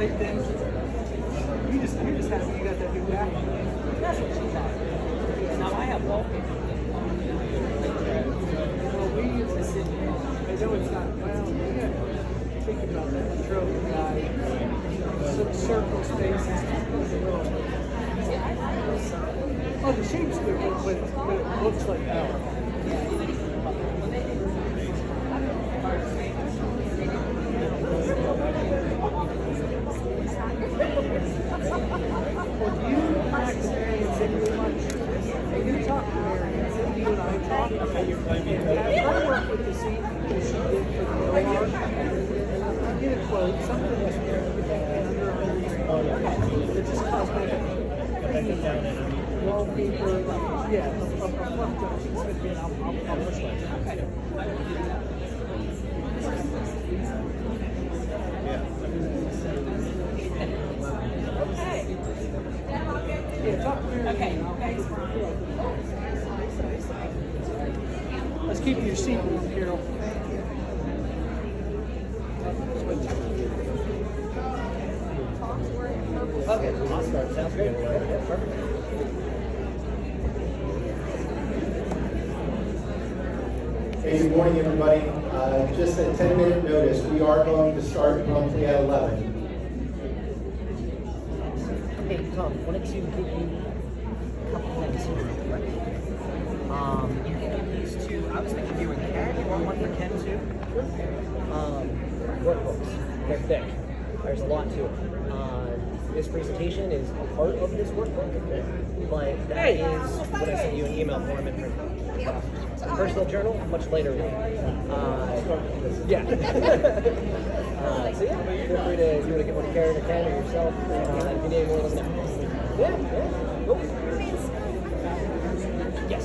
right then. You just happy you got that new back. That's what she's at. Now I have wallpaper. Well, we use this in here. I know it's not, well, yeah. Think about that stroke guy. Some circle spaces. Oh, the shape's good, but it looks like power. Well, do you talk to Mary and Cindy much? You talk to Mary and Cindy and I talk. And I work with the scene that she did for the OR. I get a quote, something that's under $100. It's just cosmetic. Wallpaper, yeah, a fluff job. It's going to be an I'll push it. Okay. Yeah, talk to Mary. Okay. Let's keep your seat warm, Carol. Okay, I'll start. Sounds great. Yeah, perfect. Hey, good morning, everybody. Just a 10-minute notice. We are going to start promptly at 11. Hey, Tom, wanted to give you a couple things here. You can give these two. I was thinking you and Ken. You want one for Ken too? Workbooks. They're thick. There's a lot to it. This presentation is a part of this workbook, but that is what I sent you an email form and print. Personal journal, much later. Yeah. So yeah, feel free to if you want to get one to Karen or Ken or yourself. If you need more, let me know. Yeah. Cool. Yes.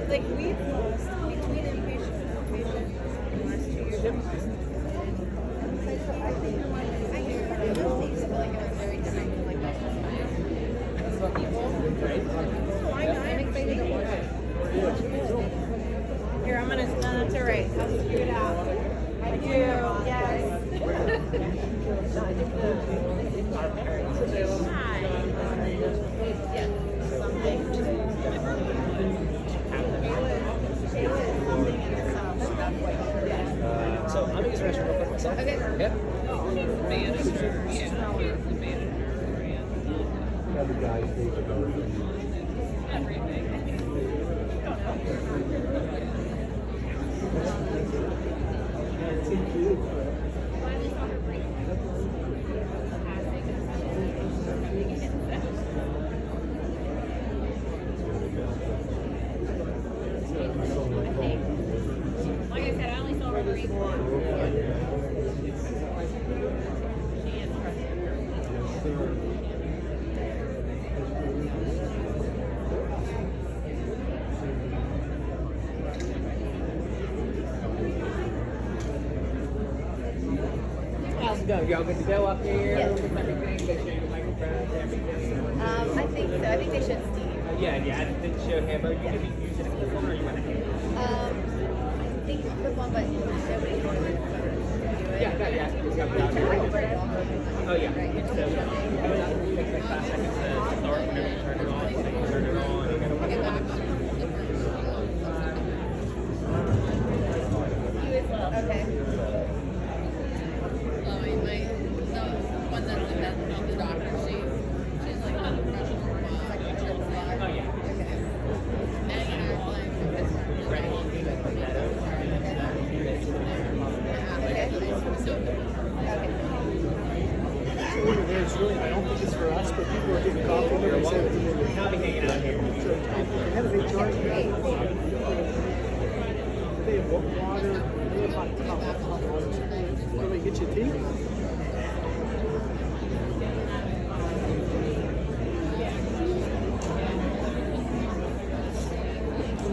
Like we've lost between inpatient and outpatient in the last 2 years. I hear those things feel like it was very different from like people. I'm excited to watch it. Here, I'm gonna stand to right. I'll figure it out. Thank you. Yes. Hi. Yes. Something. So I'm gonna use the restroom real quick myself. Okay. Manager, yeah. Other guys, they can go. Like I said, I only saw her three. How's it going? Y'all good to go up here? Yeah. With everything? They show you the microphones, everything? I think so. I think they should Steve. Yeah, I didn't show him. Are you going to be using a clip on or you want to hand? I think clip on, but nobody can do it. Yeah. Just got it out here. Oh, yeah. So, coming up, it takes like 5 seconds to start whenever you turn it on. So you turn it on, you gotta wait. You as well. Okay. Oh, yeah. There's really, I don't think it's for us, but people are getting coffee. They're hanging out here. They have a HR here. They have water. They have hot water. Can we get you tea?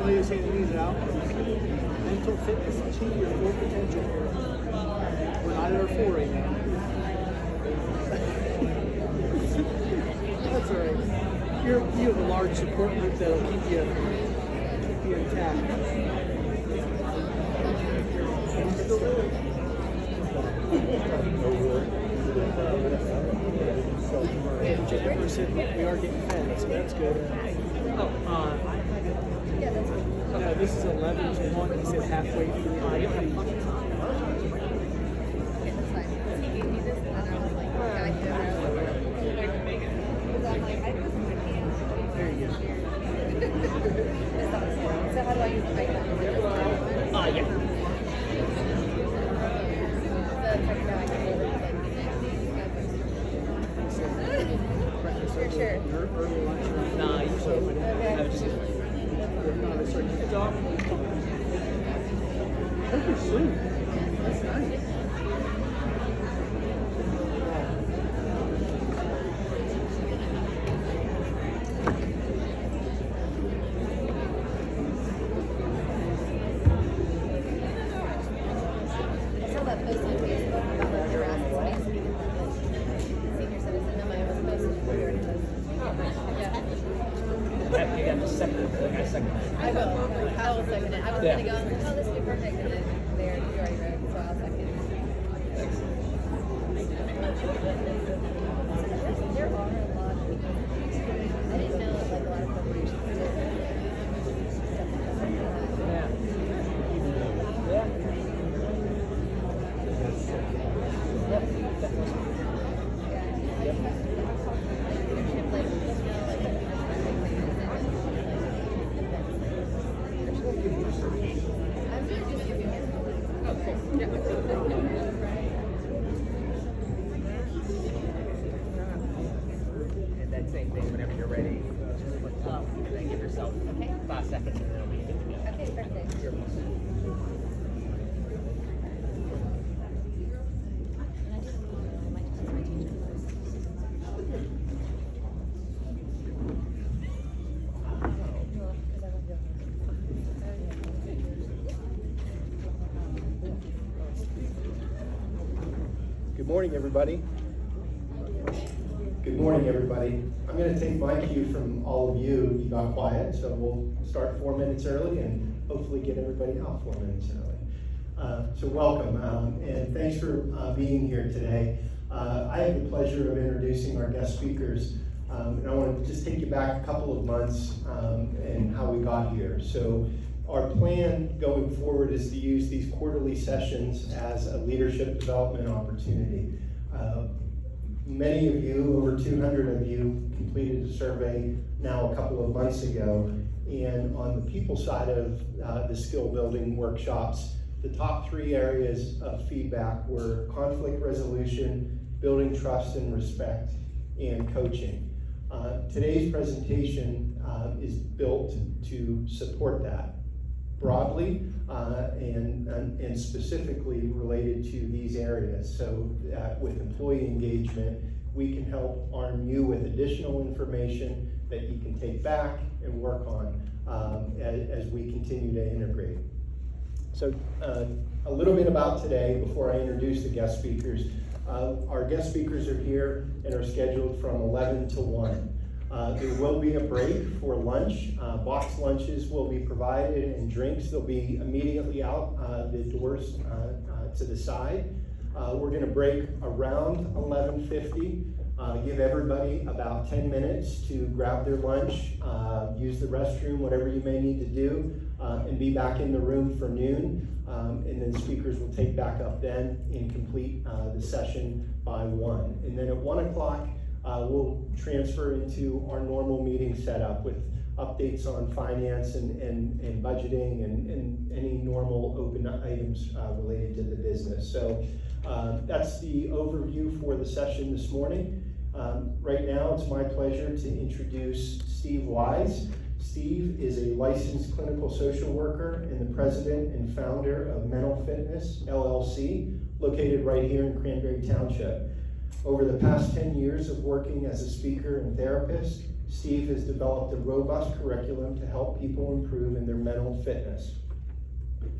Ladies handing these out. Mental fitness, achieve your full potential. We're not at our 4 right now. That's all right. You have a large support group that'll keep you intact. Jennifer said we are getting fed, so that's good. Yeah, that's good. No, this is 11 to 1. He said halfway through. You don't have plenty of time. Okay, that's fine. He gave me this, and then I was like, yeah, I can do it. Because I'm like, I just can't. There you go. So how do I use the icon? Yeah. The text that I can hold it, like, sure. Your early lunch. Nah, usually I would just Dog. Look at sleep. That's nice. I saw that post on Facebook about like harassing somebody speaking for like senior citizen. Am I supposed to do it? Yeah. you got to second it. I second it. I will. I will second it. I was Yeah. gonna go, oh, this would be perfect, and then there, you already wrote, so I'll second it. There are a lot of, I didn't know that like a lot of corporations did stuff like that. Yeah. Yeah. Yep. Definitely. Yep. I'm just giving it. Oh, cool. Yeah. And that same thing whenever you're ready. And then give yourself 5 seconds and then it'll be good to go. Okay, perfect. You're welcome. Good morning, everybody. Good morning, everybody. I'm going to take my cue from all of you. You got quiet, so we'll start 4 minutes early and hopefully get everybody out 4 minutes early. So welcome, and thanks for being here today. I have the pleasure of introducing our guest speakers, and I want to just take you back a couple of months and how we got here. So our plan going forward is to use these quarterly sessions as a leadership development opportunity. Many of you, over 200 of you, completed a survey now a couple of months ago, and on the people side of the skill building workshops, the top 3 areas of feedback were conflict resolution, building trust and respect, and coaching. Today's presentation is built to support that broadly and specifically related to these areas. So with employee engagement, we can help arm you with additional information that you can take back and work on as we continue to integrate. So a little bit about today before I introduce the guest speakers. Our guest speakers are here and are scheduled from 11 to 1. There will be a break for lunch. Boxed lunches will be provided and drinks. They'll be immediately out the doors to the side. We're going to break around 11:50. Give everybody about 10 minutes to grab their lunch, use the restroom, whatever you may need to do, and be back in the room for noon. And then speakers will take back up then and complete the session by 1. And then at 1 o'clock, we'll transfer into our normal meeting setup with updates on finance and budgeting and any normal open items related to the business. So that's the overview for the session this morning. Right now, it's my pleasure to introduce Steve Wise. Steve is a licensed clinical social worker and the president and founder of Mental Fitness, LLC, located right here in Cranberry Township. Over the past 10 years of working as a speaker and therapist, Steve has developed a robust curriculum to help people improve in their mental fitness.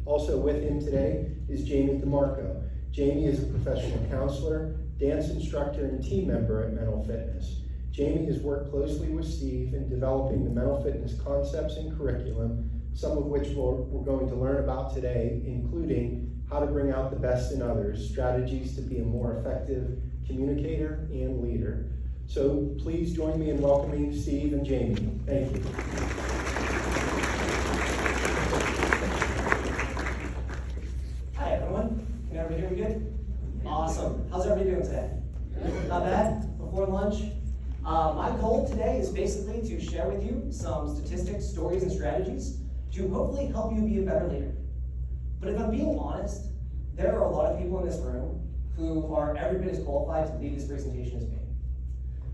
Also with him today is Jamie DeMarco. Jamie is a professional counselor, dance instructor, and team member at Mental Fitness. Jamie has worked closely with Steve in developing the mental fitness concepts and curriculum, some of which we're going to learn about today, including how to bring out the best in others, strategies to be a more effective communicator and leader. So please join me in welcoming Steve and Jamie. Thank you. Hi everyone, can everybody hear me good? Awesome. How's everybody doing today? Not bad? Before lunch? My goal today is basically to share with you some statistics, stories, and strategies to hopefully help you be a better leader. But if I'm being honest, there are a lot of people in this room who are every bit as qualified to lead this presentation as me.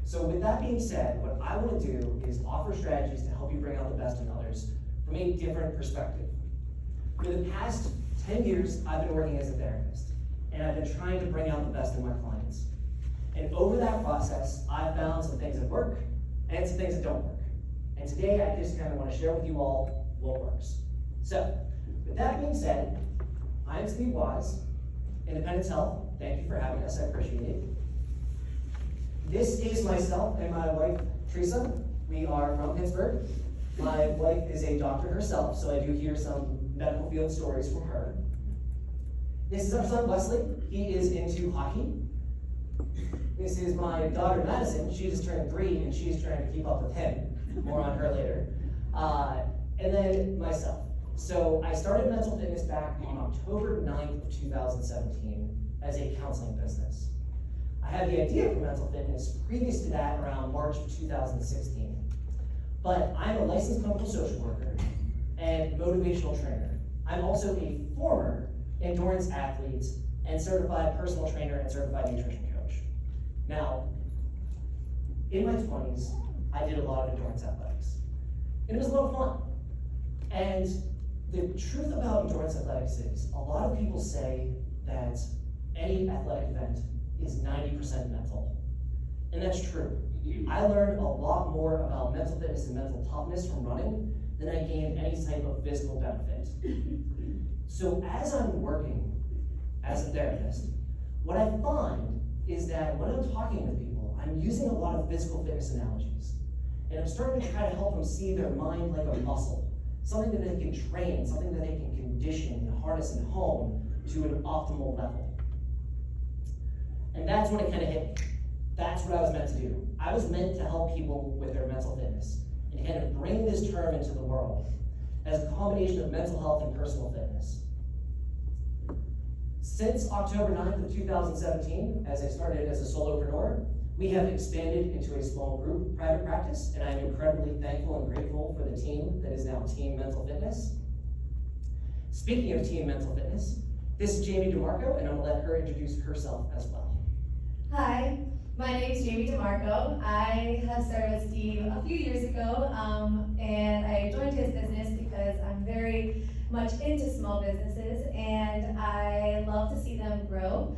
So with that being said, what I want to do is offer strategies to help you bring out the best in others from a different perspective. For the past 10 years, I've been working as a therapist, and I've been trying to bring out the best in my clients. And over that process, I've found some things that work and some things that don't work. And today, I just kind of want to share with you all what works. So, with that being said, I am Steve Wise, Independence Health. Thank you for having us, I appreciate it. This is myself and my wife, Teresa. We are from Pittsburgh. My wife is a doctor herself, so I do hear some medical field stories from her. This is our son, Wesley. He is into hockey. This is my daughter, Madison. She just turned 3, and she's trying to keep up with him. More on her later. And then myself. So I started Mental Fitness back on October 9th of 2017 as a counseling business. I had the idea for Mental Fitness previous to that around March of 2016. But I'm a licensed clinical social worker and motivational trainer. I'm also a former endurance athlete and certified personal trainer and certified nutrition coach. Now, in my 20s, I did a lot of endurance athletics. And it was a lot of fun. And the truth about endurance athletics is a lot of people say that any athletic event is 90% mental. And that's true. I learned a lot more about mental fitness and mental toughness from running than I gained any type of physical benefit. So as I'm working as a therapist, what I find is that when I'm talking with people, I'm using a lot of physical fitness analogies. And I'm starting to try to help them see their mind like a muscle, something that they can train, something that they can condition and harness and hone to an optimal level. And that's when it kind of hit me. That's what I was meant to do. I was meant to help people with their mental fitness and kind of bring this term into the world as a combination of mental health and personal fitness. Since October 9th of 2017, as I started as a solopreneur, we have expanded into a small group private practice, and I'm incredibly thankful and grateful for the team that is now Team Mental Fitness. Speaking of Team Mental Fitness, this is Jamie DeMarco, and I'm gonna let her introduce herself as well. Hi, my name is Jamie DeMarco. I have started with Steve a few years ago, and I joined his business because I'm very much into small businesses, and I love to see them grow.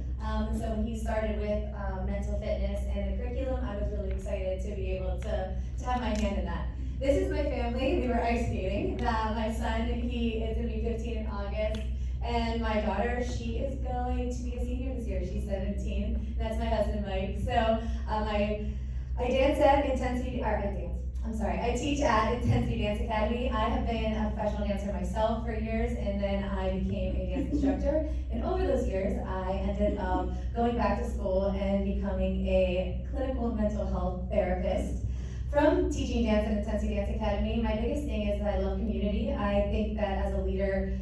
So when he started with mental fitness and the curriculum, I was really excited to be able to have my hand in that. This is my family. We were ice skating. My son, he is going to be 15 in August. And my daughter, she is going to be a senior this year. She's 17. That's my husband, Mike. So I dance at Intensity, I teach at Intensity Dance Academy. I have been a professional dancer myself for years, and then I became a dance instructor. And over those years, I ended up going back to school and becoming a clinical mental health therapist. From teaching dance at Intensity Dance Academy, my biggest thing is that I love community. I think that as a leader,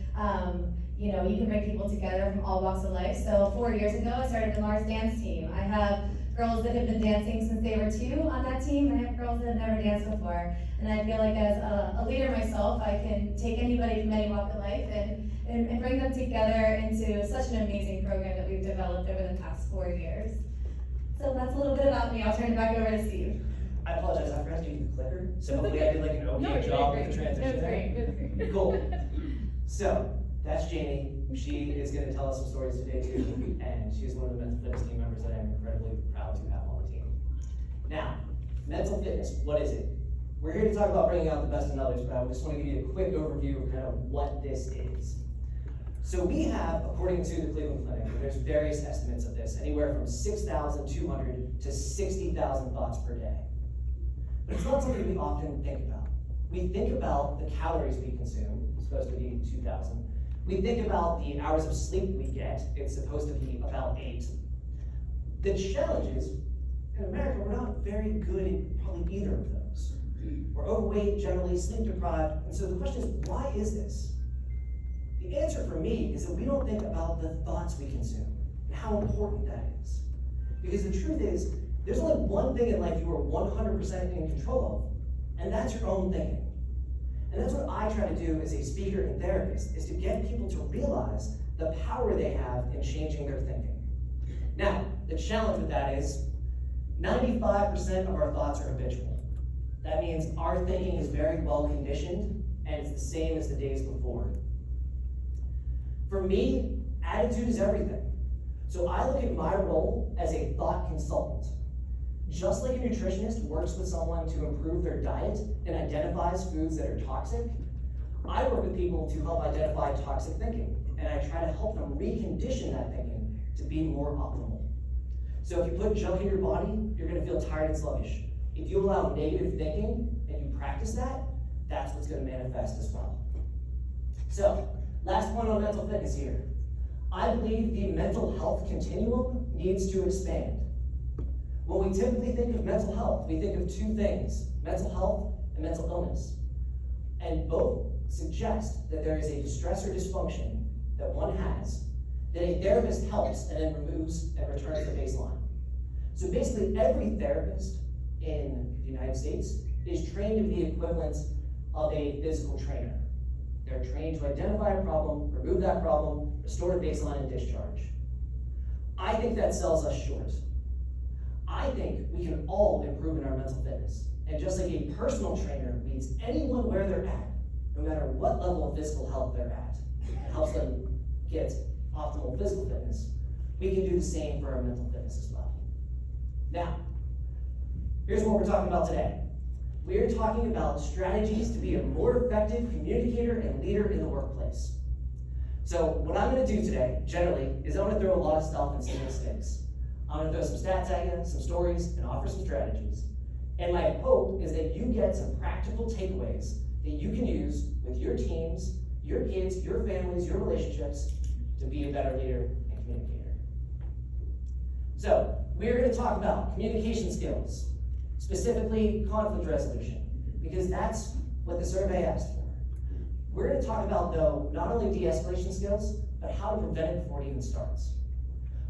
you can bring people together from all walks of life. So 4 years ago, I started the Mars dance team. I have girls that have been dancing since they were 2 on that team, and I have girls that have never danced before. And I feel like as a leader myself, I can take anybody from any walk of life and bring them together into such an amazing program that we've developed over the past 4 years. So that's a little bit about me. I'll turn it back over to Steve. I apologize, I forgot to do the clicker, so hopefully I did like an okay job with the transition. It was great, it was great. Cool. So, that's Jamie. She is going to tell us some stories today too, and she's one of the mental fitness team members that I'm incredibly proud to have on the team. Now, mental fitness, what is it? We're here to talk about bringing out the best in others, but I just want to give you a quick overview of kind of what this is. So we have, according to the Cleveland Clinic, and there's various estimates of this, anywhere from 6,200 to 60,000 thoughts per day. But it's not something we often think about. We think about the calories we consume, it's supposed to be 2,000. We think about the hours of sleep we get, it's supposed to be about 8. The challenge is, in America, we're not very good at probably either of those. We're overweight, generally sleep deprived, and so the question is, why is this? The answer for me is that we don't think about the thoughts we consume and how important that is. Because the truth is, there's only one thing in life you are 100% in control of, and that's your own thinking. And that's what I try to do as a speaker and therapist, is to get people to realize the power they have in changing their thinking. Now, the challenge with that is 95% of our thoughts are habitual. That means our thinking is very well conditioned, and it's the same as the days before. For me, attitude is everything. So I look at my role as a thought consultant. Just like a nutritionist works with someone to improve their diet and identifies foods that are toxic, I work with people to help identify toxic thinking, and I try to help them recondition that thinking to be more optimal. So if you put junk in your body, you're gonna feel tired and sluggish. If you allow negative thinking and you practice that, that's what's gonna manifest as well. So, last point on mental fitness here. I believe the mental health continuum needs to expand. When we typically think of mental health, we think of two things, mental health and mental illness. And both suggest that there is a distress or dysfunction that one has, that a therapist helps and then removes and returns to baseline. So basically every therapist in the United States is trained to be the equivalent of a physical trainer. They're trained to identify a problem, remove that problem, restore to baseline and discharge. I think that sells us short. I think we can all improve in our mental fitness. And just like a personal trainer meets anyone where they're at, no matter what level of physical health they're at, and helps them get optimal physical fitness, we can do the same for our mental fitness as well. Now, here's what we're talking about today. We are talking about strategies to be a more effective communicator and leader in the workplace. So what I'm gonna do today, generally, is I'm gonna throw a lot of stuff and see what sticks. I'm gonna throw some stats at you, some stories, and offer some strategies. And my hope is that you get some practical takeaways that you can use with your teams, your kids, your families, your relationships to be a better leader and communicator. So, we're gonna talk about communication skills, specifically conflict resolution, because that's what the survey asked for. We're gonna talk about, though, not only de-escalation skills, but how to prevent it before it even starts.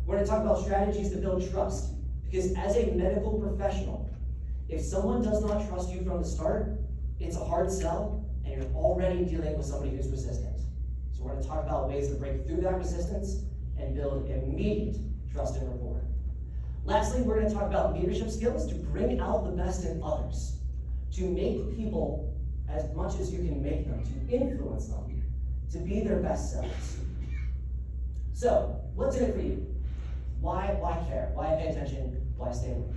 We're gonna talk about strategies to build trust, because as a medical professional, if someone does not trust you from the start, it's a hard sell, and you're already dealing with somebody who's resistant. So we're gonna talk about ways to break through that resistance and build immediate trust and rapport. Lastly, we're gonna talk about leadership skills to bring out the best in others, to make people, as much as you can make them, to influence them, to be their best selves. So, what's in it for you? Why care? Why pay attention? Why stay awake?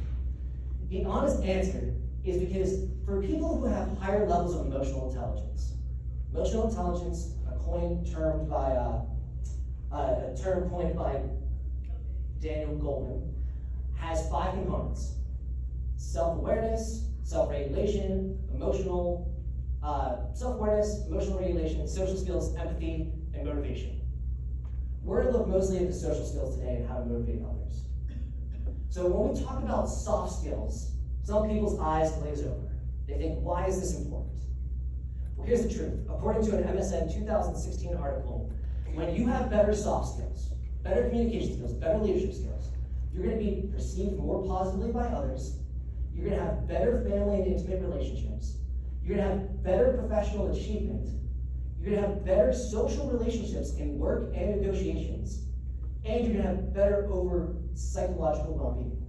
The honest answer is because for people who have higher levels of emotional intelligence, a term coined by Daniel Goleman, has 5 components: self-awareness, self-regulation, emotional regulation, social skills, empathy, and motivation. We're gonna look mostly at the social skills today and how to motivate others. So when we talk about soft skills, some people's eyes glaze over. They think, why is this important? Well, here's the truth. According to an MSN 2016 article, when you have better soft skills, better communication skills, better leadership skills, you're gonna be perceived more positively by others, you're gonna have better family and intimate relationships, you're gonna have better professional achievement, you're gonna have better social relationships in work and negotiations, and you're gonna have better over psychological well-being.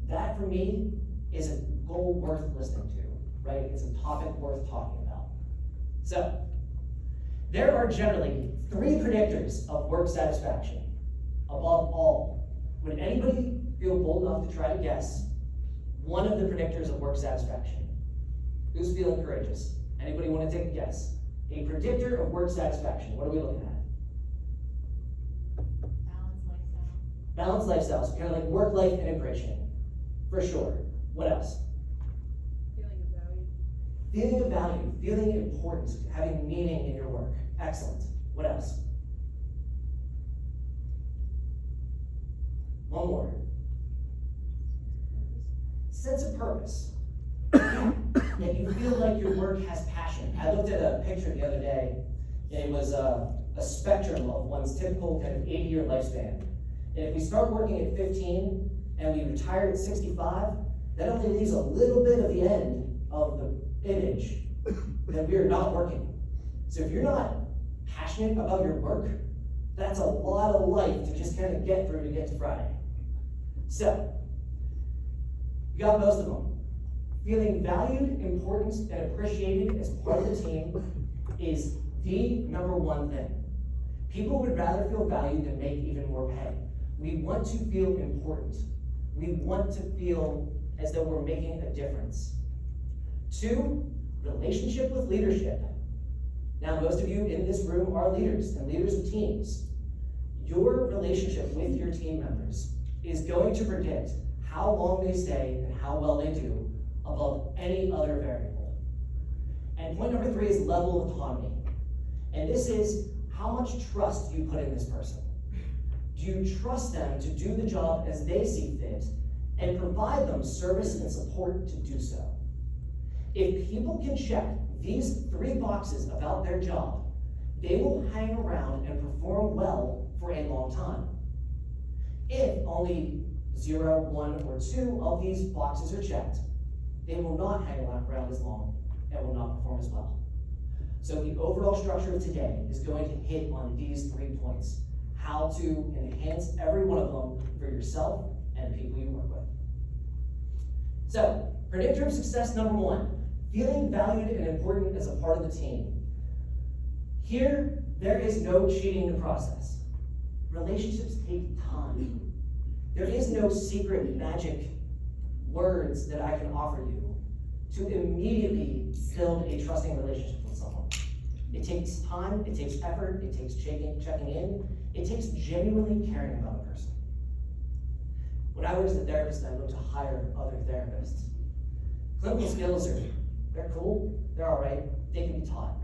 That, for me, is a goal worth listening to, right? It's a topic worth talking about. So, there are generally 3 predictors of work satisfaction. Above all, would anybody feel bold enough to try to guess one of the predictors of work satisfaction? Who's feeling courageous? Anybody want to take a guess? A predictor of work satisfaction, what are we looking at? Balanced lifestyle. Balanced lifestyle, so kind of like work-life integration, for sure. What else? Feeling of value. Feeling of value, feeling important, having meaning in your work. Excellent. What else? One more. Sense of purpose. That you feel like your work has passion. I looked at a picture the other day, and it was a spectrum of one's typical kind of 80-year lifespan. And if we start working at 15 and we retire at 65, that only leaves a little bit of the end of the image that we are not working. So if you're not passionate about your work, that's a lot of life to just kind of get through to get to Friday. So, you got most of them. Feeling valued, important, and appreciated as part of the team is the number one thing. People would rather feel valued than make even more pay. We want to feel important. We want to feel as though we're making a difference. 2, relationship with leadership. Now, most of you in this room are leaders and leaders of teams. Your relationship with your team members is going to predict how long they stay and how well they do above any other variable. And point number 3 is level of autonomy. And this is how much trust you put in this person. Do you trust them to do the job as they see fit and provide them service and support to do so? If people can check these 3 boxes about their job, they will hang around and perform well for a long time. If only 0, 1, or 2 of these boxes are checked, they will not hang around as long and will not perform as well. So the overall structure of today is going to hit on these 3 points. How to enhance every one of them for yourself and the people you work with. So, predictor of success number 1, feeling valued and important as a part of the team. Here, there is no cheating the process. Relationships take time. There is no secret magic words that I can offer you to immediately build a trusting relationship with someone. It takes time, it takes effort, it takes checking in, it takes genuinely caring about a person. When I worked as a therapist, I looked to hire other therapists. Clinical skills they're cool, they're all right, they can be taught.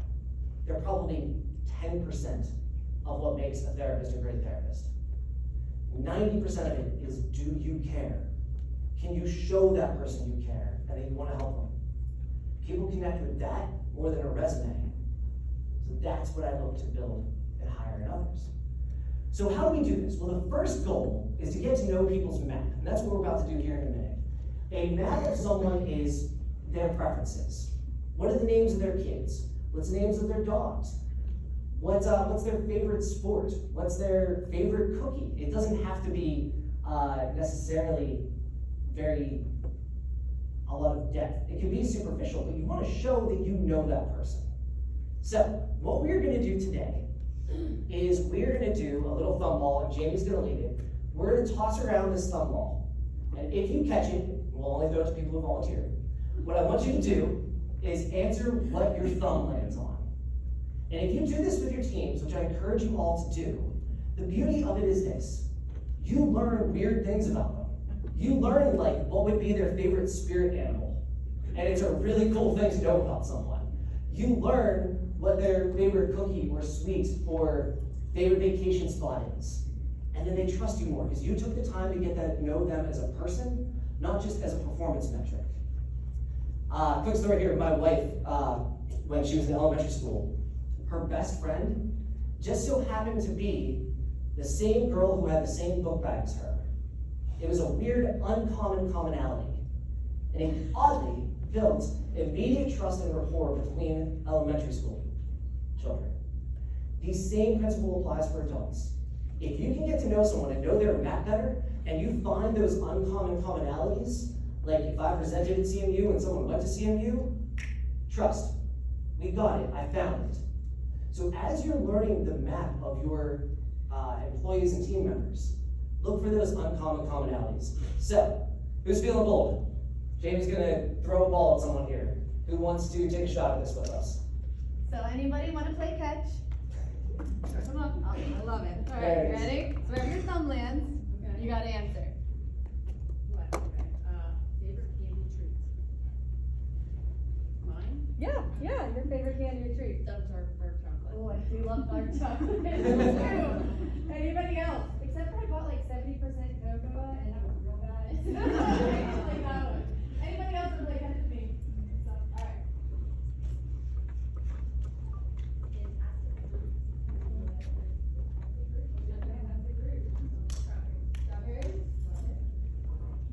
They're probably 10% of what makes a therapist a great therapist. 90% of it is, do you care? Can you show that person you care and that you want to help them? People connect with that more than a resume. So that's what I look to build and hire in others. So how do we do this? Well, the first goal is to get to know people's map, and that's what we're about to do here in a minute. A map of someone is their preferences. What are the names of their kids? What's the names of their dogs? What's their favorite sport? What's their favorite cookie? It doesn't have to be necessarily a lot of depth. It can be superficial, but you want to show that you know that person. So, what we're going to do today is we're going to do a little thumb ball, and Jamie's going to lead it. We're going to toss around this thumb ball, and if you catch it, we'll only throw it to people who volunteer. What I want you to do is answer what your thumb lands on. And if you do this with your teams, which I encourage you all to do, the beauty of it is this. You learn weird things about them. You learn like what would be their favorite spirit animal. And it's a really cool thing to know about someone. You learn what their favorite cookie or sweet or favorite vacation spot is. And then they trust you more because you took the time to get to know them as a person, not just as a performance metric. Quick story here, my wife, when she was in elementary school, her best friend just so happened to be the same girl who had the same book bag as her. It was a weird, uncommon commonality. And it oddly built immediate trust and rapport between elementary school children. The same principle applies for adults. If you can get to know someone and know their map better, and you find those uncommon commonalities, like if I presented at CMU and someone went to CMU, trust. We got it, I found it. So as you're learning the map of your employees and team members, look for those uncommon commonalities. So, who's feeling bold? James is gonna throw a ball at someone here. Who wants to take a shot at this with us? So anybody want to play catch? Come on, I love it. All There right, it you is. ready? So wherever your thumb lands, you got to answer. What? Okay. Favorite candy treats? Mine? Yeah, your favorite candy or treat? Dark chocolate. Oh, I do love dark chocolate too. Anybody else? Except for I bought like 70% cocoa and that was real bad. Like that one. Anybody else would like that to me? So, all right. Strawberries?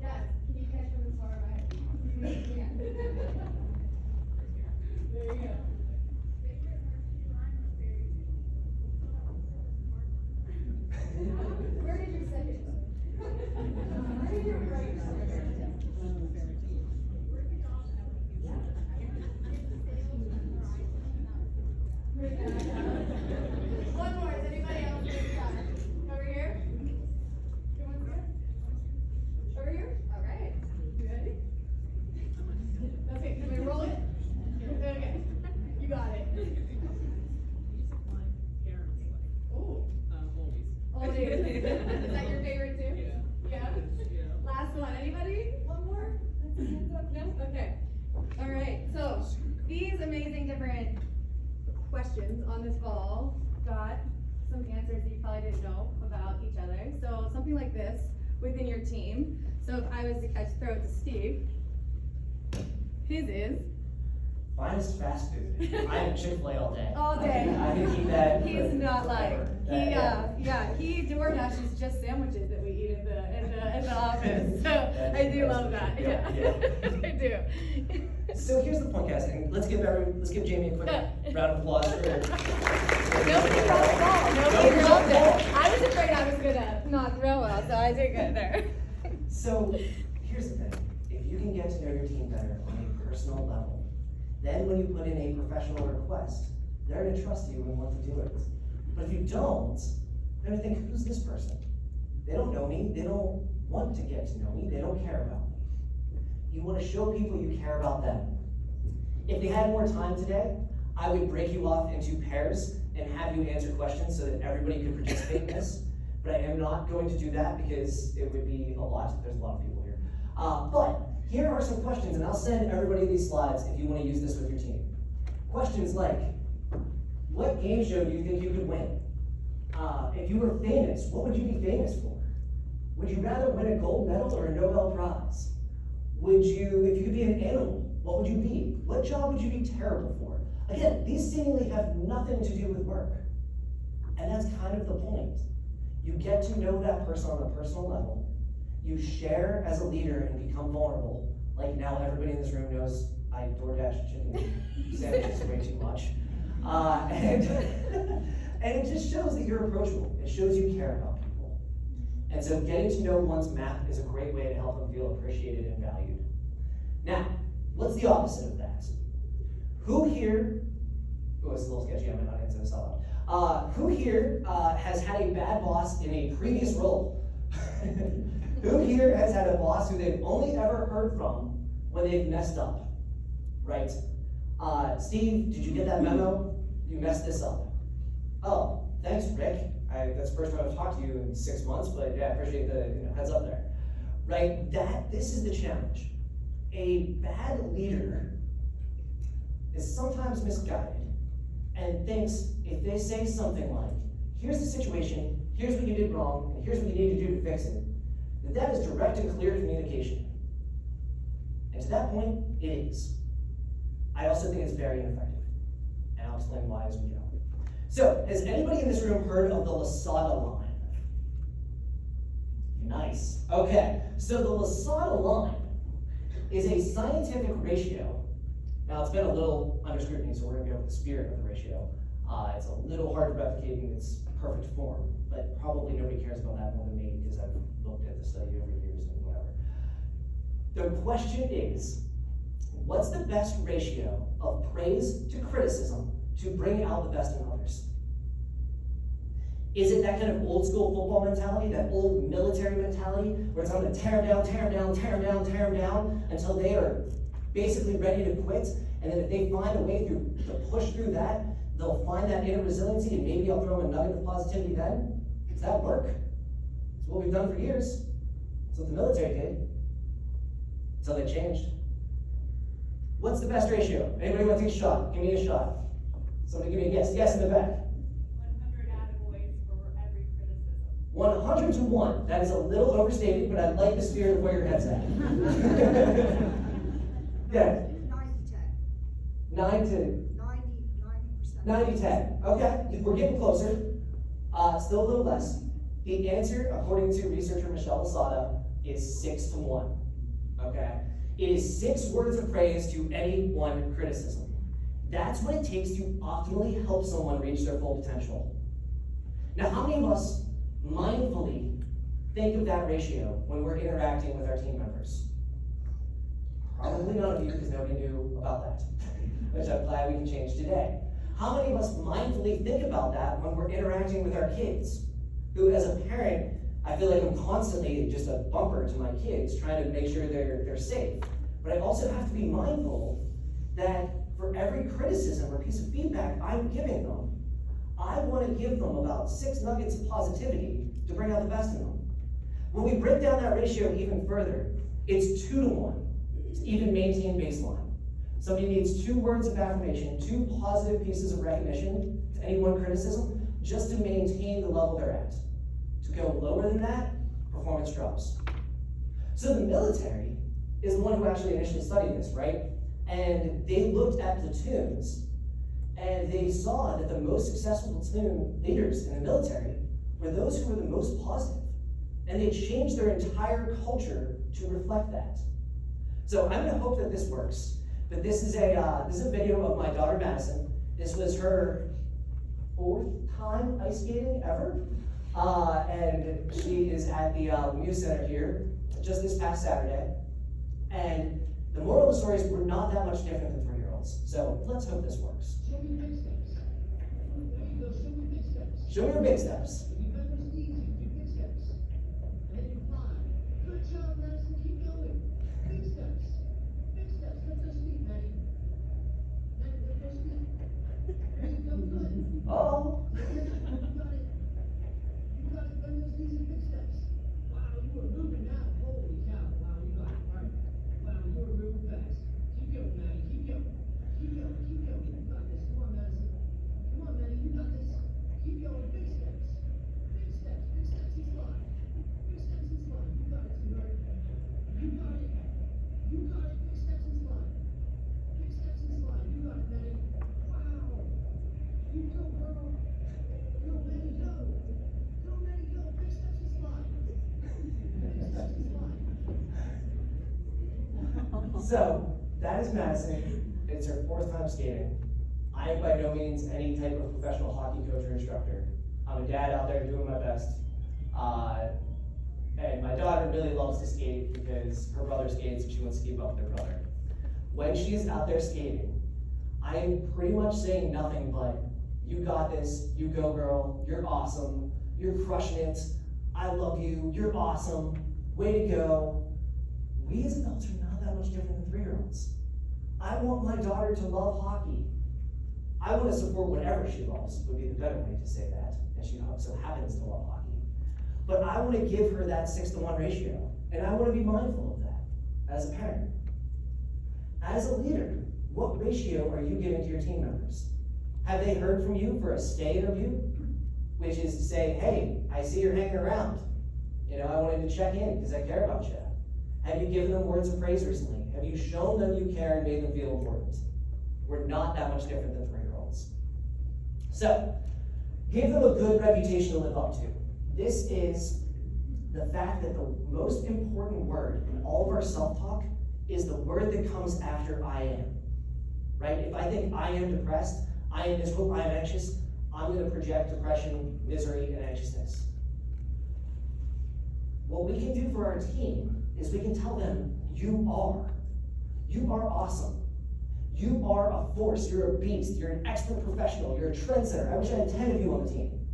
Yes. Can you catch from as far away? Yeah. There you go. Where did your second go? Where did your right go? One more. Is anybody else ready to try? Over here? Who wants to go? Over here? All right. You ready? Okay, can we roll it? Okay. You got it. Ooh. Oldies. Is that your favorite too? Yeah. Last one. Anybody? One more? Hands up. No? Okay. All right. So these amazing different questions on this ball got some answers that you probably didn't know about each other. So something like this within your team. So if I was to throw it to Steve, his is. Finest fast food. I have Chick-fil-A all day. All day. I can eat that. He's not like forever. he DoorDashes just sandwiches that we eat in the office. So I do love that. Yeah. I do. So here's the point, guys, and let's give Jamie a quick round of applause for Nobody dropped the ball. Nobody dropped it. I was afraid I was gonna not throw well, so I did good there. So here's the thing: if you can get to know your team better on a personal level, then when you put in a professional request, they're going to trust you and want to do it. But if you don't, they're going to think, who's this person? They don't know me. They don't want to get to know me. They don't care about me. You want to show people you care about them. If they had more time today, I would break you off into pairs and have you answer questions so that everybody could participate in this. But I am not going to do that because it would be a lot. There's a lot of people here. But here are some questions, and I'll send everybody these slides if you want to use this with your team. Questions like, what game show do you think you could win? If you were famous, what would you be famous for? Would you rather win a gold medal or a Nobel Prize? If you could be an animal, what would you be? What job would you be terrible for? Again, these seemingly have nothing to do with work. And that's kind of the point. You get to know that person on a personal level. You share as a leader and become vulnerable. Like now everybody in this room knows I DoorDash chicken sandwiches way too much. And it just shows that you're approachable. It shows you care about people. And so getting to know one's map is a great way to help them feel appreciated and valued. Now, what's the opposite of that? Who here, oh, it's a little sketchy, I might not answer this out loud. Who here has had a bad boss in a previous role? Who here has had a boss who they've only ever heard from when they've messed up? Right? Steve, did you get that memo? You messed this up. Oh, thanks, Rick. That's the first time I've talked to you in 6 months, but yeah, I appreciate the heads up there. Right? This is the challenge. A bad leader is sometimes misguided and thinks if they say something like, here's the situation, here's what you did wrong, and here's what you need to do to fix it, that is direct and clear communication. And to that point, it is. I also think it's very ineffective. And I'll explain why as we go. So, has anybody in this room heard of the Lasada line? Nice. Okay, so the Lasada line is a scientific ratio. Now, it's been a little under scrutiny, so we're going to go with the spirit of the ratio. It's a little hard to replicate in its perfect form, but probably nobody cares about that more than me because I've looked at the study over years and whatever. The question is, what's the best ratio of praise to criticism to bring out the best in others? Is it that kind of old school football mentality, that old military mentality, where it's I'm going to tear them down, tear them down, tear them down, tear them down, until they are basically ready to quit, and then if they find a way to push through that, they'll find that inner resiliency, and maybe I'll throw them a nugget of positivity then? Does that work? It's what we've done for years. It's what the military did, until they changed. What's the best ratio? Anybody want to take a shot? Give me a shot. Somebody give me a guess. Yes, in the back. 100 attaboys for every criticism. 100 to 1. That is a little overstated, but I like the spirit of where your head's at. Yeah. 9 to 90-10. Okay, we're getting closer. Still a little less. The answer, according to researcher Michelle Lasada, is 6 to 1. Okay? It is 6 words of praise to any one criticism. That's what it takes to optimally help someone reach their full potential. Now, how many of us mindfully think of that ratio when we're interacting with our team members? Probably none of you, because nobody knew about that, which I'm glad we can change today. How many of us mindfully think about that when we're interacting with our kids? Who, as a parent, I feel like I'm constantly just a bumper to my kids, trying to make sure they're safe. But I also have to be mindful that for every criticism or piece of feedback I'm giving them, I want to give them about 6 nuggets of positivity to bring out the best in them. When we break down that ratio even further, it's 2 to 1 to even maintain baseline. Somebody needs 2 words of affirmation, 2 positive pieces of recognition to any one criticism, just to maintain the level they're at. To go lower than that, performance drops. So the military is the one who actually initially studied this, right? And they looked at platoons, and they saw that the most successful platoon leaders in the military were those who were the most positive. And they changed their entire culture to reflect that. So I'm gonna hope that this works. But this is a video of my daughter Madison. This was her 4th time ice skating ever. And she is at the Muse Center here just this past Saturday. And the moral of the story is we're not that much different than 3-year-olds. So let's hope this works. Show me big steps. There you go, show me big steps. Show me your big steps. If you bend those knees, you do big steps. And then you climb. Good job, Madison, keep going. Big steps. Big steps. Lift those feet, Maddie. Maddie, lift those feet. There you go, good. Oh. You got it. You got it. Bend those knees and big steps. Wow, you are moving now. Holy cow. Wow, you got it. All right. Wow, you are moving fast. Keep going, Maddie. Keep going. Keep going. Keep going. You got this. Come on, Madison. Come on, Maddie. You got this. Keep going. Big steps. Big steps. Big steps and slide. Big steps and slide. You got it, sweetheart. You got it. You got it. Big steps and slide. Big steps and slide. You got it, Maddie. Wow. You go, girl. Go, Maddie, go. Go, Maddie, go. Big steps and slide. Big steps and slide. So that is Madison. It's her 4th time skating. I am by no means any type of professional hockey coach or instructor. I'm a dad out there doing my best. And my daughter really loves to skate because her brother skates and she wants to keep up with her brother. When she's out there skating, I am pretty much saying nothing but, you got this, you go girl, you're awesome, you're crushing it, I love you, you're awesome, way to go. We as adults are not that much different than 3-year-olds. I want my daughter to love hockey. I want to support whatever she loves, would be the better way to say that, and she so happens to love hockey. But I want to give her that 6 to 1 ratio, and I want to be mindful of that as a parent. As a leader, what ratio are you giving to your team members? Have they heard from you for a stay interview? Which is to say, hey, I see you're hanging around. You know, I wanted to check in because I care about you. Have you given them words of praise recently? Have you shown them you care and made them feel important? We're not that much different than 3-year-olds. So, give them a good reputation to live up to. This is the fact that the most important word in all of our self-talk is the word that comes after I am. Right? If I think I am depressed, I am miserable, I am anxious, I'm going to project depression, misery, and anxiousness. What we can do for our team is we can tell them, you are awesome. You are a force, you're a beast, you're an expert professional, you're a trendsetter. I wish I had 10 of you on the team.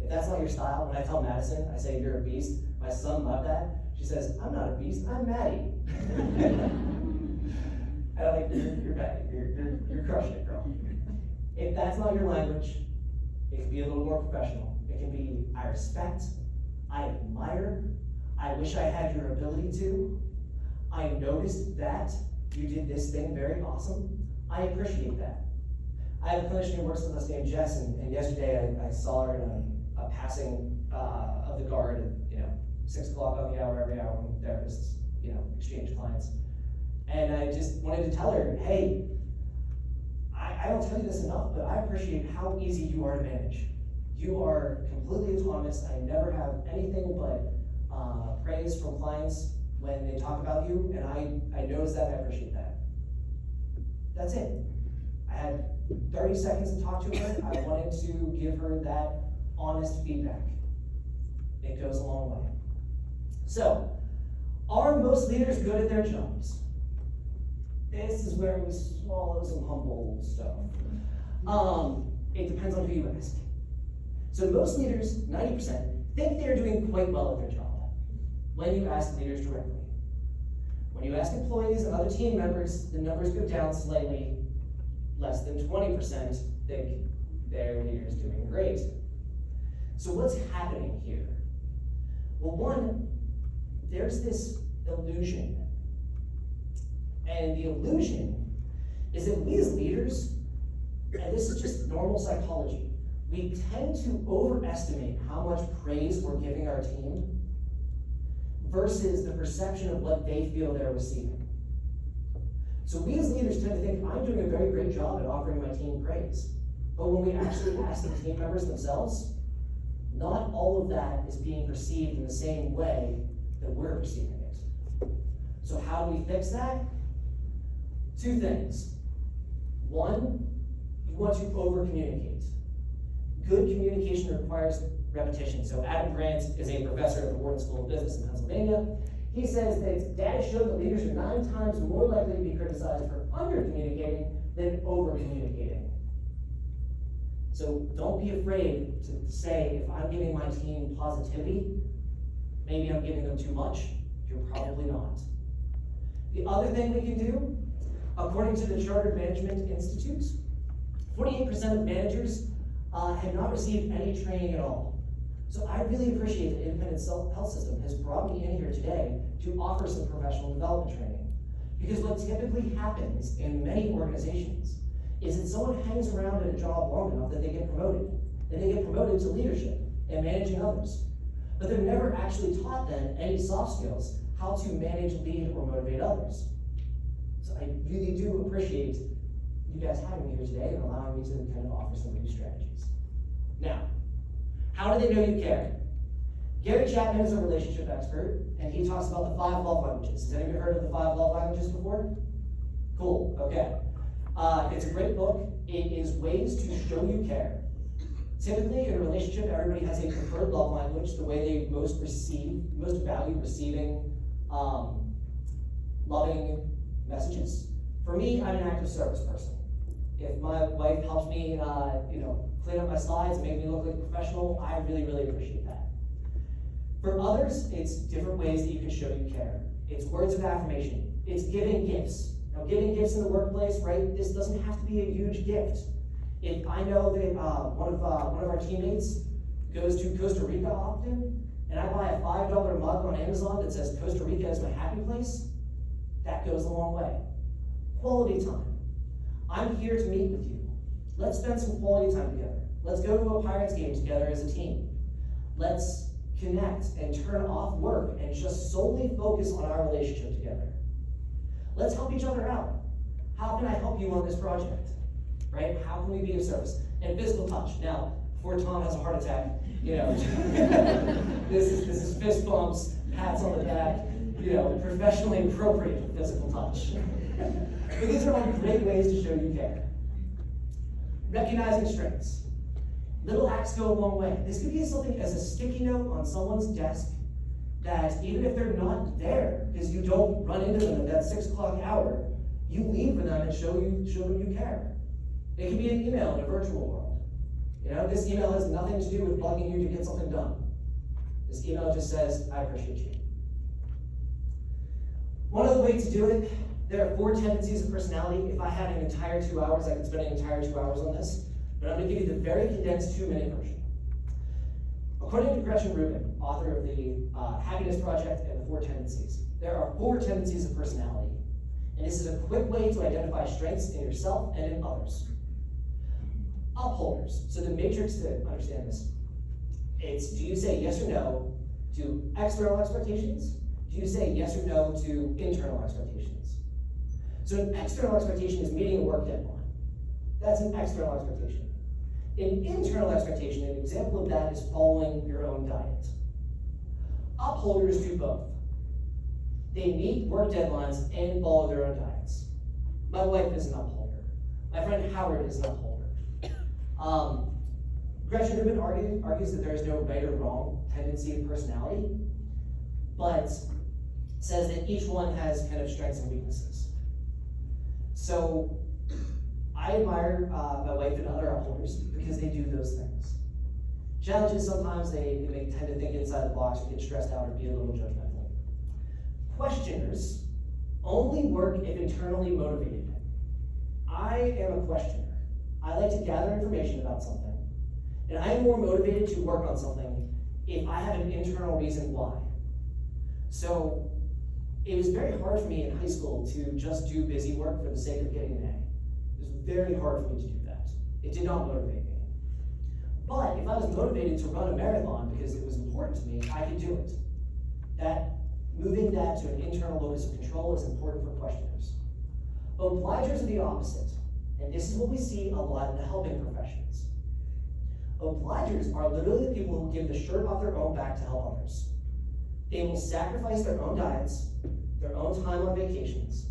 If that's not your style, when I tell Madison, I say you're a beast, my son loved that. She says, I'm not a beast, I'm Maddie. And I'm like, you're Maddie, you're crushing it, girl. If that's not your language, it can be a little more professional. It can be, I respect, I admire, I wish I had your ability to, I noticed that, you did this thing very awesome. I appreciate that. I have a clinician who works with us named Jess, and yesterday I saw her in a passing of the guard at 6 o'clock on the hour every hour when therapists exchange clients. And I just wanted to tell her, hey, I don't tell you this enough, but I appreciate how easy you are to manage. You are completely autonomous. I never have anything but praise from clients when they talk about you, and I notice that and I appreciate that. That's it. I had 30 seconds to talk to her. I wanted to give her that honest feedback. It goes a long way. So, are most leaders good at their jobs? This is where we swallow some humble stuff. It depends on who you ask. So most leaders, 90%, think they're doing quite well at their job when you ask leaders directly. When you ask employees and other team members, the numbers go down slightly. Less than 20% think their leader's doing great. So what's happening here? Well, one, there's this illusion. And the illusion is that we as leaders, and this is just normal psychology, we tend to overestimate how much praise we're giving our team versus the perception of what they feel they're receiving. So we as leaders tend to think, I'm doing a very great job at offering my team praise. But when we actually ask the team members themselves, not all of that is being perceived in the same way that we're perceiving it. So how do we fix that? Two things. One, you want to over-communicate. Good communication requires repetition. So Adam Grant is a professor at the Wharton School of Business in Pennsylvania. He says that data show that leaders are 9 times more likely to be criticized for under-communicating than over-communicating. So don't be afraid to say, if I'm giving my team positivity, maybe I'm giving them too much. You're probably not. The other thing we can do, according to the Chartered Management Institute, 48% of managers have not received any training at all. So I really appreciate that Independent Health System has brought me in here today to offer some professional development training. Because what typically happens in many organizations is that someone hangs around at a job long enough that they get promoted. And they get promoted to leadership and managing others. But they're never actually taught then any soft skills, how to manage, lead, or motivate others. So I really do appreciate you guys having me here today and allowing me to kind of offer some of these strategies. Now, how do they know you care? Gary Chapman is a relationship expert, and he talks about the 5 love languages. Has anybody heard of the 5 love languages before? Cool, okay. It's a great book. It is ways to show you care. Typically, in a relationship, everybody has a preferred love language, the way they most value receiving loving messages. For me, I'm an active service person. If my wife helps me, clean up my slides and make me look like a professional, I really, really appreciate that. For others, it's different ways that you can show you care. It's words of affirmation. It's giving gifts. Now, giving gifts in the workplace, right? This doesn't have to be a huge gift. If I know that one of our teammates goes to Costa Rica often, and I buy a $5 mug on Amazon that says Costa Rica is my happy place, that goes a long way. Quality time. I'm here to meet with you. Let's spend some quality time together. Let's go to a Pirates game together as a team. Let's connect and turn off work and just solely focus on our relationship together. Let's help each other out. How can I help you on this project? Right? How can we be of service? And physical touch. Now, before Tom has a heart attack, this is fist bumps, pats on the back, professionally appropriate physical touch. But these are all great ways to show you care. Recognizing strengths. Little acts go a long way. This could be something as a sticky note on someone's desk that even if they're not there, because you don't run into them at that 6 o'clock hour, you leave with them and show them you care. It could be an email in a virtual world. This email has nothing to do with bugging you to get something done. This email just says, I appreciate you. One other way to do it, there are 4 tendencies of personality. If I had an entire 2 hours, I could spend an entire 2 hours on this. But I'm going to give you the very condensed 2-minute version. According to Gretchen Rubin, author of the Happiness Project and the 4 Tendencies, there are 4 tendencies of personality. And this is a quick way to identify strengths in yourself and in others. Upholders. So the matrix to understand this, it's do you say yes or no to external expectations? Do you say yes or no to internal expectations? So an external expectation is meeting a work deadline. That's an external expectation. An internal expectation, an example of that is following your own diet. Upholders do both. They meet work deadlines and follow their own diets. My wife is an upholder. My friend Howard is an upholder. Gretchen Rubin argues that there is no right or wrong tendency of personality, but says that each one has kind of strengths and weaknesses. So I admire my wife and other upholders because they do those things. Challenges, sometimes they tend to think inside the box or get stressed out or be a little judgmental. Questioners only work if internally motivated. I am a questioner. I like to gather information about something, and I am more motivated to work on something if I have an internal reason why. So it was very hard for me in high school to just do busy work for the sake of getting an A. It was very hard for me to do that. It did not motivate me. But if I was motivated to run a marathon because it was important to me, I could do it. Moving that to an internal locus of control is important for questioners. Obligers are the opposite, and this is what we see a lot in the helping professions. Obligers are literally the people who give the shirt off their own back to help others. They will sacrifice their own diets, their own time on vacations,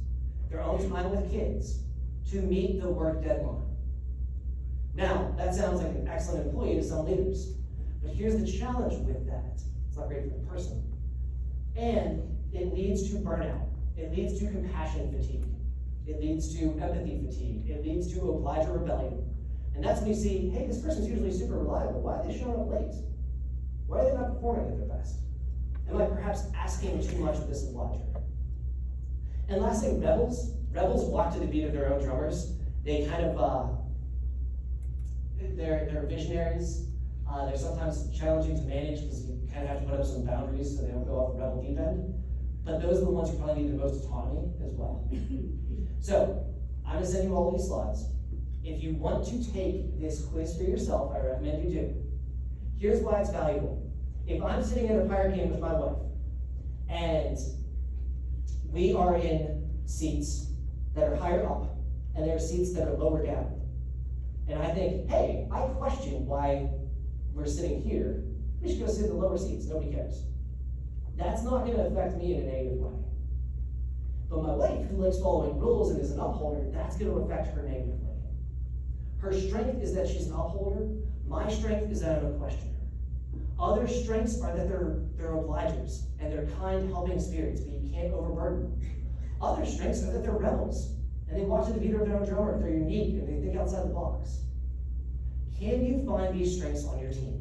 their own time with kids to meet the work deadline. Now, that sounds like an excellent employee to some leaders, but here's the challenge with that. It's not great for the person. And it leads to burnout. It leads to compassion fatigue. It leads to empathy fatigue. It leads to obliger rebellion. And that's when you see, hey, this person's usually super reliable. Why are they showing up late? Why are they not performing at their best? Am I perhaps asking too much of this obliger? And last thing, rebels. Rebels walk to the beat of their own drummers. They kind of, they're visionaries. They're sometimes challenging to manage because you kind of have to put up some boundaries so they don't go off the rebel deep end. But those are the ones who probably need the most autonomy as well. So, I'm going to send you all these slides. If you want to take this quiz for yourself, I recommend you do. Here's why it's valuable. If I'm sitting at a pirate game with my wife, and we are in seats that are higher up, and there are seats that are lower down, and I think, hey, I question why we're sitting here, we should go sit in the lower seats, nobody cares. That's not going to affect me in a negative way. But my wife, who likes following rules and is an upholder, that's going to affect her negatively. Her strength is that she's an upholder. My strength is that I'm a questioner. Other strengths are that they're obligers and they're kind, helping spirits, but you can't overburden them. Other strengths are that they're rebels and they walk to the beat of their own drummer. They're unique and they think outside the box. Can you find these strengths on your team?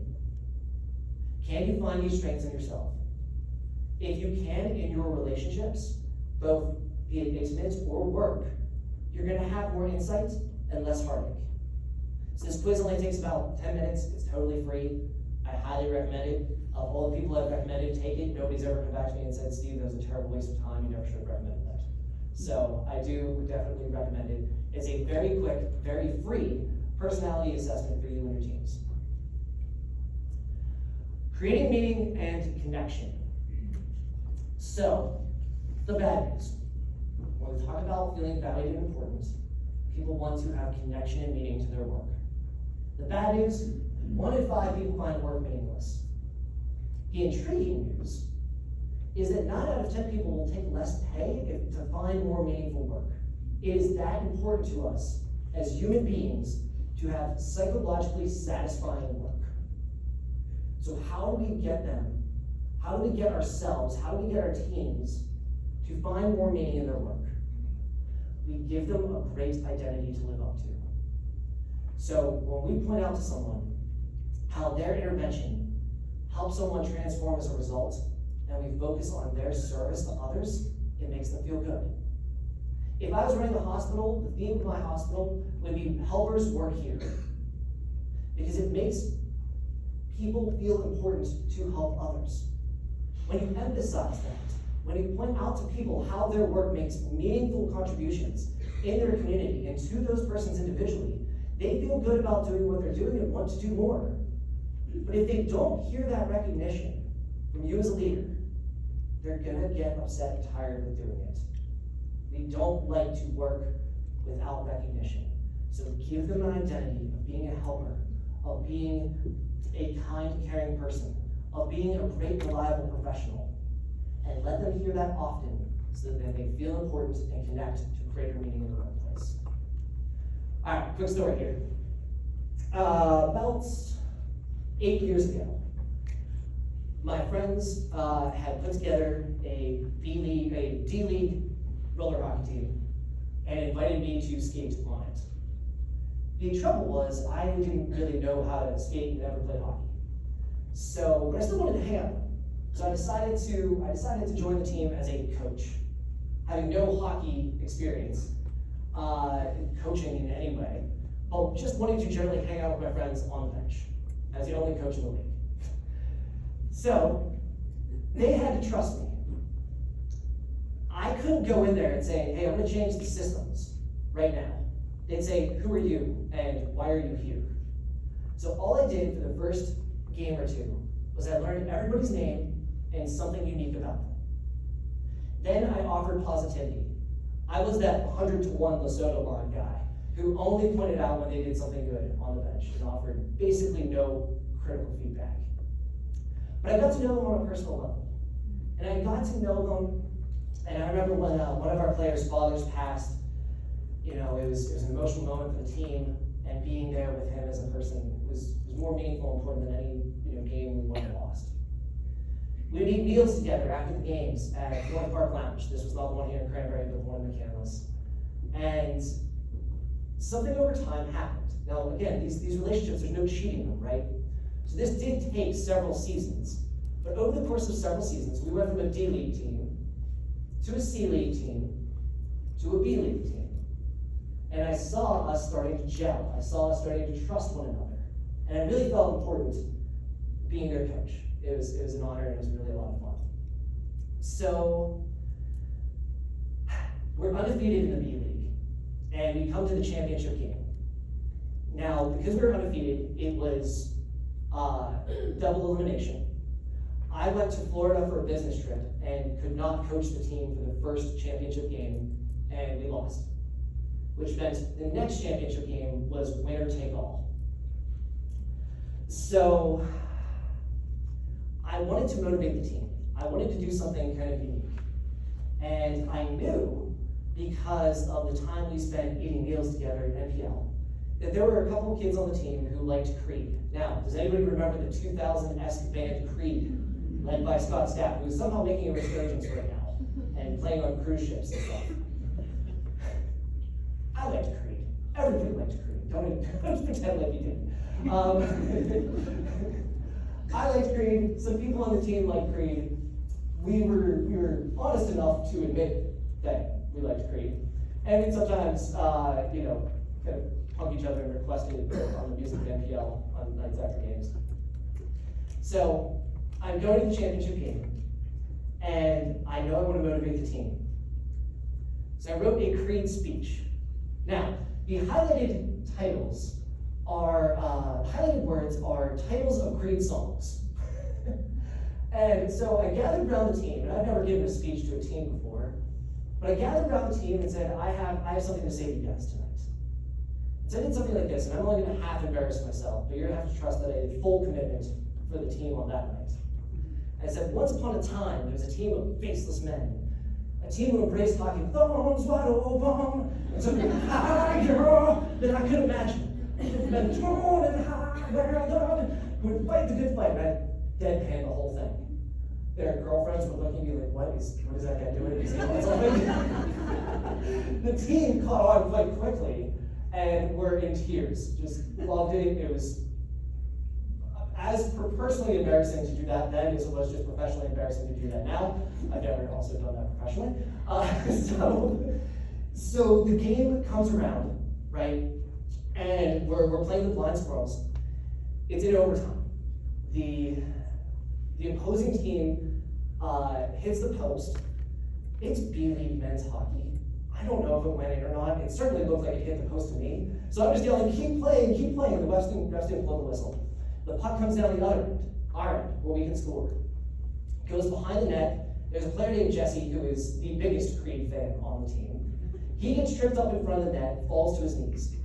Can you find these strengths in yourself? If you can in your relationships, both be it intimate or work, you're going to have more insight and less heartache. So this quiz only takes about 10 minutes. It's totally free. I highly recommend it. Of all the people I've recommended, take it. Nobody's ever come back to me and said, Steve, that was a terrible waste of time. You never should have recommended that. So I do definitely recommend it. It's a very quick, very free personality assessment for you and your teams. Creating meaning and connection. So, the bad news. When we talk about feeling valued and important, people want to have connection and meaning to their work. The bad news, 1 in 5 people find work meaningless. The intriguing news is that 9 out of 10 people will take less pay to find more meaningful work. It is that important to us as human beings to have psychologically satisfying work. So how do we get them? How do we get ourselves, how do we get our teams to find more meaning in their work? We give them a great identity to live up to. So when we point out to someone how their intervention helps someone transform as a result, and we focus on their service to others, it makes them feel good. If I was running a hospital, the theme of my hospital would be helpers work here. Because it makes people feel important to help others. When you emphasize that, when you point out to people how their work makes meaningful contributions in their community and to those persons individually, they feel good about doing what they're doing and want to do more. But if they don't hear that recognition from you as a leader, they're gonna get upset and tired of doing it. We don't like to work without recognition. So give them an identity of being a helper, of being a kind, caring person, of being a great, reliable professional. And let them hear that often so that they feel important and connect to greater meaning in the workplace. All right, quick story here. About 8 years ago, my friends had put together a D-League roller hockey team and invited me to skate on it. The trouble was I didn't really know how to skate and never played hockey. So, but I still wanted to hang out. So I decided to join the team as a coach, having no hockey experience, coaching in any way, but just wanting to generally hang out with my friends on the bench as the only coach in the league. So they had to trust me. I couldn't go in there and say, hey, I'm gonna change the systems right now. They'd say, who are you and why are you here? So all I did for the first game or two was I learned everybody's name and something unique about them. Then I offered positivity. I was that 100-1 Lesotho line guy who only pointed out when they did something good on the bench and offered basically no critical feedback. But I got to know them on a personal level. And I got to know them, and I remember when one of our players' fathers passed, you know, it was an emotional moment for the team, and being there with him as a person was more meaningful and important than any game we won or lost. We would eat meals together after the games at North Park Lounge. This was not the one here in Cranberry, but the one in McCandless. And something over time happened. Now, again, these relationships, there's no cheating them, right? So this did take several seasons. But over the course of several seasons, we went from a D-League team to a C-League team to a B-League team. And I saw us starting to gel. I saw us starting to trust one another. And I really felt important being their coach. It was an honor and it was really a lot of fun. So we're undefeated in the B-League, and we come to the championship game. Now, because we were undefeated, it was double elimination. I went to Florida for a business trip and could not coach the team for the first championship game, and we lost. Which meant the next championship game was winner take all. So I wanted to motivate the team. I wanted to do something kind of unique. And I knew, because of the time we spent eating meals together at NPL, that there were a couple of kids on the team who liked Creed. Now, does anybody remember the 2000-esque band Creed, led by Scott Stapp, who is somehow making a resurgence right now and playing on cruise ships and stuff? I liked Creed. Everybody liked Creed. Don't pretend like you didn't. I liked Creed. Some people on the team liked Creed. We were honest enough to admit that we liked Creed, and we'd sometimes, kind of punk each other and request it on the music at NPL on nights after games. So I'm going to the championship game, and I know I want to motivate the team. So I wrote a Creed speech. Now, the highlighted titles are, highlighted words are titles of Creed songs. And so I gathered around the team, and I've never given a speech to a team before, but I gathered around the team and said, I have something to say to you guys tonight. So I did something like this, and I'm only going to half embarrass myself, but you're going to have to trust that I did full commitment for the team on that night. I said, once upon a time, there was a team of faceless men, a team who embraced hockey, thorns wide open, and something higher than I could imagine. Men torn and high, who would fight the good fight, and I deadpan the whole thing. Their girlfriends were looking at me like, what is that guy doing? Is he doing something? The team caught on quite quickly and were in tears. Just loved it. It was as personally embarrassing to do that then as it was just professionally embarrassing to do that now. I've never also done that professionally. So the game comes around, right? And we're playing the Blind Squirrels. It's in overtime. The opposing team hits the post, It's B-League men's hockey. I don't know if it went in or not. It certainly looked like it hit the post to me. So I'm just yelling, keep playing, keep playing. The refs didn't blow the whistle. The puck comes down the other end, our end, where we can score. Goes behind the net. There's a player named Jesse who is the biggest Creed fan on the team. He gets tripped up in front of the net, falls to his knees.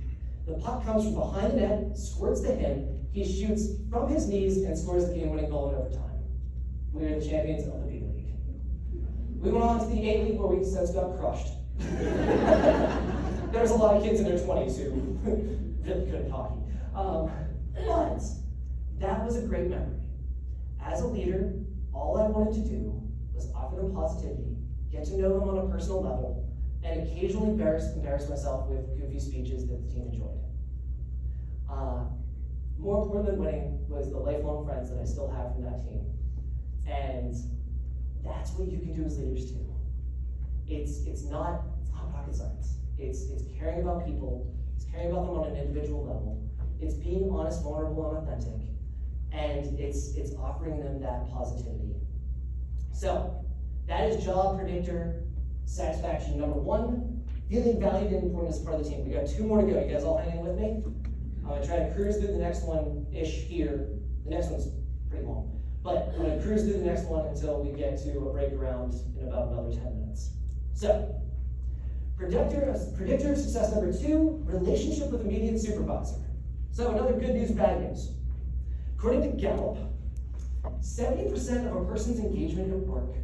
The puck comes from behind the net, squirts to him. He shoots from his knees and scores the game-winning goal in overtime. We are the champions of the B-League. We went on to the A-League where we since got crushed. There's a lot of kids in their 20s who really good at hockey. But that was a great memory. As a leader, all I wanted to do was offer them positivity, get to know them on a personal level, and occasionally embarrass myself with goofy speeches that the team enjoyed. More important than winning was the lifelong friends that I still have from that team. And that's what you can do as leaders too. It's not rocket science. It's caring about people, it's caring about them on an individual level, it's being honest, vulnerable, and authentic, and it's offering them that positivity. So, that is job predictor satisfaction number 1, feeling valued and important as part of the team. We got 2 more to go. You guys all hanging with me? I'm gonna try to cruise through the next one-ish here. The next one's pretty long. But I'm gonna cruise through the next one until we get to a break around in about another 10 minutes. So, predictor of success number 2, relationship with immediate supervisor. So another good news, bad news. According to Gallup, 70% of a person's engagement at work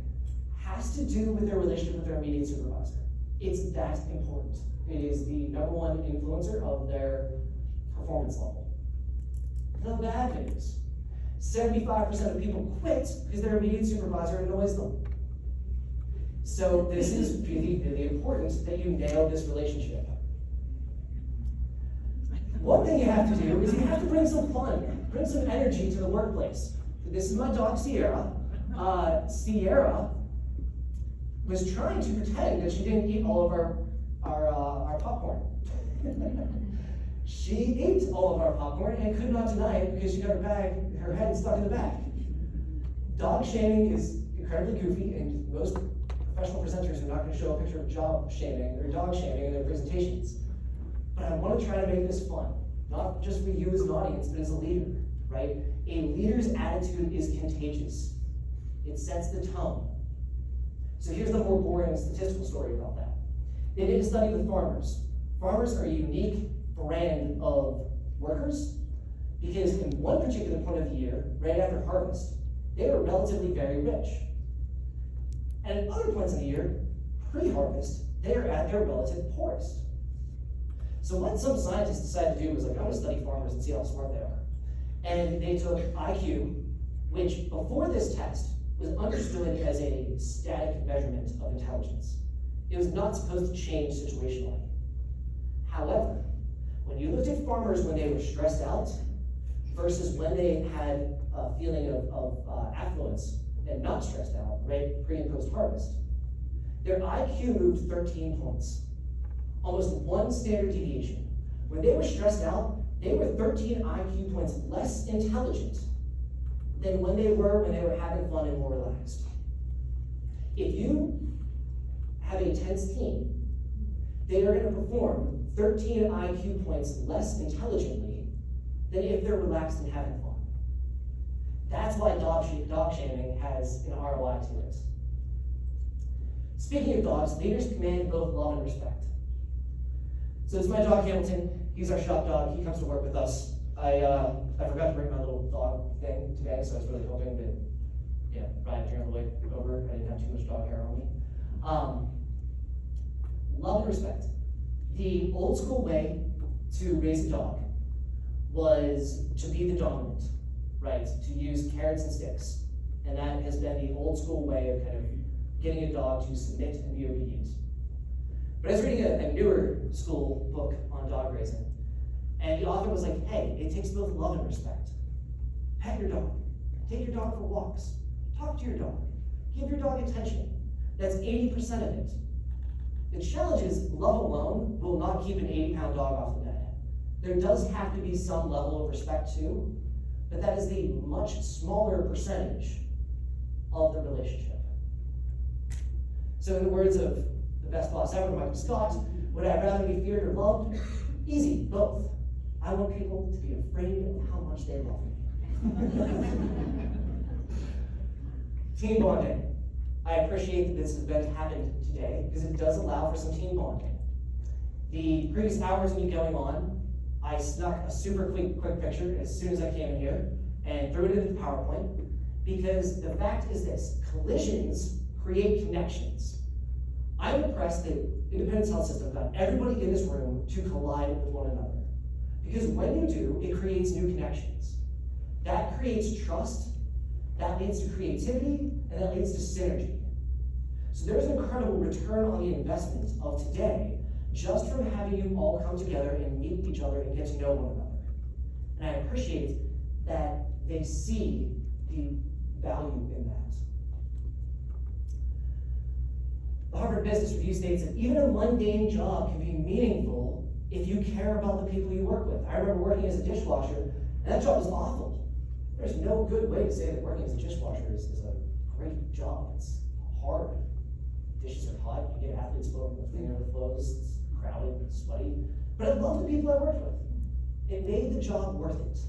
has to do with their relationship with their immediate supervisor. It's that important. It is the #1 influencer of their performance level. The bad news, 75% of people quit because their immediate supervisor annoys them. So this is really, really important that you nail this relationship. One thing you have to do is you have to bring some fun, bring some energy to the workplace. This is my dog, Sierra. Sierra was trying to pretend that she didn't eat all of our popcorn. She ate all of our popcorn and could not deny it because she got her head stuck in the bag. Dog shaming is incredibly goofy, and most professional presenters are not going to show a picture of job shaming or dog shaming in their presentations. But I want to try to make this fun, not just for you as an audience, but as a leader, right? A leader's attitude is contagious. It sets the tone. So here's the more boring statistical story about that. They did a study with farmers. Farmers are a unique brand of workers because in one particular point of the year, right after harvest, they were relatively very rich. And at other points of the year, pre-harvest, they are at their relative poorest. So what some scientists decided to do was like, I'm going to study farmers and see how smart they are. And they took IQ, which before this test was understood as a static measurement of intelligence. It was not supposed to change situationally. However, when you looked at farmers when they were stressed out versus when they had a feeling of affluence and not stressed out, right, pre and post harvest, their IQ moved 13 points. Almost 1 standard deviation. When they were stressed out, they were 13 IQ points less intelligent than when they were having fun and more relaxed. If you have a tense team, they are going to perform 13 IQ points less intelligently than if they're relaxed and having fun. That's why dog shaming has an ROI to it. Speaking of dogs, leaders command both love and respect. So it's my dog Hamilton. He's our shop dog. He comes to work with us. I forgot to bring my little dog thing today, so I was really hoping that, right during the way over, I didn't have too much dog hair on me. Love and respect. The old school way to raise a dog was to be the dominant, right? To use carrots and sticks. And that has been the old school way of kind of getting a dog to submit and be obedient. But I was reading a newer school book on dog raising, and the author was like, hey, it takes both love and respect. Pet your dog. Take your dog for walks. Talk to your dog. Give your dog attention. That's 80% of it. The challenge is love alone will not keep an 80-pound dog off the bed. There does have to be some level of respect too, but that is the much smaller percentage of the relationship. So in the words of the best boss ever, Michael Scott, would I rather be feared or loved? Easy, both. I want people to be afraid of how much they love me. Team bonding. I appreciate that this event happened today because it does allow for some team bonding. The previous hours of me going on, I snuck a super quick picture as soon as I came in here and threw it into the PowerPoint because the fact is this: collisions create connections. I'm impressed that Independence Health System got everybody in this room to collide with one another. Because when you do, it creates new connections. That creates trust, that leads to creativity, and that leads to synergy. So there's an incredible return on the investment of today just from having you all come together and meet each other and get to know one another. And I appreciate that they see the value in that. The Harvard Business Review states that even a mundane job can be meaningful if you care about the people you work with. I remember working as a dishwasher, and that job was awful. There's no good way to say that working as a dishwasher is a great job. It's hard. Dishes are hot, you get athletes floating, the thing overflows, it's crowded, it's sweaty. But I love the people I worked with. It made the job worth it.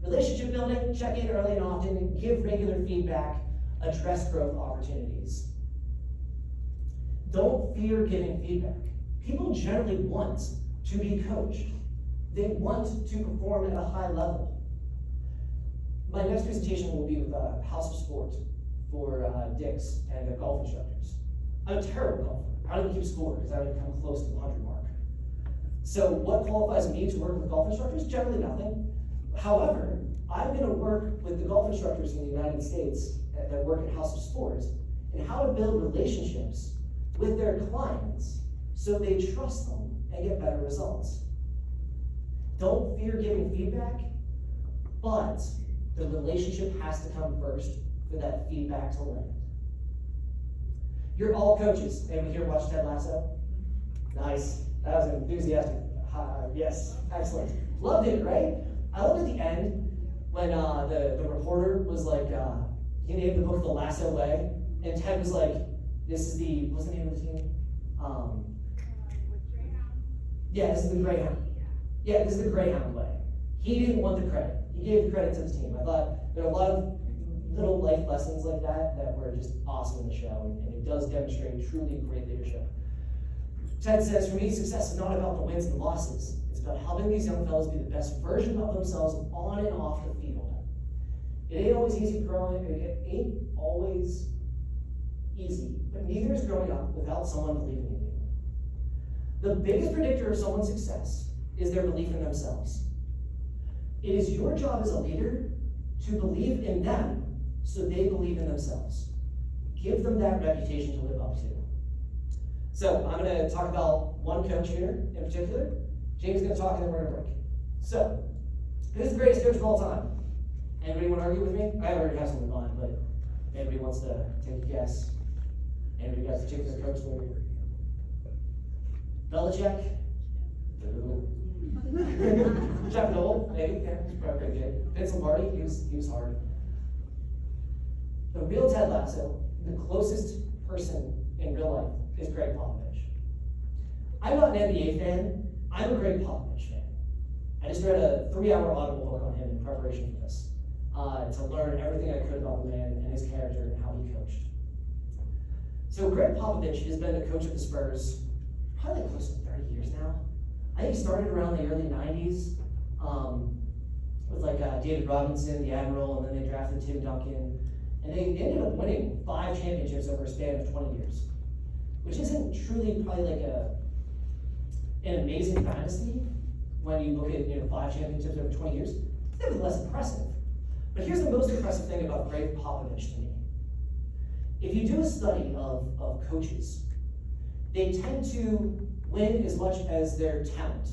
Relationship building, check in early and often, give regular feedback, address growth opportunities. Don't fear giving feedback. People generally want to be coached. They want to perform at a high level. My next presentation will be with House of Sport for Dick's and the golf instructors. I'm a terrible golfer. I don't even keep score because I don't even come close to the 100 mark. So what qualifies me to work with golf instructors? Generally nothing. However, I'm going to work with the golf instructors in the United States that work at House of Sport and how to build relationships with their clients so they trust them and get better results. Don't fear giving feedback, but the relationship has to come first for that feedback to land. You're all coaches. Anybody here watch Ted Lasso? Nice. That was enthusiastic. Yes, excellent. Loved it, right? I loved at the end when the reporter was like, he named the book The Lasso Way, and Ted was like, this is the, what's the name of the team? Yeah, this is the Greyhound. Yeah, this is the Greyhound way. He didn't want the credit. He gave the credit to the team. I thought there are a lot of little life lessons like that were just awesome in the show, and it does demonstrate truly great leadership. Ted says, for me, success is not about the wins and losses. It's about helping these young fellas be the best version of themselves on and off the field. It ain't always easy growing, it ain't always easy, but neither is growing up without someone believing in you. The biggest predictor of someone's success is their belief in themselves. It is your job as a leader to believe in them so they believe in themselves. Give them that reputation to live up to. So I'm going to talk about one coach here in particular. James is going to talk and then we're going to break. So, who's the greatest coach of all time? Anybody want to argue with me? I already have something in mind, but anybody wants to take a guess? Anybody got a particular coach? Belichick? Jeff Noel, maybe. Yeah, he's probably pretty good. Vince Lombardi, he was hard. The real Ted Lasso, the closest person in real life, is Greg Popovich. I'm not an NBA fan, I'm a Greg Popovich fan. I just read a 3-hour Audible book on him in preparation for this, to learn everything I could about the man and his character and how he coached. So Greg Popovich has been the coach of the Spurs probably close to 30 years now. I think he started around the early 90s with like David Robinson, the Admiral, and then they drafted Tim Duncan. And they ended up winning 5 championships over a span of 20 years, which isn't truly probably like an amazing dynasty when you look at 5 championships over 20 years. It's nevertheless impressive. But here's the most impressive thing about Greg Popovich to me. If you do a study of coaches, they tend to win as much as their talent.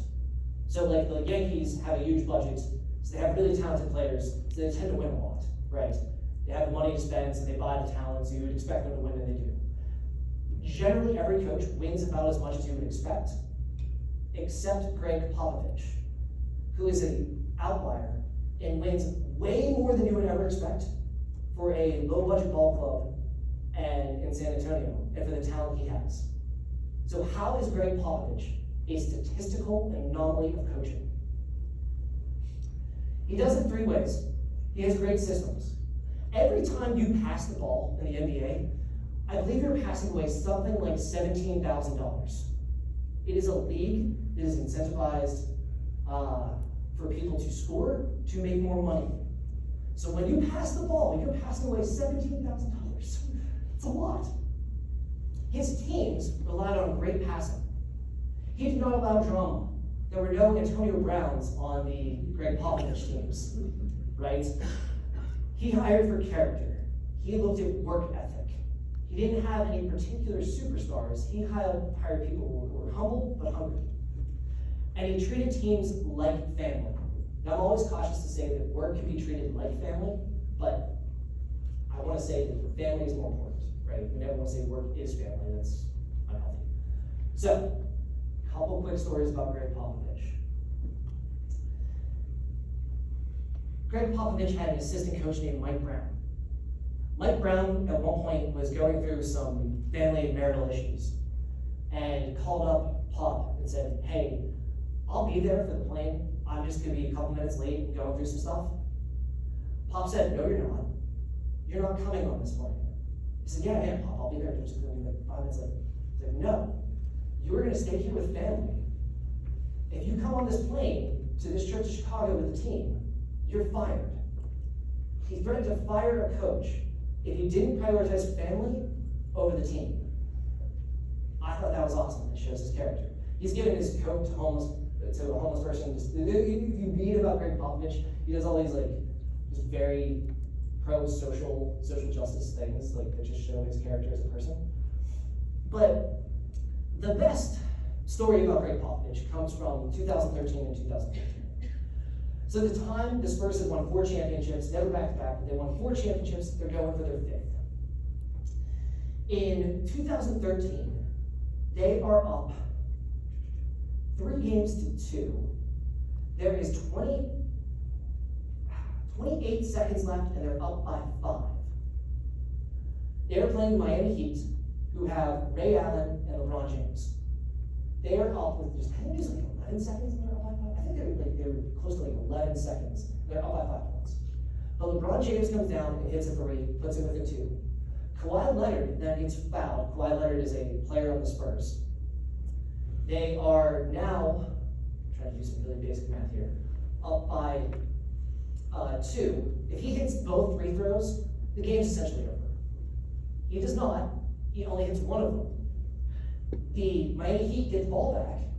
So like the Yankees have a huge budget, so they have really talented players, so they tend to win a lot, right? They have the money to spend, so they buy the talent, so you would expect them to win, and they do. Generally, every coach wins about as much as you would expect, except Greg Popovich, who is an outlier and wins way more than you would ever expect for a low-budget ball club and in San Antonio. and for the talent he has. So how is Greg Popovich a statistical anomaly of coaching? He does it 3 ways. He has great systems. Every time you pass the ball in the NBA, I believe you're passing away something like $17,000. It is a league that is incentivized for people to score, to make more money. So when you pass the ball, you're passing away $17,000. It's a lot. His teams relied on great passing. He did not allow drama. There were no Antonio Browns on the Greg Popovich teams, right? He hired for character. He looked at work ethic. He didn't have any particular superstars. He hired people who were humble but hungry. And he treated teams like family. Now, I'm always cautious to say that work can be treated like family, but I want to say that family is more important, right? We never want to say work is family. That's unhealthy. So, a couple quick stories about Greg Popovich. Greg Popovich had an assistant coach named Mike Brown. Mike Brown, at one point, was going through some family and marital issues and called up Pop and said, hey, I'll be there for the plane. I'm just going to be a couple minutes late and going through some stuff. Pop said, no, you're not. You're not coming on this plane. He said, yeah, I am, Pop. I'll be there. Just going to be like 5 minutes late. He said, no, you are going to stay here with family. If you come on this plane to this trip to Chicago with the team, you're fired. He threatened to fire a coach if he didn't prioritize family over the team. I thought that was awesome. It shows his character. He's giving his coat to a homeless person. If you read about Greg Popovich, he does all these just very pro-social justice things that just show his character as a person. But the best story about Greg Popovich comes from 2013 and 2014. So at the time, the Spurs had won 4 championships, never back-to-back, but they won 4 championships. They're going for their 5th. In 2013, they are up 3 games to 2. There is 28 seconds left, and they're up by 5. They're playing Miami Heat, who have Ray Allen and LeBron James. They are up with just 11 seconds, and they're up by 5. I think they're close to 11 seconds. They're up by 5 points. But LeBron James comes down and hits a 3, puts it within 2. Kawhi Leonard then gets fouled. Kawhi Leonard is a player on the Spurs. They are now, I'm trying to do some really basic math here, up by 2. If he hits both free throws, the game's essentially over. He does not. He only hits one of them. The Miami Heat get the ball back.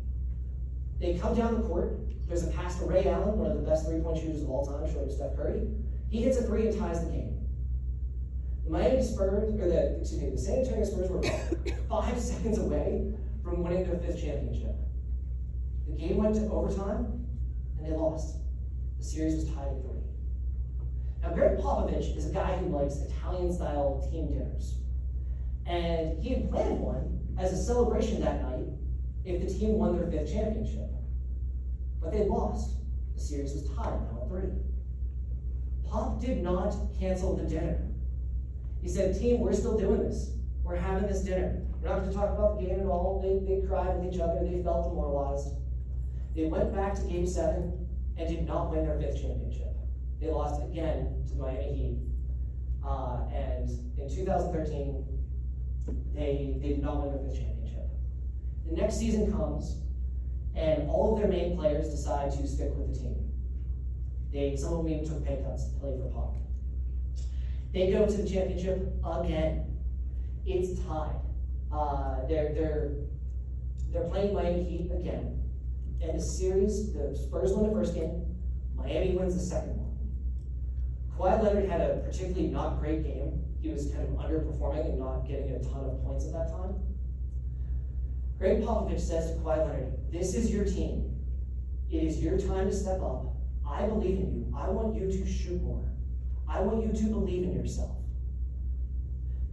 They come down the court. There's a pass to Ray Allen, one of the best three-point shooters of all time, short of Steph Curry. He hits a 3 and ties the game. The San Antonio Spurs were 5 seconds away from winning their 5th championship. The game went to overtime, and they lost. The series was tied at 3. Now, Greg Popovich is a guy who likes Italian-style team dinners. And he had planned one as a celebration that night if the team won their 5th championship. But they lost. The series was tied now at 3. Pop did not cancel the dinner. He said, team, we're still doing this. We're having this dinner. We're not going to talk about the game at all. They cried with each other. They felt demoralized. They went back to Game 7 and did not win their 5th championship. They lost again to the Miami Heat. And in 2013, they did not win their 5th championship. The next season comes, and all of their main players decide to stick with the team. Some of them even took pay cuts to play for Pop. They go to the championship again. It's tied. They're playing Miami Heat again. And the series, the Spurs win the first game, Miami wins the second one. Kawhi Leonard had a particularly not great game. He was kind of underperforming and not getting a ton of points at that time. Greg Popovich says to Kawhi Leonard, this is your team. It is your time to step up. I believe in you. I want you to shoot more. I want you to believe in yourself.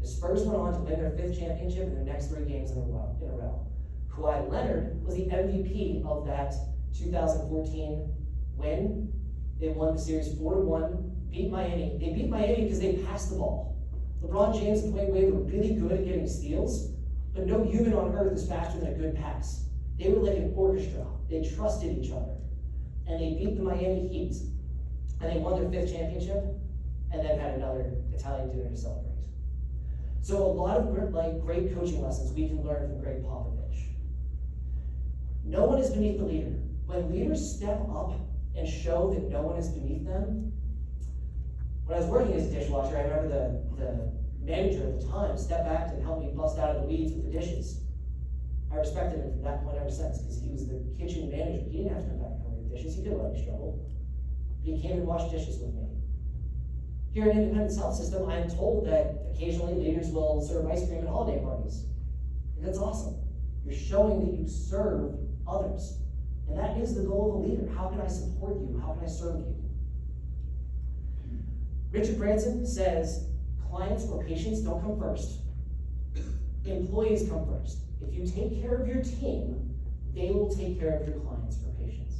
The Spurs went on to win their 5th championship in their next 3 games in a row. Kawhi Leonard was the MVP of that 2014 win. They won the series 4-1, beat Miami. They beat Miami because they passed the ball. LeBron James and Dwayne Wade were really good at getting steals, but no human on earth is faster than a good pass. They were like an orchestra. They trusted each other. And they beat the Miami Heat. And they won their 5th championship, and then had another Italian dinner to celebrate. So a lot of great coaching lessons we can learn from Greg Popovich. No one is beneath the leader. When leaders step up and show that no one is beneath them, when I was working as a dishwasher, I remember the manager at the time stepped back and helped me bust out of the weeds with the dishes. I respected him from that point ever since, because he was the kitchen manager. He didn't have to come back and help me with dishes. He could let me struggle. But he came and washed dishes with me. Here in Independence Health System, I'm told that occasionally leaders will serve ice cream at holiday parties. And that's awesome. You're showing that you serve others. And that is the goal of a leader. How can I support you? How can I serve you? Richard Branson says, clients or patients don't come first. Employees come first. If you take care of your team, they will take care of your clients or patients.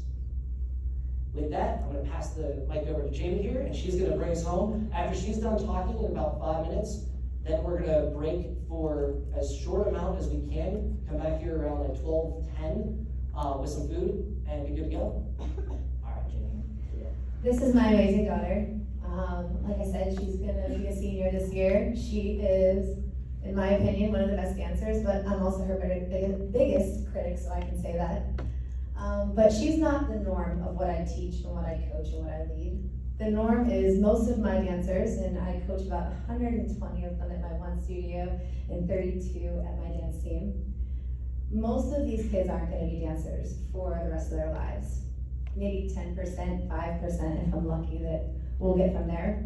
With that, I'm going to pass the mic over to Jamie here, and she's going to bring us home. After she's done talking in about 5 minutes, then we're going to break for as short amount as we can. Come back here around like 12:10 with some food, and be good to go. All right, Jamie. This is my amazing daughter. Like I said, she's gonna be a senior this year. She is, in my opinion, one of the best dancers, but I'm also her biggest critic, so I can say that. But she's not the norm of what I teach and what I coach and what I lead. The norm is most of my dancers, and I coach about 120 of them at my one studio and 32 at my dance team. Most of these kids aren't gonna be dancers for the rest of their lives. Maybe 10%, 5% if I'm lucky that we'll get from there.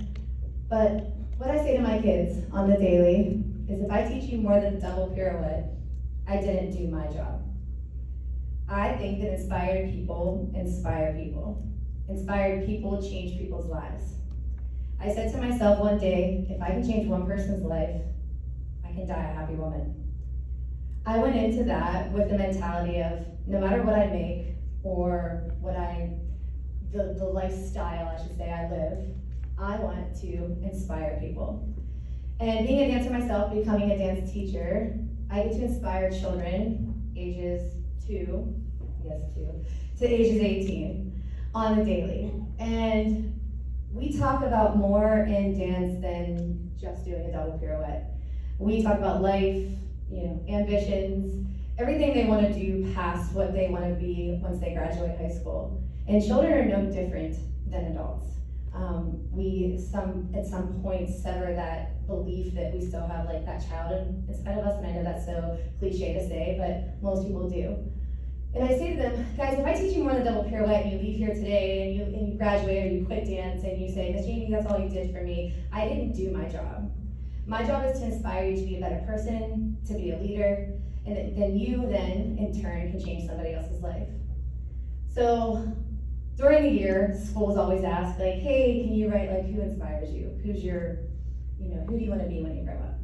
But what I say to my kids on the daily is, if I teach you more than double pirouette, I didn't do my job. I think that inspired people inspire people. Inspired people change people's lives. I said to myself one day, if I can change one person's life, I can die a happy woman. I went into that with the mentality of, no matter what I make or what the lifestyle, I should say, I live, I want to inspire people. And being a dancer myself, becoming a dance teacher, I get to inspire children ages 2 to ages 18 on the daily. And we talk about more in dance than just doing a double pirouette. We talk about life, ambitions, everything they want to do past what they want to be once they graduate high school. And children are no different than adults. We at some point sever that belief that we still have like that child inside of us, and I know that's so cliche to say, but most people do. And I say to them, guys, if I teach you more than double pirouette and you leave here today and you graduate or you quit dance and you say, Miss Jamie, that's all you did for me, I didn't do my job. My job is to inspire you to be a better person, to be a leader, and then you then, in turn, can change somebody else's life. So during the year, schools always ask, like, hey, can you write, like, who inspires you? Who's your, who do you want to be when you grow up?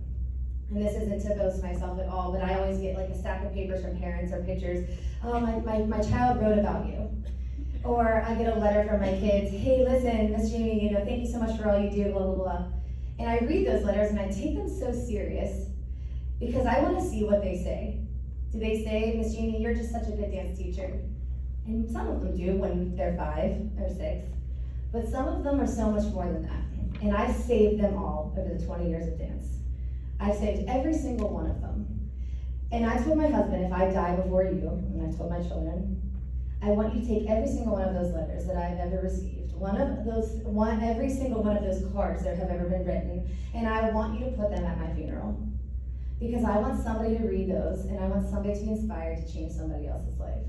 And this isn't to boast myself at all, but I always get, like, a stack of papers from parents or pictures. Oh, my child wrote about you. Or I get a letter from my kids, hey, listen, Miss Jamie, thank you so much for all you do, blah, blah, blah. And I read those letters and I take them so serious because I want to see what they say. Do they say, Miss Jamie, you're just such a good dance teacher? And some of them do when they're 5 or 6, but some of them are so much more than that. And I've saved them all over the 20 years of dance. I've saved every single one of them. And I told my husband, if I die before you, and I told my children, I want you to take every single one of those letters that I've ever received, every single one of those cards that have ever been written, and I want you to put them at my funeral. Because I want somebody to read those, and I want somebody to be inspired to change somebody else's life.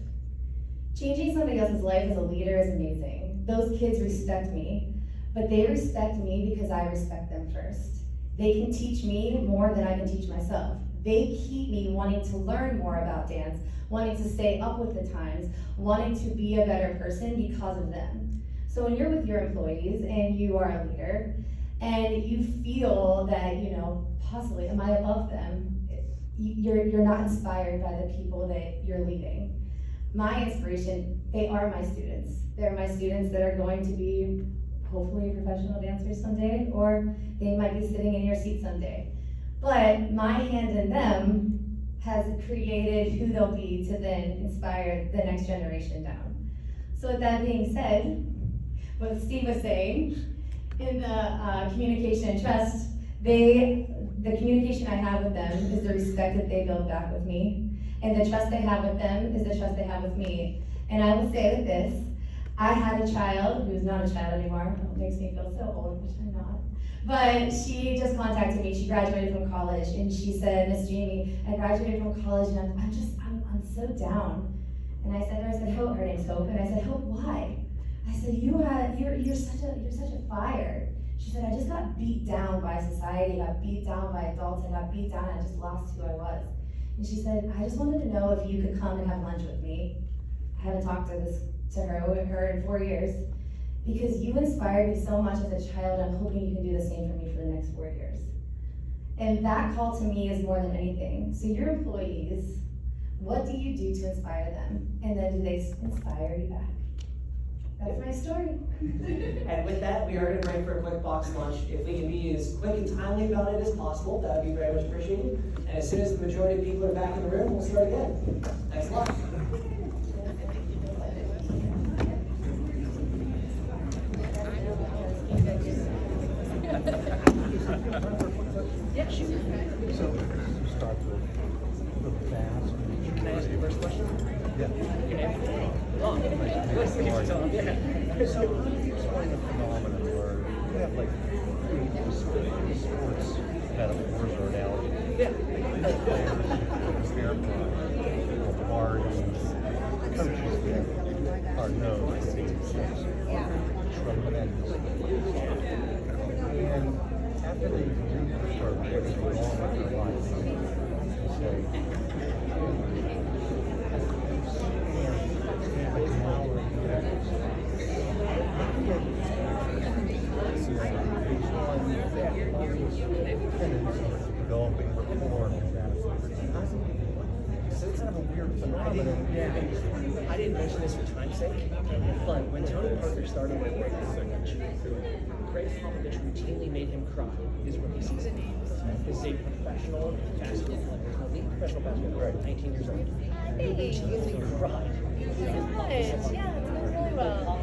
Changing somebody else's life as a leader is amazing. Those kids respect me, but they respect me because I respect them first. They can teach me more than I can teach myself. They keep me wanting to learn more about dance, wanting to stay up with the times, wanting to be a better person because of them. So when you're with your employees and you are a leader and you feel that, possibly, am I above them? You're not inspired by the people that you're leading. My inspiration, they are my students. They're my students that are going to be hopefully professional dancers someday, or they might be sitting in your seat someday. But my hand in them has created who they'll be to then inspire the next generation down. So with that being said, what Steve was saying, in the communication and trust, the communication I have with them is the respect that they build back with me, and the trust they have with them is the trust they have with me. And I will say with this, I had a child who's not a child anymore. It makes me feel so old, which I'm not. But she just contacted me. She graduated from college, and she said, "Miss Jamie, I graduated from college, and I'm so down." And I said to her, "Hope." Her name's Hope, and I said, "Hope, why?" I said, "You're such a fire." She said, "I just got beat down by society, got beat down by adults, and got beat down. I just lost who I was." And she said, "I just wanted to know if you could come and have lunch with me." I haven't talked to her in 4 years, because you inspired me so much as a child. I'm hoping you can do the same for me for the next 4 years. And that call to me is more than anything. So your employees, what do you do to inspire them? And then do they inspire you back? That's my story. And with that, we are going to break for a quick box lunch. If we can be as quick and timely about it as possible, that would be very much appreciated. And as soon as the majority of people are back in the room, we'll start again. Thanks a lot. Yeah, shoot. So, start with the fast. Can I ask you the first question? Yeah. Your name? Oh, nice to meet you, Tom. Yeah. So, explain the phenomenon where you have like sports metaphors or analogies. Yeah. Players, airplanes, parties, coaches that are known for being tremendous. And after they read the approach, what's wrong with their life, they say, developing reform. So it's kind of a weird phenomenon. I didn't mention this for time's sake, but when Tony Parker started with Greg Popovich routinely made him cry his rookie season. This is a professional basketball player, he's an elite professional basketball player, 19 years old. He routinely cried. Yeah, it's going really well.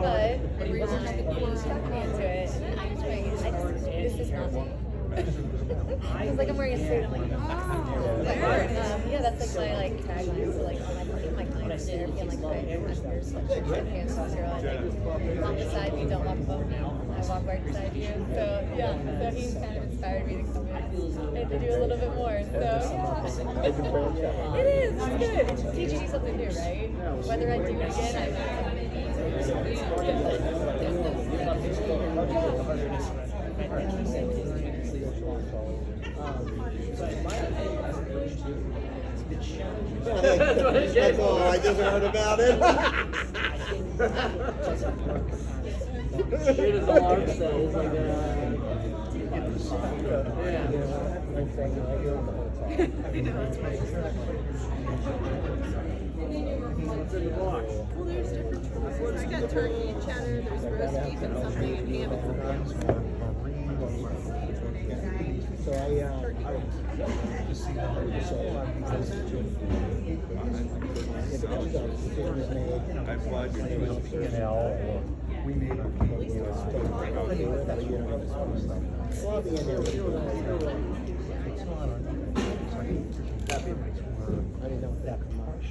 But we don't have to stuck me into it. This is not me. It's like I'm wearing a suit. I'm like, yeah, that's like my tagline. So like on my clients dinner, being like, okay, here's pants zero. Walk beside me, don't walk above me. I walk right beside you. So yeah, so he's kind of inspired me to come in and to do a little bit more. So yeah, it is. It's good. It teaches you something new, right? Whether I do it again, I know. That's all I just heard about it. Shit is alarm says like Well, there's different choices. I got turkey and cheddar, there's roast beef and something and ham and something. So I just see how we just we made our I didn't know that much.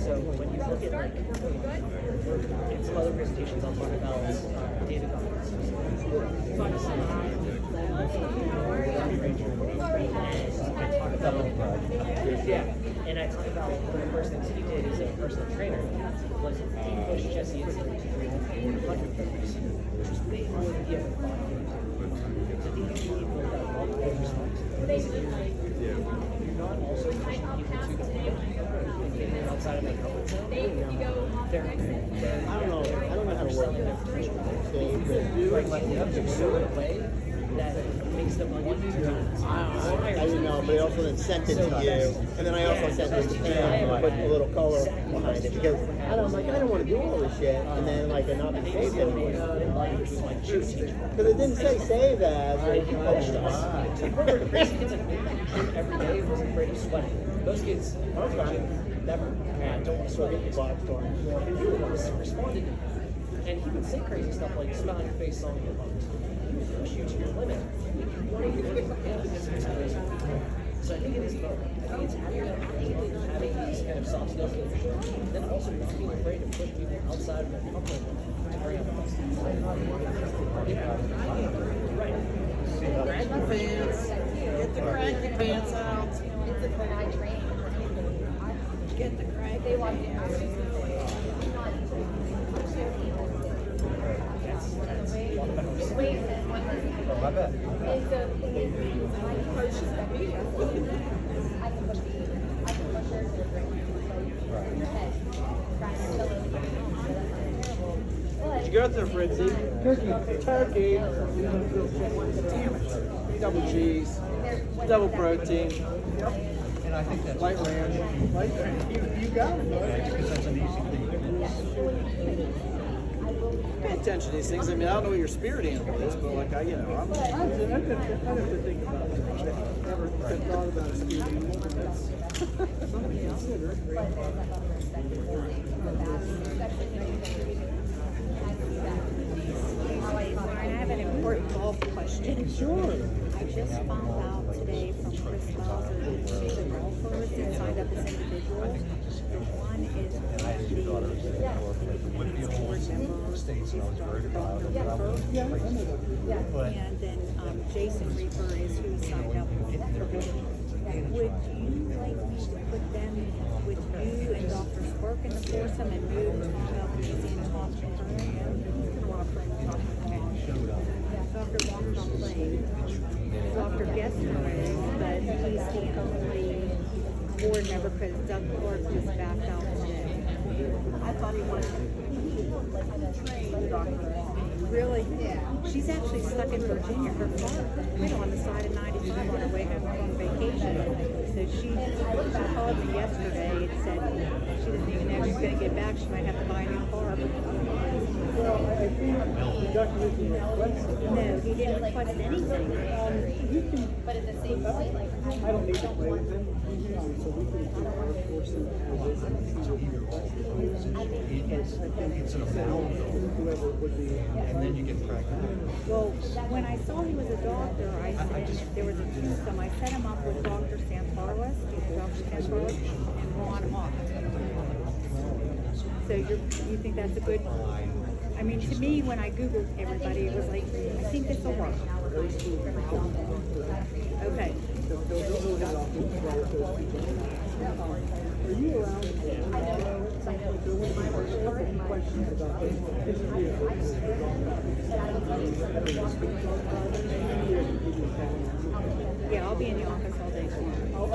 So when you look at like in some other presentations, I'll talk about data governance. And I talk about one of the first things he did as a personal trainer was he pushed Jesse into electric focus, which is way more than the other so these people that love those responses. You're not also pushing people to get outside of their comfort zone. They're I don't know how to work like they're so in a way that makes them want to do it. I didn't know, but I also then sent it to you, and then I also sent it to Pam and put a little color behind it because I don't want to do all this shit and then like it not be saved anymore. Because it didn't say save as or you post us. The crazy kids at gym every day wasn't afraid of sweating. Those kids never don't want to sweat. And he would respond to and he would say crazy stuff like smile on your face, song your lungs. He would push you to your limit. So I think it is both. I think it's having these kind of soft skills, then also not being afraid to push people outside of their comfort zone to bring up right. Drag your pants. Get the cranky pants out. It's a when I train. Get the cranky They walk pants. Wait, one Oh, my bad. And so the thing is, I can push her to the head. Did you go out there, Fritzy? Turkey. Double cheese. Double protein. And I think that's Light ranch. Light ranch. You got it. because that's an easy thing to do. Pay attention to these things. I mean, I don't know what your spirit animal is, but like I have to think about it. I've never thought about a spirit animal, but that's something to consider. I have an important golf question. Sure. I just found out today from Chris Bowser that the golfers that signed up as individuals, one is States, and I was very proud of that. and then Jason Reaper is who signed up for individuals. Would you like me to put them with you and Dr. Squirk in the foursome and move Tom up and talk to her and Walker and talk to her? Dr. Walker on playing. Dr. Gessner is, but he's the only board member because Doug Clark just backed out today. I thought he wanted to train Dr. Really? Yeah. She's actually stuck in Virginia. Her car quit on the side of 95 on her way home from vacation. So she called me yesterday and said she doesn't even know she's going to get back. She might have to buy a new car. Well, I think the document didn't request it. No, he didn't request anything. You can, But at the same point, like, I don't need to play with him, so we can do our courses as is and see what he requested. It's an amount though, Whoever would be. and then you get practical. Well, when I saw he was a doctor, I said there was a twosome. I set him up with Dr. Santarlis, and Ron Mock. So you think that's a good? I mean, to me, when I Googled everybody, it was like, I think this will work. Okay. Are you around? Questions about Yeah, I'll be in the office all day tomorrow.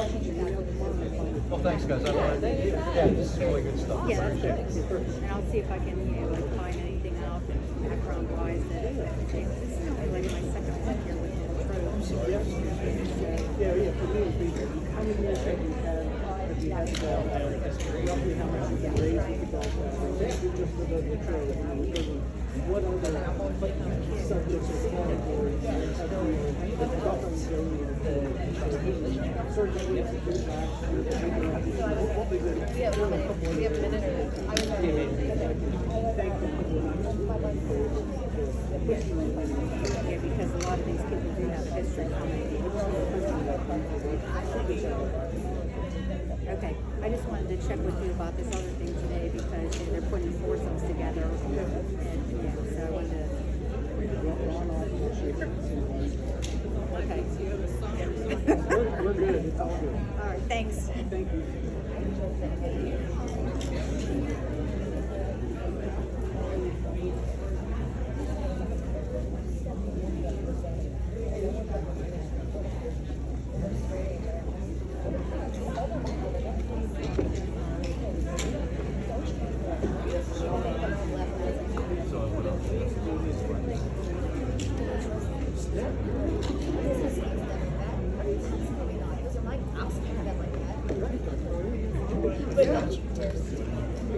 Well, thanks guys, yeah, this is really good stuff. Yeah, that's good. And I'll see if I can, like, find anything out background wise that this is only like my second one here with the tropes. Yeah, for me, it'd be, how many years have you had roughly how much you can raise with the golf just for the trail? What other subjects or categories have you surgery, what we did? we have a minute or I was Yeah, because a lot of these people do have a history coming. Okay, I just wanted to check with you about this other thing today because they're putting foursomes together. And yeah, so I wanted to. Okay. We're good, it's all good. All right, thanks. Thank you.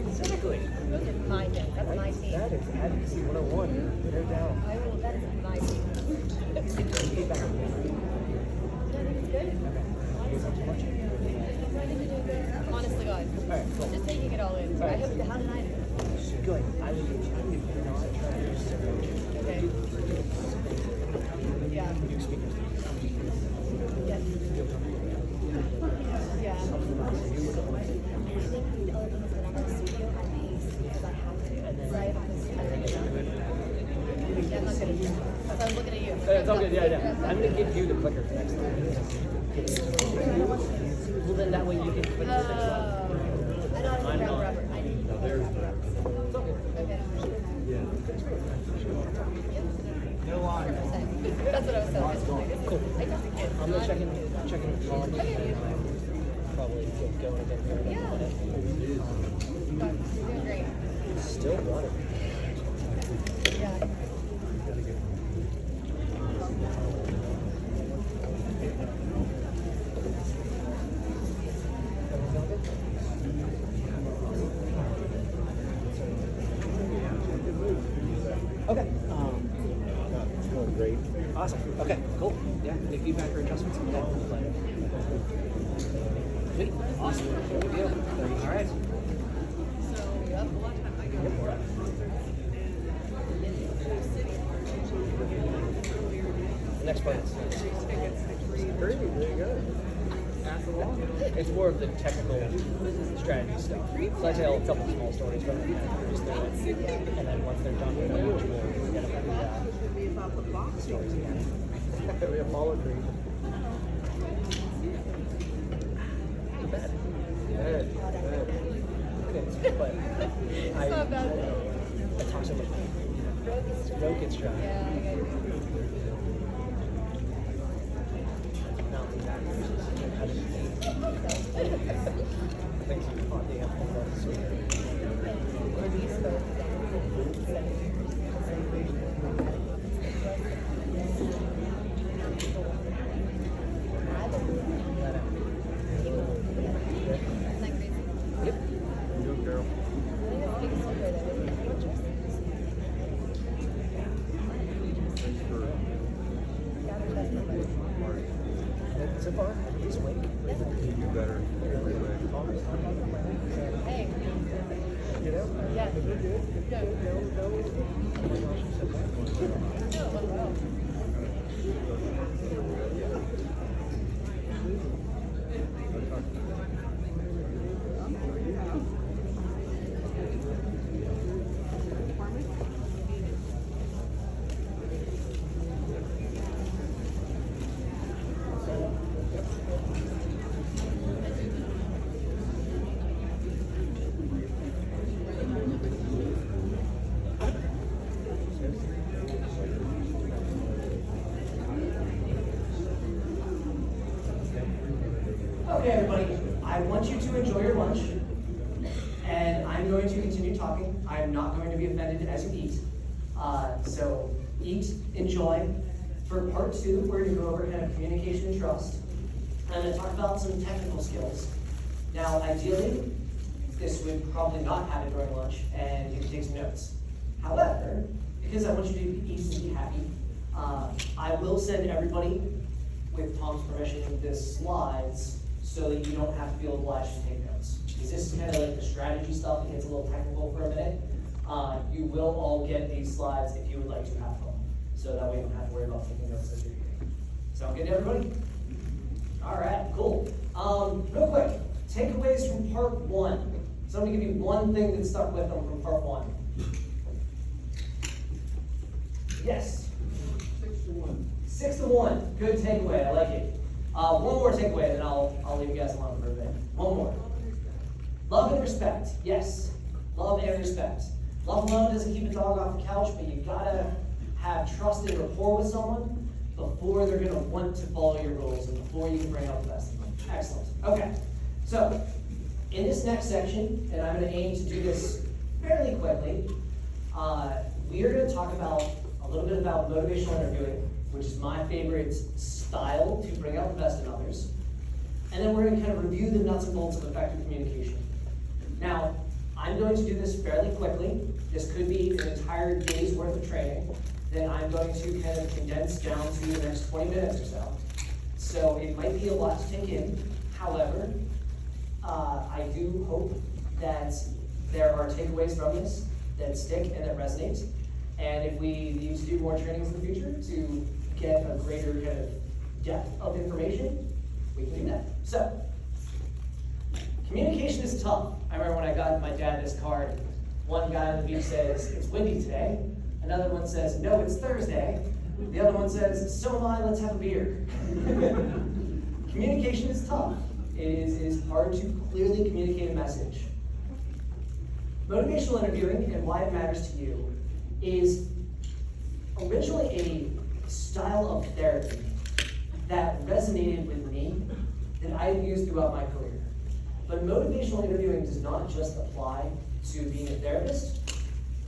Exactly. Those are my guys, that's my team. That is advocacy 101. They're down. I will, that is my team. Feedback. I think it's good. Honestly, guys, Alright, cool. I'm just taking it all in. So I hope, how did I do? Good. I would not try to use Okay. Yeah. new speakers. Yes. Yeah. Helps them out. So you look at my I think the other thing is that I'm in the studio at pace because I have to. and then Right? Yeah, I'm not good at you. So I was looking at you. It's all good, yeah. I'm gonna give you the clicker next time. Well, then that way you can click the next one. I know how to grab rubber. I need to grab rubber. It's all good. Okay. No lie. That's what I was telling you. Cool. I got the kids. I'm gonna check in with Tom and probably get going again here in a Yeah. minute. You're doing great. Still water. Yeah. Okay. It's going great. Awesome. Okay, cool. Yeah, any feedback or adjustments? Yeah. Sweet. Awesome. Good deal. All right. Next part. Very good. Pass along. It's more of the technical strategy stuff. So I tell a couple small stories from it, just do it. And then once they're done with it, we'll get them the stories again. We Apollo Creed. Not bad. Good. Okay, but It's not bad. I talk so much. Rogue gets dry. Yeah, I got you. Mounting that versus how to things you thought they have to love sweeter. Isn't that crazy? Yep. Good girl. I think that's the biggest secret of it. How much trust is this? Thanks for Gather trust in everybody. So far, he's awake. you better. Hey. You know? Yeah. You're good. Yeah. No. Oh my gosh, I'm so bad. No, what about? Okay, everybody, I want you to enjoy your lunch, and I'm going to continue talking. I'm not going to be offended as you eat. So eat, enjoy. For part 2, we're going to go over kind of communication and trust. I'm going to talk about some technical skills. Now, ideally, this would probably not happen during lunch, and you can take some notes. However, because I want you to eat and be happy, I will send everybody, with Tom's permission, the slides so that you don't have to feel obliged to take notes. Because this is kind of like the strategy stuff, it gets a little technical for a minute. You will all get these slides if you would like to have them. So that way you don't have to worry about taking notes as you're eating. Sound good to everybody? All right, cool. Real quick, takeaways from part 1. Somebody give me one thing that stuck with them from part 1. Yes? 6 to 1. 6 to 1. Good takeaway. I like it. One more takeaway, then I'll leave you guys alone for a bit. One more. Love and respect. Yes. Love and respect. Love alone doesn't keep a dog off the couch, but you gotta have trust and rapport with someone before they're gonna want to follow your rules and before you can bring out the best of them. Excellent. Okay. So, in this next section, and I'm gonna aim to do this fairly quickly, we are gonna talk about a little bit about motivational interviewing, which is my favorite style to bring out the best in others. And then we're gonna kind of review the nuts and bolts of effective communication. Now, I'm going to do this fairly quickly. This could be an entire day's worth of training that I'm going to kind of condense down to the next 20 minutes or so. So it might be a lot to take in. However, I do hope that there are takeaways from this that stick and that resonate. And if we need to do more trainings in the future to get a greater kind of depth of information, we can do that. So, communication is tough. I remember when I got my dad this card, one guy on the beach says, "It's windy today." Another one says, "No, it's Thursday." The other one says, "So am I, let's have a beer." Communication is tough. It is hard to clearly communicate a message. Motivational interviewing and why it matters to you is originally a style of therapy that resonated with me that I've used throughout my career. But motivational interviewing does not just apply to being a therapist.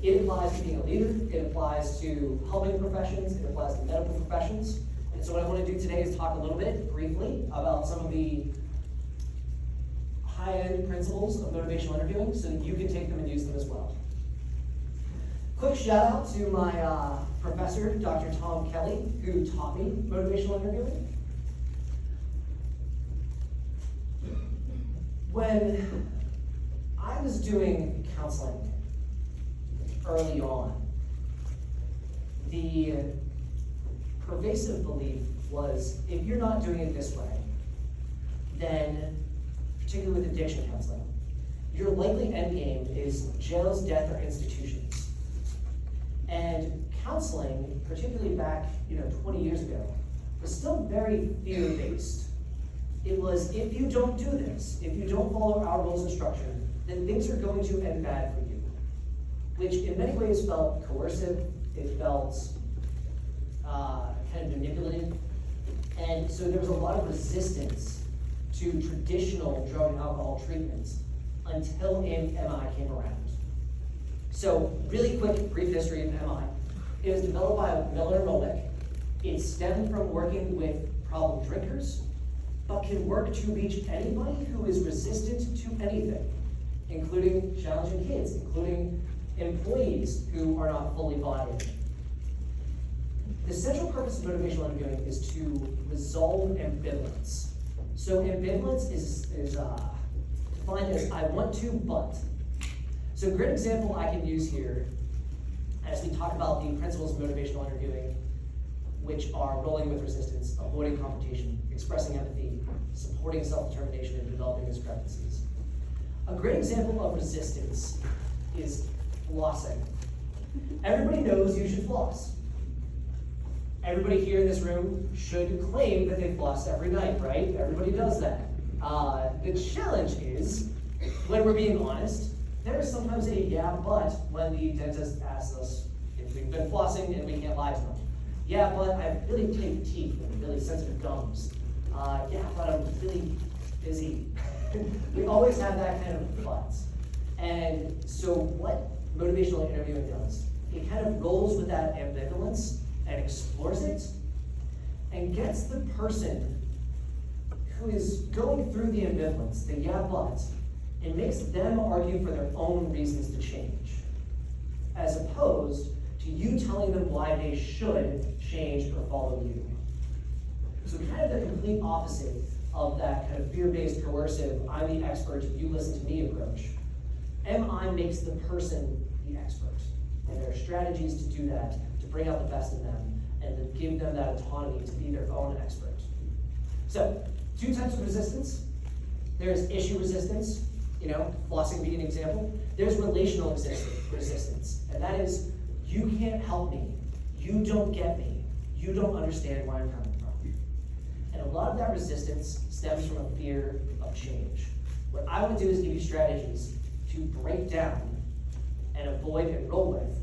It applies to being a leader, it applies to helping professions, it applies to medical professions. And so what I want to do today is talk a little bit, briefly, about some of the high-end principles of motivational interviewing so that you can take them and use them as well. Quick shout out to my professor, Dr. Tom Kelly, who taught me motivational interviewing. When I was doing counseling early on, the pervasive belief was if you're not doing it this way, then, particularly with addiction counseling, your likely end game is jails, death, or institutions. And counseling, particularly back 20 years ago, was still very fear-based. It was, if you don't do this, if you don't follow our rules and structure, then things are going to end bad for you. Which in many ways felt coercive, it felt kind of manipulative. And so there was a lot of resistance to traditional drug and alcohol treatments until MI came around. So really quick, brief history of MI. It was developed by Miller and Rolnick. It stemmed from working with problem drinkers, but can work to reach anybody who is resistant to anything, including challenging kids, including employees who are not fully bought in. The central purpose of motivational interviewing is to resolve ambivalence. So ambivalence is defined as I want to, but. So a great example I can use here as we talk about the principles of motivational interviewing, which are rolling with resistance, avoiding confrontation, expressing empathy, supporting self-determination, and developing discrepancies. A great example of resistance is flossing. Everybody knows you should floss. Everybody here in this room should claim that they floss every night, right? Everybody does that. The challenge is, when we're being honest, there is sometimes a yeah, but when the dentist asks us if we've been flossing and we can't lie to them. Yeah, but I have really tight teeth and really sensitive gums. Yeah, but I'm really busy. We always have that kind of but. And so what motivational interviewing does, it kind of rolls with that ambivalence and explores it and gets the person who is going through the ambivalence, the yeah, but, and makes them argue for their own reasons to change, as opposed to you telling them why they should change or follow you. So kind of the complete opposite of that kind of fear-based, coercive, I'm the expert, you listen to me approach. MI makes the person the expert. And there are strategies to do that, to bring out the best in them, and to give them that autonomy to be their own expert. So, 2 types of resistance. There's issue resistance, flossing being an example. There's relational resistance, and that is, you can't help me, you don't get me, you don't understand where I'm coming from. And a lot of that resistance stems from a fear of change. What I want to do is give you strategies to break down and avoid and roll with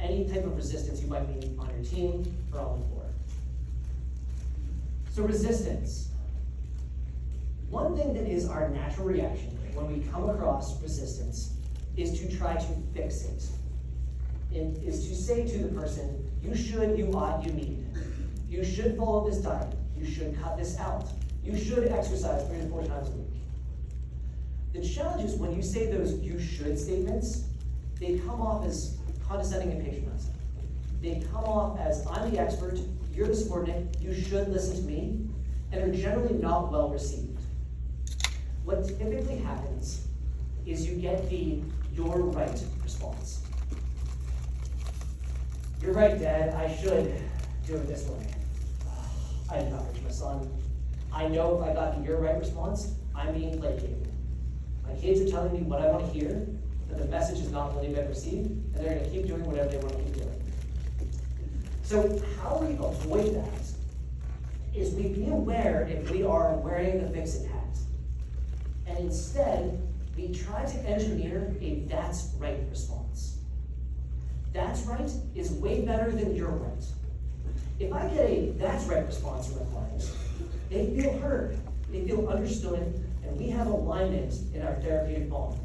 any type of resistance you might meet on your team or on the floor. So resistance. One thing that is our natural reaction when we come across resistance is to try to fix it. It is to say to the person, you should, you ought, you need. You should follow this diet. You should cut this out. You should exercise 3 to 4 times a week. The challenge is when you say those you should statements, they come off as condescending and patronizing. They come off as, I'm the expert, you're the subordinate, you should listen to me, and are generally not well received. What typically happens is you get the "you're right" response. You're right, Dad, I should do it this way. I did not reach my son. I know if I got the "you're right" response, I'm being placated. My kids are telling me what I want to hear, but the message is not really been received, and they're going to keep doing whatever they want to keep doing. So how we avoid that is we be aware if we are wearing the fix-it hat. And instead, we try to engineer a "that's right" response. That's right is way better than "you're right." If I get a "that's right" response from a client, they feel heard, they feel understood, and we have alignment in our therapeutic bond.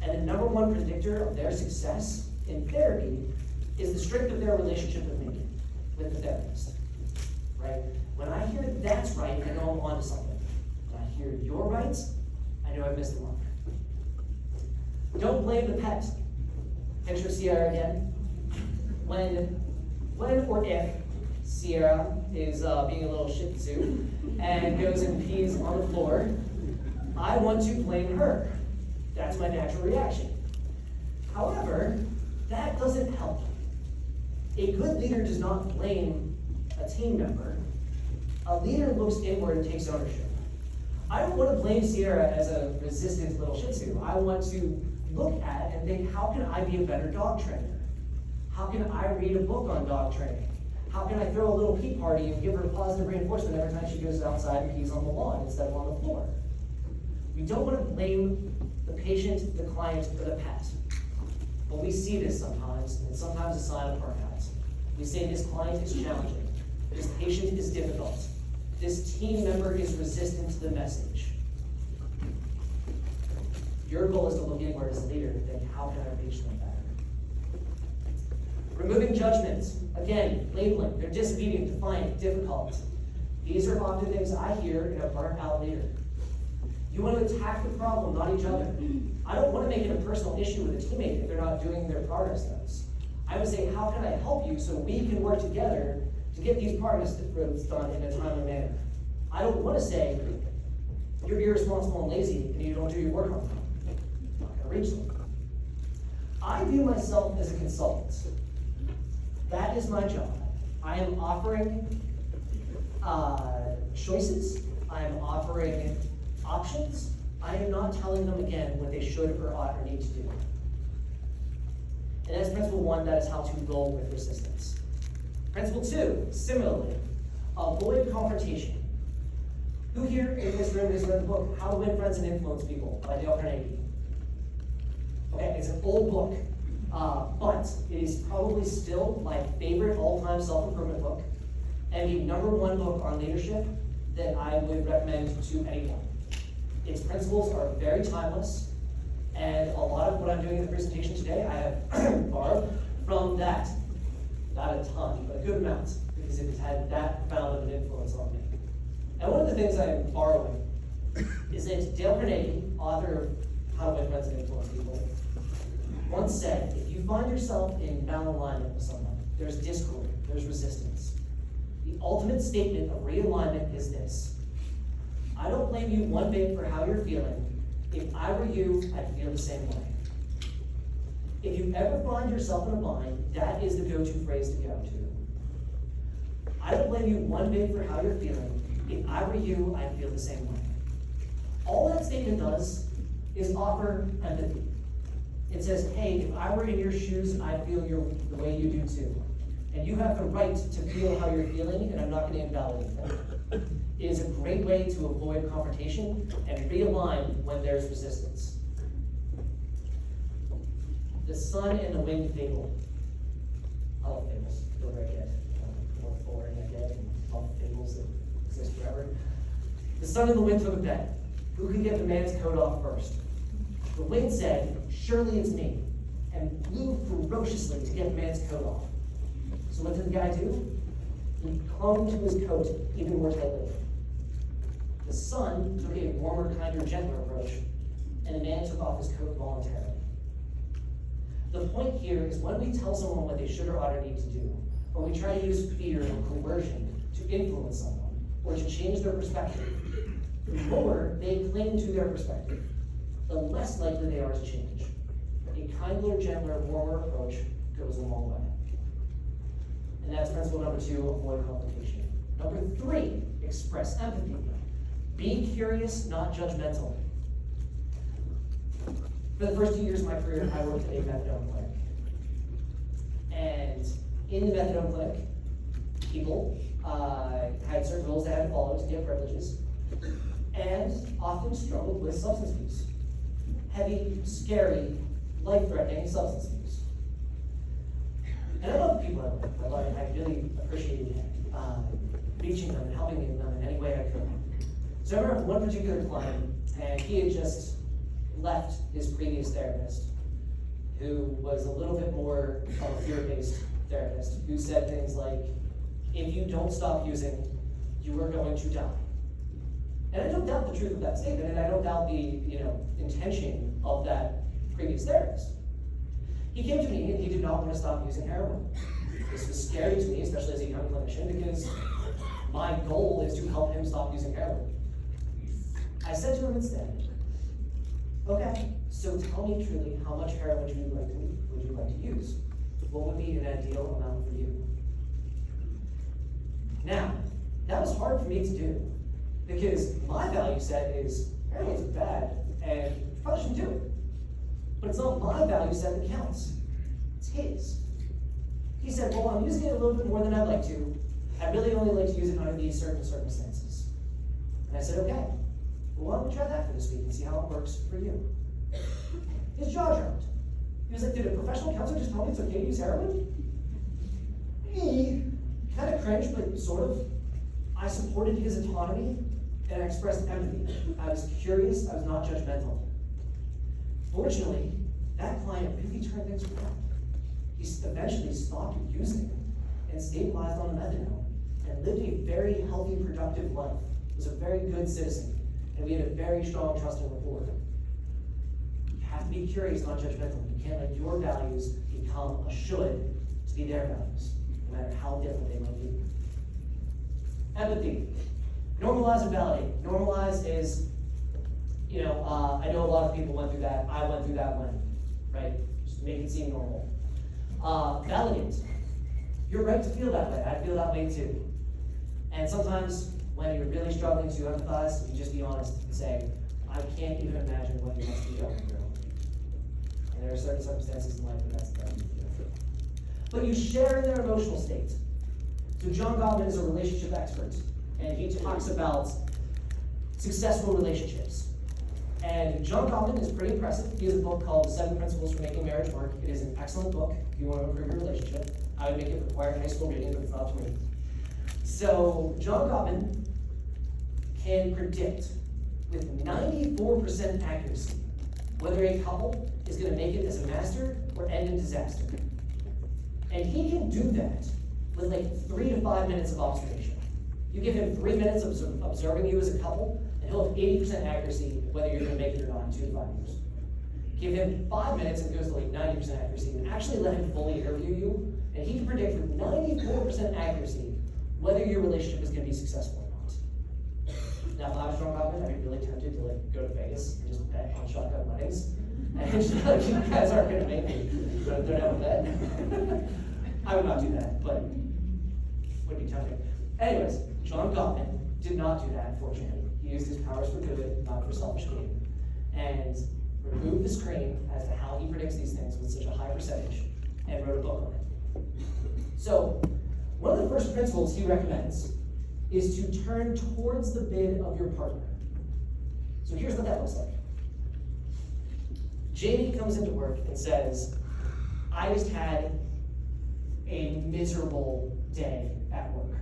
And the number one predictor of their success in therapy is the strength of their relationship with me, with the therapist, right? When I hear "that's right," I know I'm onto something. When I hear "you're right," I know I've missed the mark. Don't blame the pet. Picture Sierra again. When or if Sierra is being a little Shih Tzu and goes and pees on the floor, I want to blame her. That's my natural reaction. However, that doesn't help. A good leader does not blame a team member. A leader looks inward and takes ownership. I don't want to blame Sierra as a resistant little Shih Tzu. I want to look at and think, how can I be a better dog trainer? How can I read a book on dog training? How can I throw a little pee party and give her positive reinforcement every time she goes outside and pees on the lawn instead of on the floor? We don't want to blame the patient, the client, or the pet. But we see this sometimes, and sometimes a sign of burnout. We say this client is challenging, this patient is difficult, this team member is resistant to the message. Your goal is to look inward as a leader and think, how can I reach them better? Removing judgments. Again, labeling. They're disobedient, defiant, difficult. These are often things I hear in a burnt out leader. You want to attack the problem, not each other. I don't want to make it a personal issue with a teammate if they're not doing their progress notes. I would say, how can I help you so we can work together to get these progress notes done in a timely manner? I don't want to say, you're irresponsible and lazy and you don't do your work on time. I'm not going to reach them. I view myself as a consultant. That is my job. I am offering choices. I am offering options. I am not telling them again what they should or ought or need to do. And that's principle 1, that is how to roll with resistance. Principle 2, similarly, avoid confrontation. Who here in this room has read the book, How to Win Friends and Influence People by Dale Carnegie? Okay, it's an old book, but it is probably still my favorite all-time self-improvement book, and the #1 book on leadership that I would recommend to anyone. Its principles are very timeless, and a lot of what I'm doing in the presentation today, I have borrowed from that. Not a ton, but a good amount, because it has had that profound of an influence on me. And one of the things I am borrowing is that Dale Carnegie, author of How to Win Friends and Influence People, once said, if you find yourself in malalignment with someone, there's discord, there's resistance. The ultimate statement of realignment is this: I don't blame you one bit for how you're feeling. If I were you, I'd feel the same way. If you ever find yourself in a bind, that is the go-to phrase to go to. I don't blame you one bit for how you're feeling. If I were you, I'd feel the same way. All that statement does is offer empathy. It says, hey, if I were in your shoes, I'd feel the way you do too. And you have the right to feel how you're feeling, and I'm not going to invalidate that. It is a great way to avoid confrontation and realign when there's resistance. The sun and the wind fable. I love fables. I feel very good. The more boring I get, and love fables that exist forever. The sun and the wind took a bet. Who can get the man's coat off first? The wind said, surely it's me, and blew ferociously to get the man's coat off. So what did the guy do? He clung to his coat even more tightly. The sun took a warmer, kinder, gentler approach and the man took off his coat voluntarily. The point here is when we tell someone what they should or ought to need to do, or we try to use fear or coercion to influence someone, or to change their perspective, the more they cling to their perspective, the less likely they are to change. A kinder, gentler, warmer approach goes a long way. And that's principle number 2, avoid confrontation. Number 3, express empathy. Be curious, not judgmental. For the first 2 years of my career, I worked at a methadone clinic. And in the methadone clinic, people had certain rules they had to follow to get privileges, and often struggled with substance abuse. Heavy, scary, life-threatening substance abuse. And I love the people I worked with. I really appreciated reaching them and helping them in any way I could. So I remember one particular client, and he had just left his previous therapist, who was a little bit more of a fear-based therapist, who said things like, if you don't stop using, you are going to die. And I don't doubt the truth of that statement, and I don't doubt the intention of that previous therapist. He came to me and he did not want to stop using heroin. This was scary to me, especially as a young clinician, because my goal is to help him stop using heroin. I said to him instead, okay, so tell me truly, how much heroin would you like to use? What would be an ideal amount for you? Now, that was hard for me to do, because my value set is heroin's bad and you probably shouldn't do it. But it's not my value set that counts, it's his. He said, well, I'm using it a little bit more than I'd like to. I'd really only like to use it under these certain circumstances. And I said, okay, well, why don't we try that for this week and see how it works for you? His jaw dropped. He was like, did a professional counselor just tell me it's okay to use heroin? He kind of cringed, but sort of. I supported his autonomy and I expressed empathy. I was curious, I was not judgmental. Fortunately, that client really turned things around. He eventually stopped using and stabilized on the methadone and lived a very healthy, productive life. Was a very good citizen, and we had a very strong, trusting rapport. You have to be curious, not judgmental. You can't let your values become a should to be their values, no matter how different they might be. Empathy. Normalize and validate. Normalize is, I know a lot of people went through that. I went through that one, right? Just make it seem normal. Validate. You're right to feel that way. I feel that way too. And sometimes when you're really struggling to empathize, you just be honest and say, I can't even imagine what you must be going through. And there are certain circumstances in life where that's done. But you share in their emotional state. So John Gottman is a relationship expert, and he talks about successful relationships. And John Gottman is pretty impressive. He has a book called The 7 Principles for Making Marriage Work. It is an excellent book if you want to improve your relationship. I would make it required high school reading, but it's not to me. So John Gottman can predict with 94% accuracy whether a couple is going to make it as a master or end in disaster. And he can do that with like 3 to 5 minutes of observation. You give him 3 minutes of observing you as a couple, and he'll have 80% accuracy whether you're going to make it or not in 2 to 5 years. Give him 5 minutes and it goes to like 90% accuracy, and actually let him fully interview you, and he can predict with 94% accuracy whether your relationship is going to be successful or not. Now, if I was John Gottman, I'd be really tempted to like go to Vegas and just bet on shotgun weddings, and just like, you guys aren't going to make me. Don't have a bet. I would not do that, but would be tempting. Anyways, John Gottman did not do that, unfortunately. He used his powers for good, not for selfish gain, and removed the screen as to how he predicts these things with such a high percentage, and wrote a book on it. So, one of the first principles he recommends is to turn towards the bid of your partner. So here's what that looks like. Jamie comes into work and says, I just had a miserable day at work.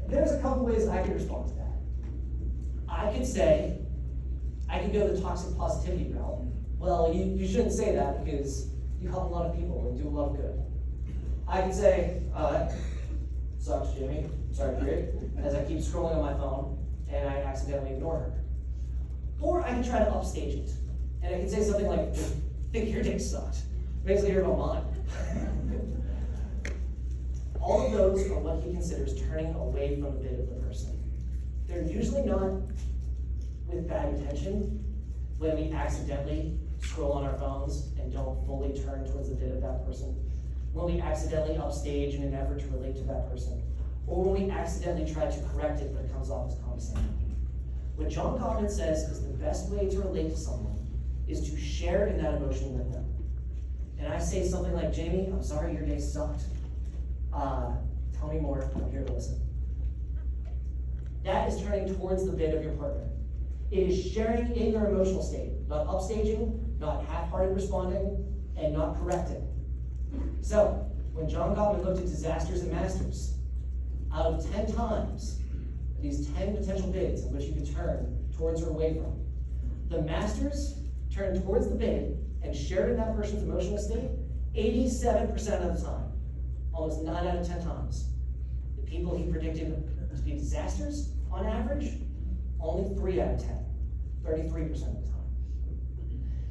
There's a couple ways I could respond to that. I could say, I could go the toxic positivity route. Well, you shouldn't say that because you help a lot of people and do a lot of good. I could say, sucks, Jimmy, sorry, period, as I keep scrolling on my phone and I accidentally ignore her. Or I can try to upstage it. And I can say something like, think your dick sucked. Basically, hear about mine. All of those are what he considers turning away from the bid of the person. They're usually not with bad intention when we accidentally scroll on our phones and don't fully turn towards the bid of that person. When we accidentally upstage in an effort to relate to that person. Or when we accidentally try to correct it, but it comes off as condescending. What John Kaufman says is the best way to relate to someone is to share in that emotion with them. And I say something like, Jamie, I'm sorry your day sucked. Tell me more, I'm here to listen. That is turning towards the bid of your partner. It is sharing in your emotional state, not upstaging, not half-hearted responding, and not correcting. So, when John Gottman looked at disasters and masters, out of 10 times, these 10 potential bids in which you could turn towards or away from, the masters turned towards the bid and shared in that person's emotional state 87% of the time. Almost 9 out of 10 times. The people he predicted to be disasters, on average, only 3 out of 10, 33% of the time.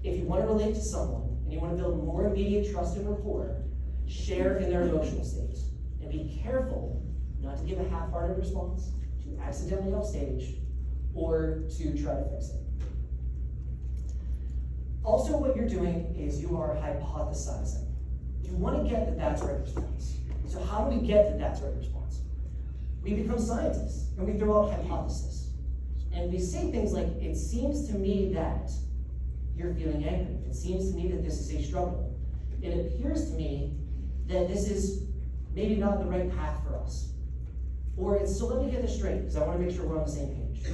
If you want to relate to someone and you want to build more immediate trust and rapport, share in their emotional state. And be careful not to give a half-hearted response, to accidentally upstage, or to try to fix it. Also, what you're doing is you are hypothesizing. You want to get that that's the right response. So how do we get that that's the right response? We become scientists, and we throw out hypotheses. And we say things like, it seems to me that you're feeling angry. It seems to me that this is a struggle. It appears to me that this is maybe not the right path for us. Or it's, so let me get this straight, because I want to make sure we're on the same page.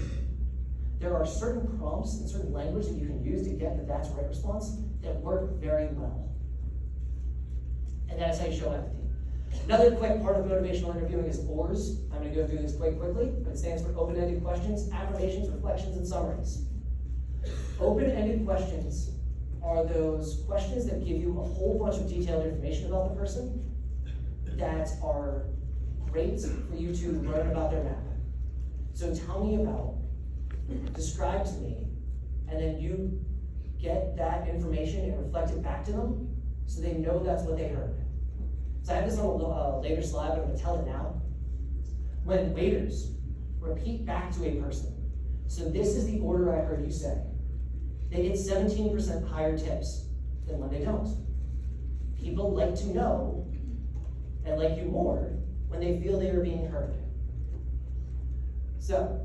There are certain prompts and certain language that you can use to get that that's the right response that work very well. And that's how you show empathy. Another quick part of motivational interviewing is OARS. I'm going to go through this quite quickly, but it stands for open-ended questions, affirmations, reflections, and summaries. Open-ended questions are those questions that give you a whole bunch of detailed information about the person that are great for you to learn about their map. So tell me about, describe to me, and then you get that information and reflect it back to them so they know that's what they heard. So I have this on a later slide, but I'm going to tell it now. When waiters repeat back to a person, so this is the order I heard you say, they get 17% higher tips than when they don't. People like to know and like you more when they feel they are being heard. So,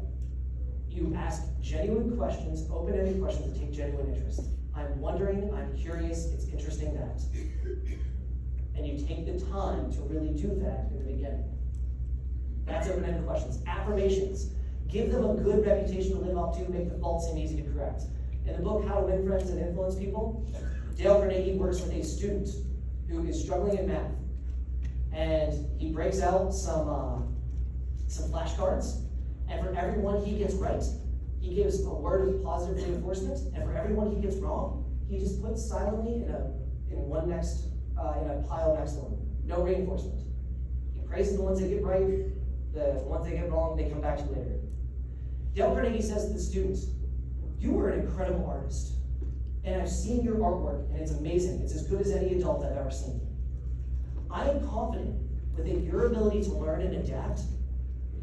you ask genuine questions, open-ended questions that take genuine interest. I'm wondering, I'm curious, it's interesting that. And you take the time to really do that in the beginning. That's open-ended questions. Affirmations. Give them a good reputation to live up to, make the faults seem easy to correct. In the book, How to Win Friends and Influence People, Dale Carnegie works with a student who is struggling in math. And he breaks out some flashcards, and for every one he gets right, he gives a word of positive reinforcement, and for every one he gets wrong, he just puts silently in a pile next to him. No reinforcement. He praises the ones that get right, the ones that get wrong, they come back to later. Dale Carnegie says to the students, you are an incredible artist, and I've seen your artwork, and it's amazing. It's as good as any adult I've ever seen. I am confident within your ability to learn and adapt,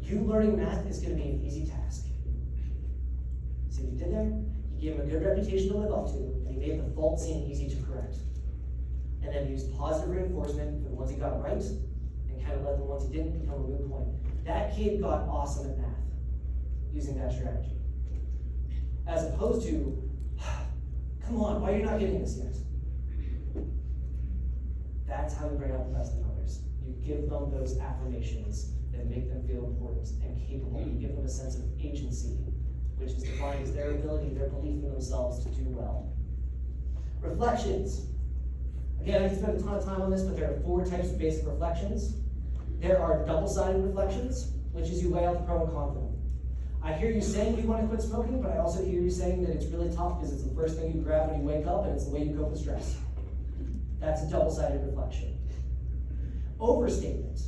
you learning math is going to be an easy task. See what he did there? He gave him a good reputation to live up to, and he made the fault seem easy to correct. And then used positive reinforcement for the ones he got right, and kind of let the ones he didn't become a moot point. That kid got awesome at math using that strategy. As opposed to, come on, why are you not getting this yet? That's how you bring out the best in others. You give them those affirmations that make them feel important and capable. You give them a sense of agency, which is defined as their ability, their belief in themselves to do well. Reflections. Again, I can spend a ton of time on this, but there are 4 types of basic reflections. There are double-sided reflections, which is you weigh out the pro and con for them. I hear you saying you want to quit smoking, but I also hear you saying that it's really tough because it's the first thing you grab when you wake up and it's the way you cope with stress. That's a double-sided reflection. Overstatement.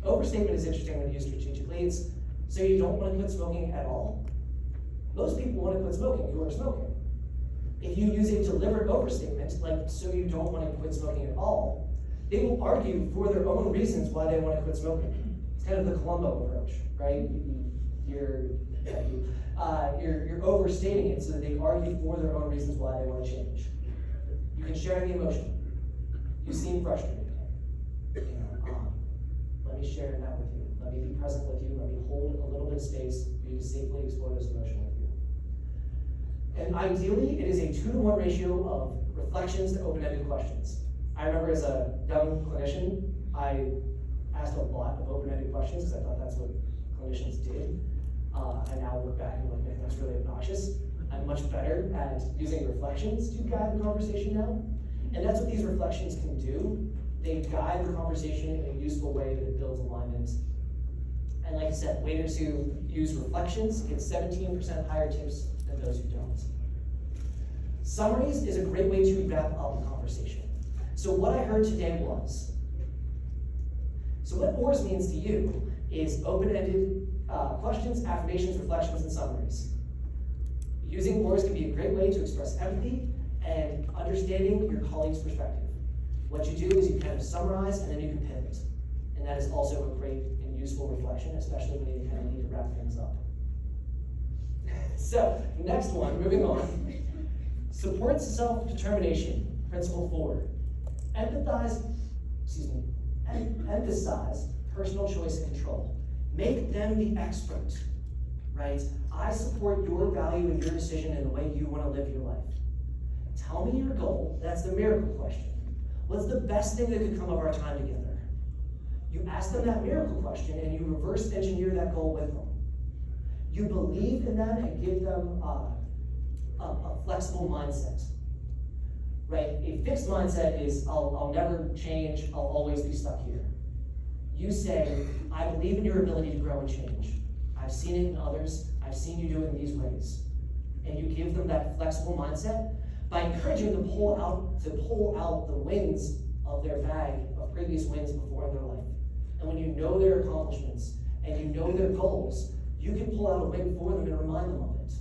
Overstatement is interesting when used strategically. It's so you don't want to quit smoking at all, Most people want to quit smoking, you are smoking. If you use a deliberate overstatement, like so you don't want to quit smoking at all, they will argue for their own reasons why they want to quit smoking. It's kind of the Columbo approach, right? You're overstating it so that they argue for their own reasons why they want to change. You can share the emotion. You seem frustrated. Let me share that with you. Let me be present with you. Let me hold a little bit of space for you to safely explore this emotion with you. And ideally, it is a 2-to-1 ratio of reflections to open-ended questions. I remember as a young clinician, I asked a lot of open-ended questions because I thought that's what clinicians did. I now look back and I'm like, man, that's really obnoxious. I'm much better at using reflections to guide the conversation now. And that's what these reflections can do. They guide the conversation in a useful way that builds alignment. And like I said, waiters who use reflections get 17% higher tips than those who don't. Summaries is a great way to wrap up the conversation. So what I heard today was, so what OARS means to you is open-ended questions, affirmations, reflections, and summaries. Using OARS can be a great way to express empathy and understanding your colleague's perspective. What you do is you kind of summarize and then you can pivot. And that is also a great and useful reflection, especially when you kind of need to wrap things up. So, next one, moving on. Supports self-determination, principle 4. Emphasize personal choice and control. Make them the expert, right? I support your value and your decision in the way you want to live your life. Tell me your goal. That's the miracle question. What's the best thing that could come of our time together? You ask them that miracle question and you reverse engineer that goal with them. You believe in them and give them a flexible mindset, right? A fixed mindset is, I'll never change, I'll always be stuck here. You say, I believe in your ability to grow and change. I've seen it in others, I've seen you do it in these ways. And you give them that flexible mindset by encouraging them to pull out the wins of their bag of previous wins before in their life. And when you know their accomplishments and you know their goals, you can pull out a win for them and remind them of it.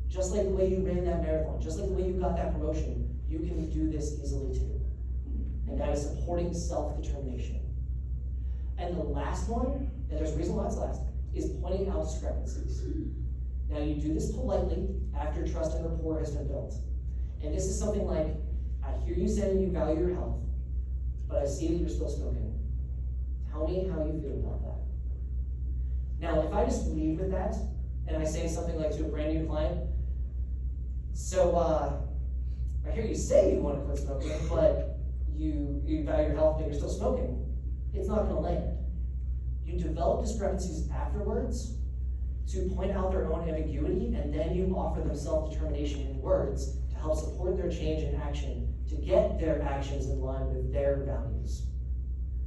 Just like the way you ran that marathon, just like the way you got that promotion, you can do this easily too. And that is supporting self-determination. And the last one, and there's a reason why it's last, is pointing out discrepancies. Now you do this politely after trust and rapport has been built. And this is something like, I hear you saying you value your health, but I see that you're still smoking. Tell me how you feel about that. Now, if I just leave with that, and I say something like to a brand new client, so I hear you say you want to quit smoking, but you value your health, but you're still smoking, it's not going to land. You develop discrepancies afterwards to point out their own ambiguity, and then you offer them self-determination in words to help support their change in action, to get their actions in line with their values.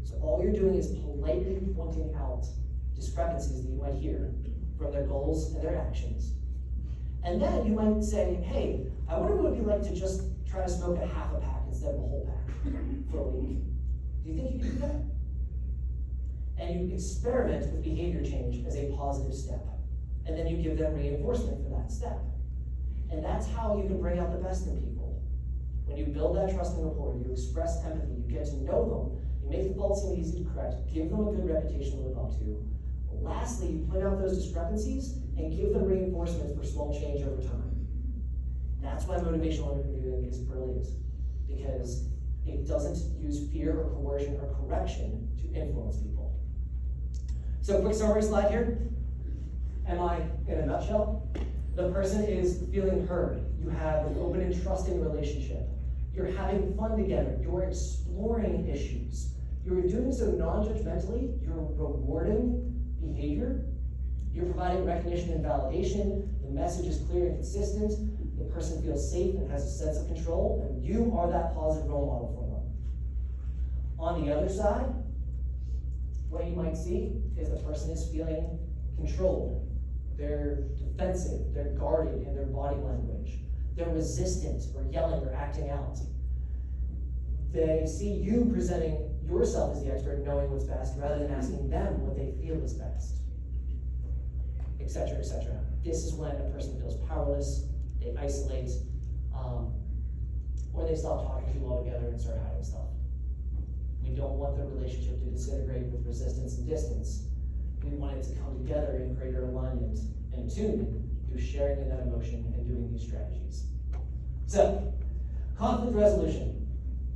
So all you're doing is politely pointing out discrepancies that you might hear from their goals and their actions. And then you might say, hey, I wonder what it would be like to just try to smoke a half a pack instead of a whole pack for a week. Do you think you can do that? And you experiment with behavior change as a positive step. And then you give them reinforcement for that step. And that's how you can bring out the best in people. When you build that trust and rapport, you express empathy, you get to know them, you make the faults seem easy to correct, give them a good reputation to live up to. Lastly, you point out those discrepancies and give them reinforcements for small change over time. That's why motivational interviewing is brilliant, because it doesn't use fear or coercion or correction to influence people. So quick summary slide here. Am I in a nutshell? The person is feeling heard. You have an open and trusting relationship. You're having fun together. You're exploring issues. You're doing so non-judgmentally. You're rewarding behavior. You're providing recognition and validation. The message is clear and consistent. The person feels safe and has a sense of control, and you are that positive role model for them. On the other side, what you might see is the person is feeling controlled. They're defensive, they're guarded in their body language. They're resistant or yelling or acting out. They see you presenting yourself as the expert, knowing what's best, rather than asking them what they feel is best, etc., etc. this is when a person feels powerless, they isolate, or they stop talking to you altogether and start hiding stuff. We don't want the relationship to disintegrate with resistance and distance. We want it to come together in greater alignment and attunement through sharing in that emotion and doing these strategies. So, conflict resolution.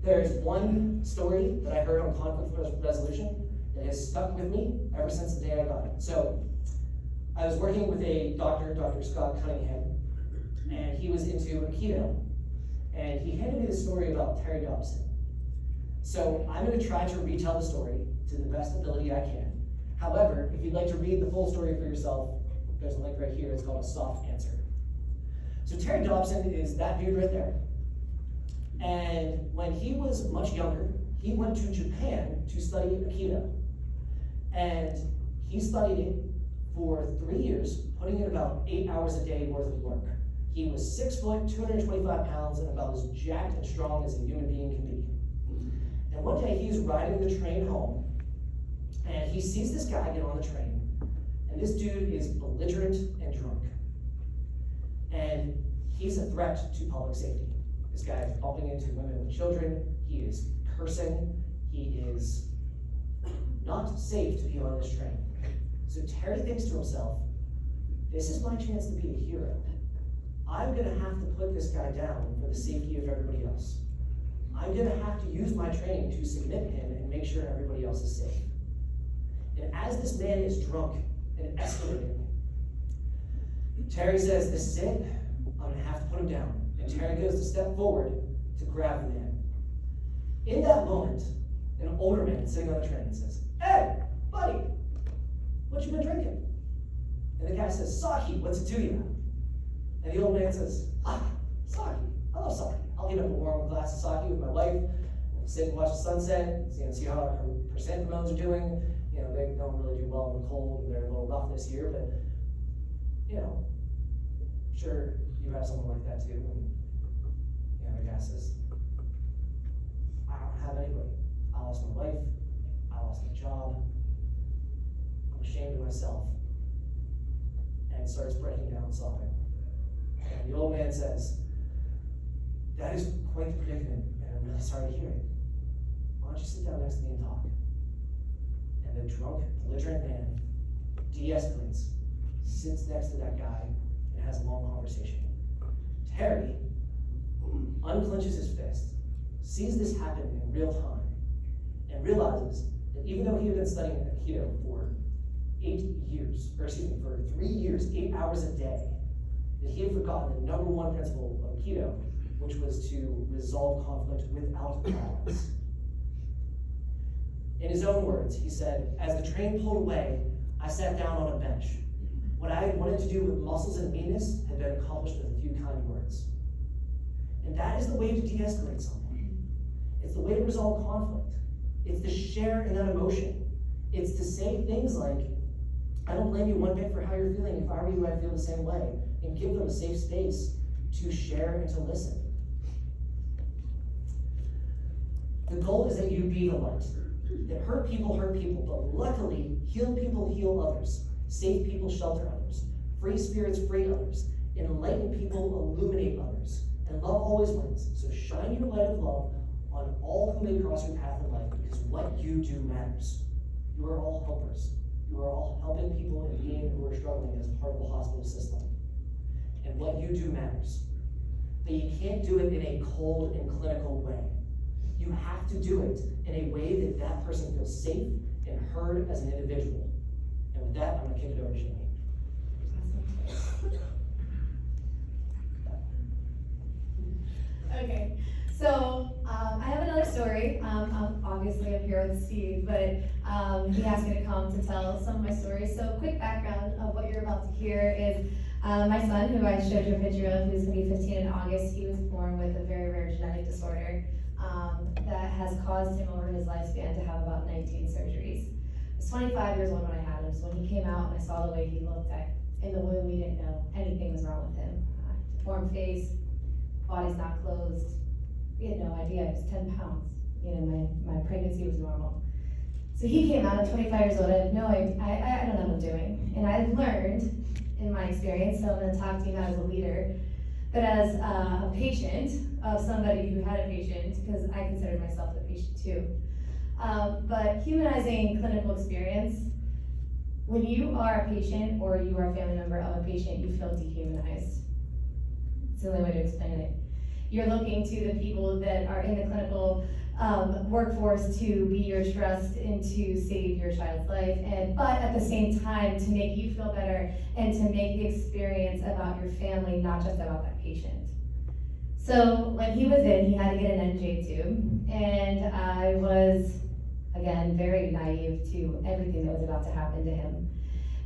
There's one story that I heard on conflict resolution that has stuck with me ever since the day I got it. So, I was working with a doctor, Dr. Scott Cunningham, and he was into Aikido. And he handed me the story about Terry Dobson. So I'm going to try to retell the story to the best ability I can. However, if you'd like to read the full story for yourself, there's a link right here. It's called A Soft Answer. So Terry Dobson is that dude right there. And when he was much younger, he went to Japan to study Aikido. And he studied it for 3 years, putting in about 8 hours a day worth of work. He was 6 foot, 225 pounds, and about as jacked and strong as a human being can be. And one day he's riding the train home, and he sees this guy get on the train, and this dude is belligerent and drunk. And he's a threat to public safety. This guy is bumping into women and children, he is cursing, he is not safe to be on this train. So Terry thinks to himself, this is my chance to be a hero. I'm gonna have to put this guy down for the safety of everybody else. I'm gonna have to use my training to submit him and make sure everybody else is safe. And as this man is drunk and escalating, Terry says, this is it, I'm gonna have to put him down. And Terry goes to step forward to grab the man. In that moment, an older man sitting on the train says, hey, buddy, what you been drinking? And the guy says, sake, what's it to you? And the old man says, sake, I love sake. I'll get up a warm glass of sake with my wife, sit and watch the sunset, see how our chrysanthemums are doing. You know, they don't really do well in the cold, and they're a little rough this year, but, you know, sure, you have someone like that too. And, you know, the guy says, I don't have anybody. I lost my wife, I lost my job, I'm ashamed of myself. And starts breaking down sobbing. And the old man says, that is quite the predicament, and I'm really sorry to hear it. Why don't you sit down next to me and talk? And the drunk, belligerent man de-escalates, sits next to that guy, and has a long conversation. Terry unclenches his fist, sees this happen in real time, and realizes that even though he had been studying Aikido for 3 years, 8 hours a day, that he had forgotten the #1 principle of Aikido, which was to resolve conflict without violence. In his own words, he said, as the train pulled away, I sat down on a bench. What I had wanted to do with muscles and meanness had been accomplished with a few kind words. And that is the way to de-escalate someone. It's the way to resolve conflict. It's to share in that emotion. It's to say things like, I don't blame you one bit for how you're feeling. If I were you, I'd feel the same way. And give them a safe space to share and to listen. The goal is that you be the light. That hurt people, but luckily, heal people heal others. Safe people shelter others. Free spirits free others. Enlightened people illuminate others. And love always wins. So shine your light of love on all who may cross your path in life, because what you do matters. You are all helpers. You are all helping people and being who are struggling as part of the hospital system. And what you do matters. But you can't do it in a cold and clinical way. You have to do it in a way that that person feels safe and heard as an individual. And with that, I'm going to kick it over to Jamie. Okay, so I have another story. Obviously, I'm here with Steve, but he asked me to come to tell some of my stories. So, quick background of what you're about to hear is my son, who I showed you a picture of, who's going to be 15 in August. He was born with a very rare genetic disorder that has caused him over his lifespan to have about 19 surgeries. I was 25 years old when I had him, so when he came out and I saw the way he looked, in the womb, we didn't know anything was wrong with him. Deformed face, body's not closed. We had no idea. He was 10 pounds. You know, my pregnancy was normal. So he came out at 25 years old. I had no idea. I don't know what I'm doing. And I learned in my experience, so I'm gonna talk to you not as a leader, but as a patient of somebody who had a patient, because I consider myself a patient too. But humanizing clinical experience, when you are a patient or you are a family member of a patient, you feel dehumanized. It's the only way to explain it. You're looking to the people that are in the clinical workforce to be your trust and to save your child's life, but at the same time to make you feel better and to make the experience about your family, not just about that patient. So when he was in, he had to get an NJ tube, and I was, again, very naive to everything that was about to happen to him.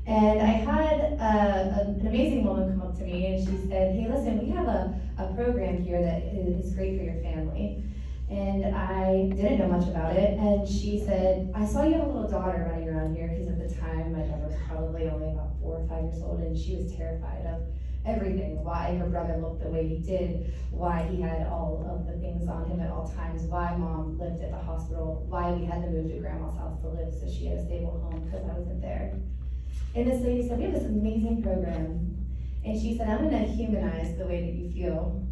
And I had an amazing woman come up to me and she said, hey, listen, we have a program here that is great for your family. And I didn't know much about it. And she said, I saw you have a little daughter running around here, because at the time my daughter was probably only about 4 or 5 years old, and she was terrified of everything, why her brother looked the way he did, why he had all of the things on him at all times, why mom lived at the hospital, why we had to move to grandma's house to live so she had a stable home because I wasn't there. And this lady said, we have this amazing program. And she said, I'm gonna humanize the way that you feel.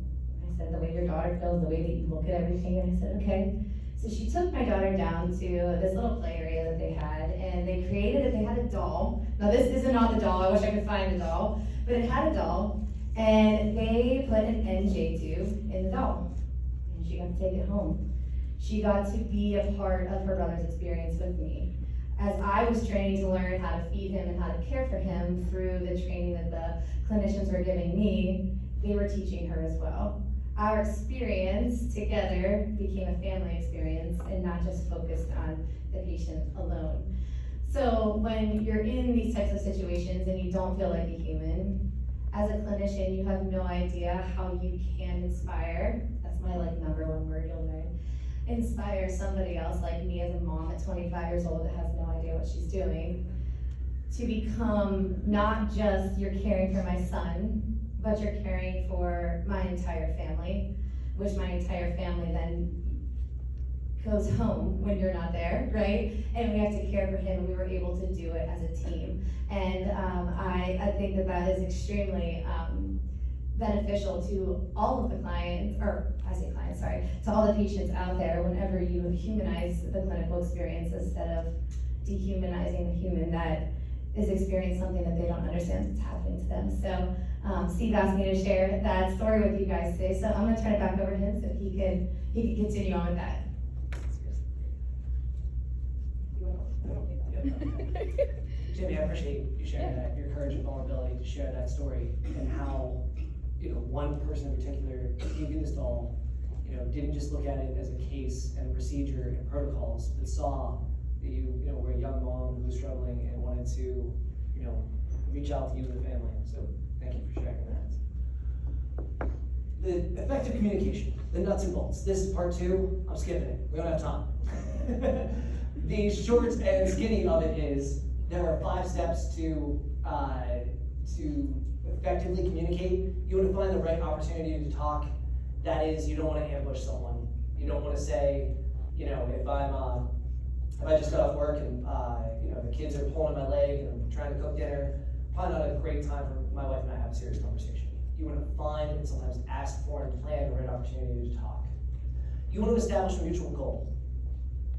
I said, the way your daughter feels, the way that you look at everything. And I said, okay. So she took my daughter down to this little play area that they had, and they created it, they had a doll. Now this is not the doll, I wish I could find the doll, but it had a doll, and they put an NJ tube in the doll. And she got to take it home. She got to be a part of her brother's experience with me. As I was training to learn how to feed him and how to care for him through the training that the clinicians were giving me, they were teaching her as well. Our experience together became a family experience and not just focused on the patient alone. So when you're in these types of situations and you don't feel like a human, as a clinician, you have no idea how you can inspire. That's my number one word you'll learn. Inspire somebody else like me as a mom at 25 years old that has no idea what she's doing, to become not just you're caring for my son, but you're caring for my entire family, which my entire family then goes home when you're not there, right? And we have to care for him, and we were able to do it as a team. And I think that is extremely beneficial to all of the clients, or I say clients, sorry, to all the patients out there whenever you humanize the clinical experience instead of dehumanizing the human that is experiencing something that they don't understand what's happening to them. So Steve asked me to share that story with you guys today, so I'm gonna turn it back over to him so he could continue on with that. Jimmy, I appreciate you sharing that, your courage and vulnerability to share that story, and how, one person in particular gave you this doll, didn't just look at it as a case and a procedure and protocols, but saw that you were a young mom who was struggling and wanted to, reach out to you and the family. So thank you for sharing that. The effective communication, the nuts and bolts. This is part 2. I'm skipping it. We don't have time. The short and skinny of it is there are 5 steps to effectively communicate. You want to find the right opportunity to talk. That is, you don't want to ambush someone. You don't want to say, if I just got off work and the kids are pulling my leg and I'm trying to cook dinner, probably not a great time for my wife and I to have a serious conversation. You want to find and sometimes ask for and plan the right opportunity to talk. You want to establish a mutual goal.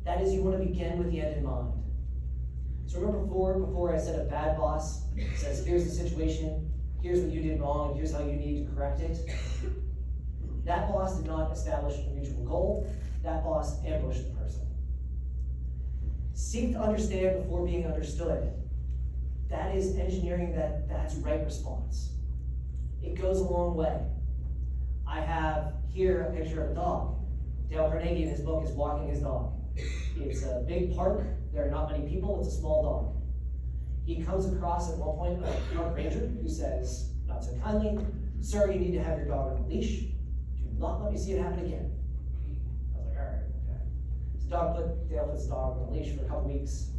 That is, you want to begin with the end in mind. So remember before I said a bad boss says, here's the situation, here's what you did wrong, and here's how you need to correct it. That boss did not establish a mutual goal. That boss ambushed the person. Seek to understand before being understood. That is engineering that's right response. It goes a long way. I have here a picture of a dog. Dale Carnegie in his book is walking his dog. It's a big park. There are not many people. It's a small dog. He comes across at one point a park ranger who says, not so kindly, sir, you need to have your dog on a leash. Do not let me see it happen again. I was like, all right, okay. So Dale puts the dog on a leash for a couple weeks.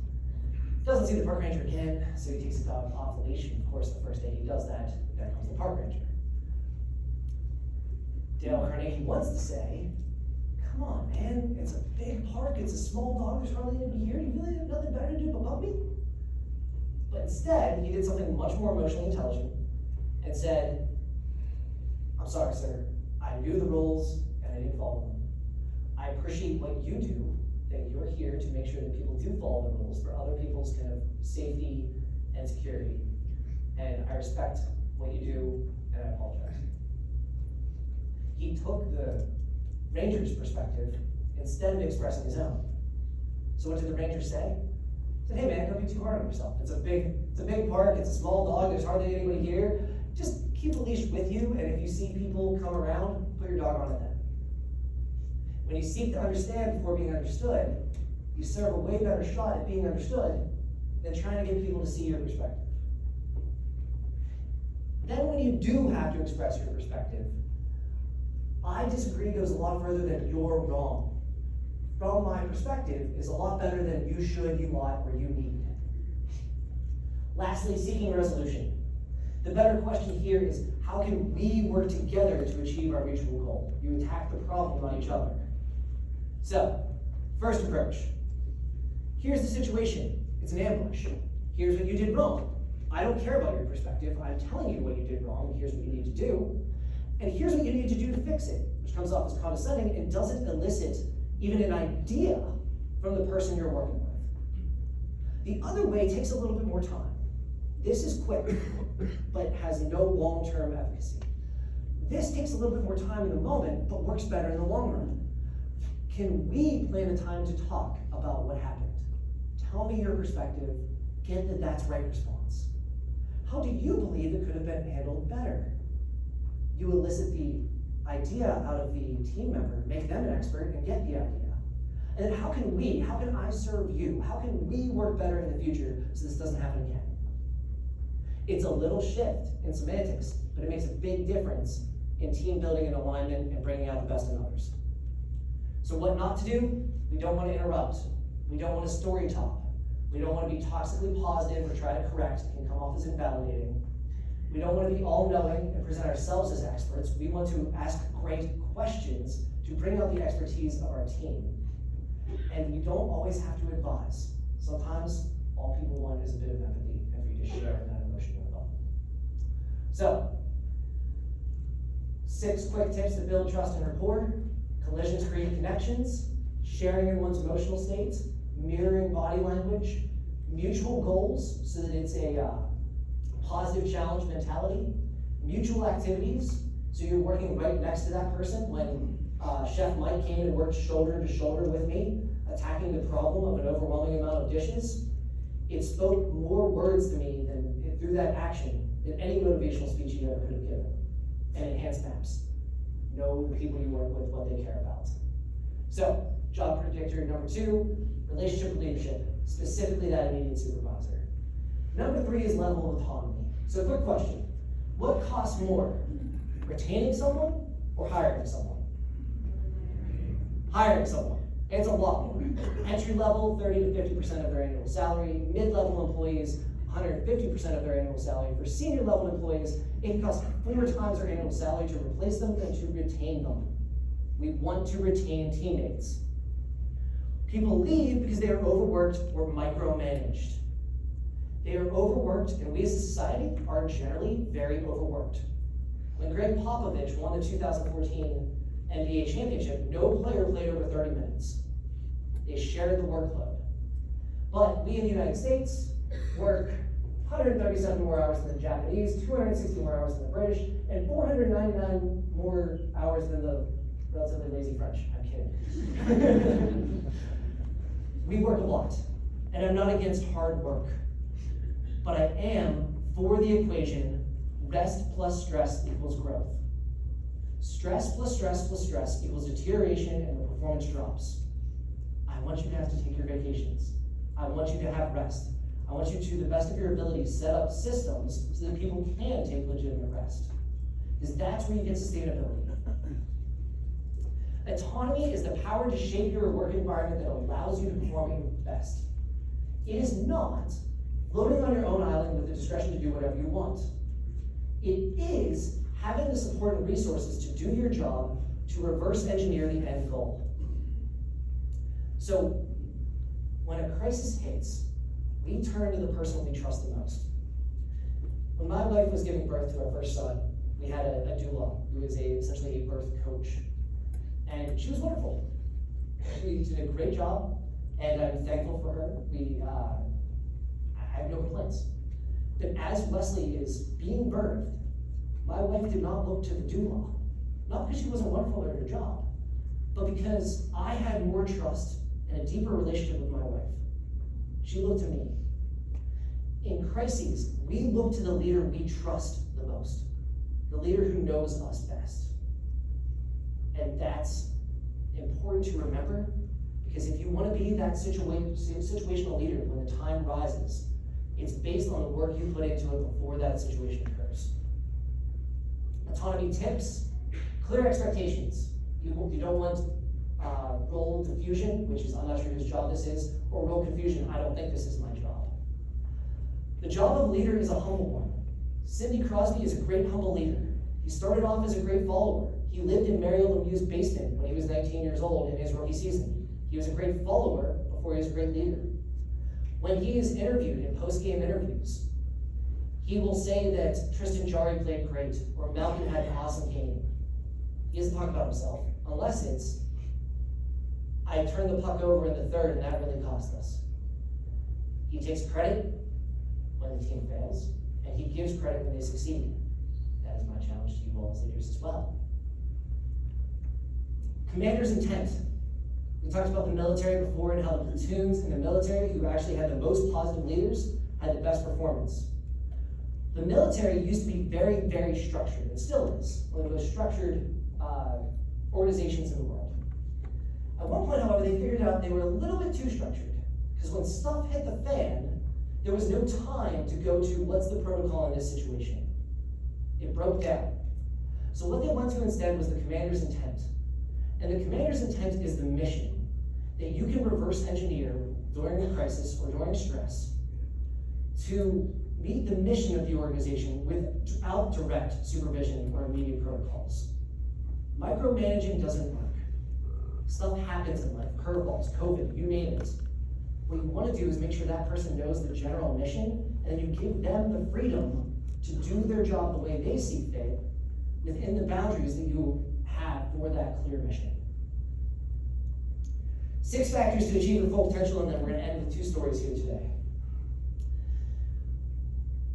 Doesn't see the park ranger again, so he takes the dog off the leash. And of course, the first day he does that, there comes the park ranger. Dale Carnegie wants to say, come on, man, it's a big park, it's a small dog, there's hardly anybody here. You really have nothing better to do but puppy? But instead, Instead, he did something much more emotionally intelligent and said, I'm sorry, sir. I knew the rules and I didn't follow them. I appreciate what you do, that you're here to make sure that people do follow the rules for other people's kind of safety and security. And I respect what you do, and I apologize. He took the ranger's perspective instead of expressing his own. So what did the ranger say? He said, hey man, don't be too hard on yourself. It's a big park, it's a small dog, there's hardly anybody here. Just keep a leash with you, and if you see people come around, put your dog on it then. When you seek to understand before being understood, you serve a way better shot at being understood than trying to get people to see your perspective. Then when you do have to express your perspective, I disagree goes a lot further than you're wrong. From my perspective is a lot better than you should, you ought, or you need. Lastly, seeking resolution. The better question here is, how can we work together to achieve our mutual goal? You attack the problem, not each other. So, first approach. Here's the situation. It's an ambush. Here's what you did wrong. I don't care about your perspective. I'm telling you what you did wrong, and here's what you need to do. And here's what you need to do to fix it, which comes off as condescending and doesn't elicit even an idea from the person you're working with. The other way takes a little bit more time. This is quick, but has no long-term efficacy. This takes a little bit more time in the moment, but works better in the long run. Can we plan a time to talk about what happened? Tell me your perspective, get that that's right response. How do you believe it could have been handled better? You elicit the idea out of the team member, make them an expert, and get the idea. And then how can I serve you? How can we work better in the future so this doesn't happen again? It's a little shift in semantics, but it makes a big difference in team building and alignment and bringing out the best in others. So what not to do? We don't want to interrupt. We don't want to story top. We don't want to be toxically positive or try to correct. It can come off as invalidating. We don't want to be all-knowing and present ourselves as experts. We want to ask great questions to bring out the expertise of our team. And we don't always have to advise. Sometimes all people want is a bit of empathy and for you to share that emotion with them. So, 6 quick tips to build trust and rapport. Collisions create connections. Sharing in one's emotional states. Mirroring body language. Mutual goals so that it's a positive challenge mentality. Mutual activities, so you're working right next to that person. When Chef Mike came and worked shoulder to shoulder with me, attacking the problem of an overwhelming amount of dishes, it spoke more words to me through that action than any motivational speech you ever could have given. And enhanced maps. Know the people you work with, what they care about. So, job predictor number 2, relationship leadership, specifically that immediate supervisor. Number 3 is level of autonomy. So quick question, what costs more, retaining someone or hiring someone? Hiring someone, it's a lot more. Entry level, 30 to 50% of their annual salary. Mid-level employees, 150% of their annual salary. For senior level employees, it costs 4 times their annual salary to replace them than to retain them. We want to retain teammates. People leave because they are overworked or micromanaged. They are overworked, and we as a society are generally very overworked. When Greg Popovich won the 2014 NBA championship, no player played over 30 minutes. They shared the workload. But we in the United States work 137 more hours than the Japanese, 260 more hours than the British, and 499 more hours than the relatively lazy French. I'm kidding. We work a lot, and I'm not against hard work. But I am for the equation, rest plus stress equals growth. Stress plus stress plus stress equals deterioration and the performance drops. I want you guys to take your vacations. I want you to have rest. I want you to, the best of your ability, set up systems so that people can take legitimate rest. Because that's where you get sustainability. Autonomy is the power to shape your work environment that allows you to perform your best. It is not floating on your own island with the discretion to do whatever you want. It is having the support and resources to do your job to reverse engineer the end goal. So, when a crisis hits, we turn to the person we trust the most. When my wife was giving birth to our first son, we had a doula who was essentially a birth coach. And she was wonderful. She did a great job, and I'm thankful for her. I have no complaints. But as Wesley is being birthed, my wife did not look to the doula. Not because she wasn't wonderful at her job, but because I had more trust and a deeper relationship with my wife. She looked to me. In crises, we look to the leader we trust the most, the leader who knows us best. And that's important to remember, because if you want to be that situational leader when the time rises, it's based on the work you put into it before that situation occurs. Autonomy tips, clear expectations. You don't want role diffusion, which is I'm not sure whose job this is, or role confusion, I don't think this is my job. The job of leader is a humble one. Sidney Crosby is a great humble leader. He started off as a great follower. He lived in Mario Lemieux's basement when he was 19 years old in his rookie season. He was a great follower before he was a great leader. When he is interviewed in post-game interviews, he will say that Tristan Jarry played great, or Malcolm had an awesome game. He doesn't talk about himself, unless it's, I turned the puck over in the third and that really cost us. He takes credit when the team fails, and he gives credit when they succeed. That is my challenge to you all as leaders as well. Commander's intent. We talked about the military before and how the platoons in the military who actually had the most positive leaders had the best performance. The military used to be very, very structured, and still is, one of the most structured organizations in the world. At one point, however, they figured out they were a little bit too structured, because when stuff hit the fan, there was no time to go to what's the protocol in this situation. It broke down. So what they went to instead was the commander's intent. And the commander's intent is the mission that you can reverse engineer during a crisis or during stress to meet the mission of the organization without direct supervision or immediate protocols. Micromanaging doesn't work. Stuff happens in life, curveballs, COVID, you name it. What you want to do is make sure that person knows the general mission, and then you give them the freedom to do their job the way they see fit within the boundaries that you have for that clear mission. 6 factors to achieve the full potential, and then we're going to end with 2 stories here today.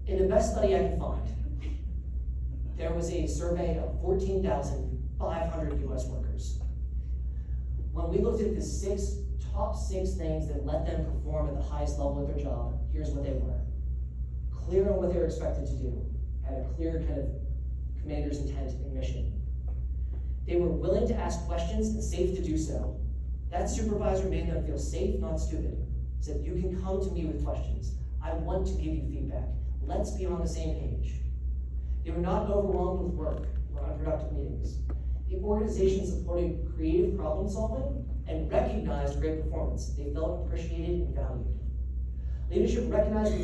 In the best study I can find, there was a survey of 14,500 US workers. When we looked at the top six things that let them perform at the highest level of their job, here's what they were. Clear on what they were expected to do, had a clear kind of commander's intent and mission. They were willing to ask questions and safe to do so. That supervisor made them feel safe, not stupid. Said, you can come to me with questions. I want to give you feedback. Let's be on the same page. They were not overwhelmed with work or unproductive meetings. The organization supported creative problem solving and recognized great performance. They felt appreciated and valued. Leadership recognized and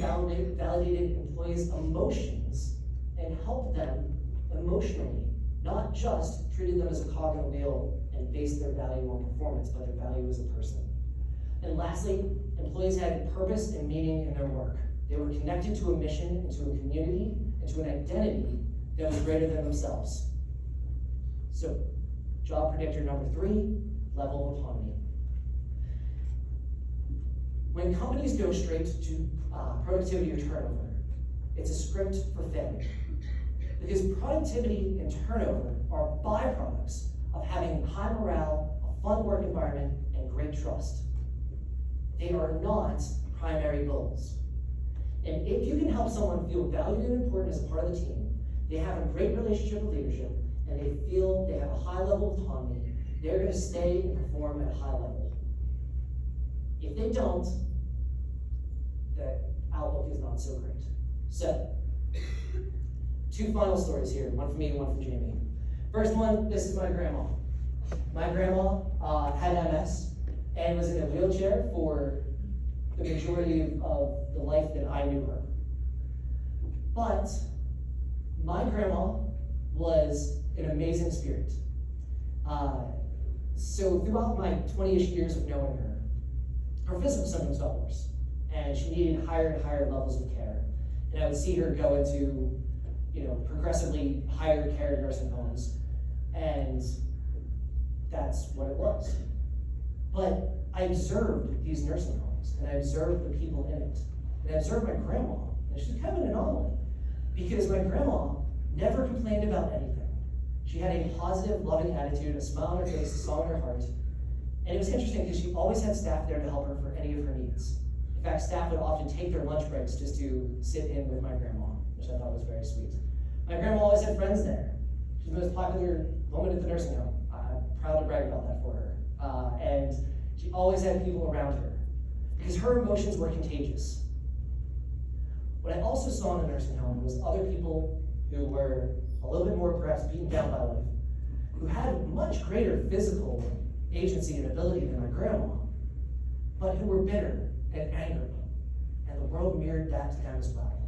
validated employees' emotions and helped them emotionally, not just treated them as a cog in the wheel and based their value on performance, but their value as a person. And lastly, employees had purpose and meaning in their work. They were connected to a mission, and to a community, and to an identity that was greater than themselves. So, job predictor number 3, level of autonomy. When companies go straight to productivity or turnover, it's a script for failure. Because productivity and turnover are byproducts of having high morale, a fun work environment, and great trust. They are not primary goals. And if you can help someone feel valued and important as a part of the team, they have a great relationship with leadership, and they feel they have a high level of autonomy, they're going to stay and perform at a high level. If they don't, the outlook is not so great. So, 2 final stories here, one from me and one from Jamie. First one, this is my grandma. My grandma had MS and was in a wheelchair for the majority of the life that I knew her. But my grandma was an amazing spirit. So throughout my 20-ish years of knowing her physical symptoms got worse, and she needed higher and higher levels of care. And I would see her go into, progressively higher care nursing homes, and that's what it was. But I observed these nursing homes, and I observed the people in it, and I observed my grandma, and she's kind of an anomaly, because my grandma never complained about anything. She had a positive, loving attitude, a smile on her face, a song in her heart, and it was interesting because she always had staff there to help her for any of her needs. In fact, staff would often take their lunch breaks just to sit in with my grandma, which I thought was very sweet. My grandma always had friends there. She's the most popular woman at the nursing home. I'm proud to brag about that for her. And she always had people around her because her emotions were contagious. What I also saw in the nursing home was other people who were a little bit more perhaps beaten down by life, who had much greater physical agency and ability than my grandma, but who were bitter and angry. And the world mirrored that to them as well.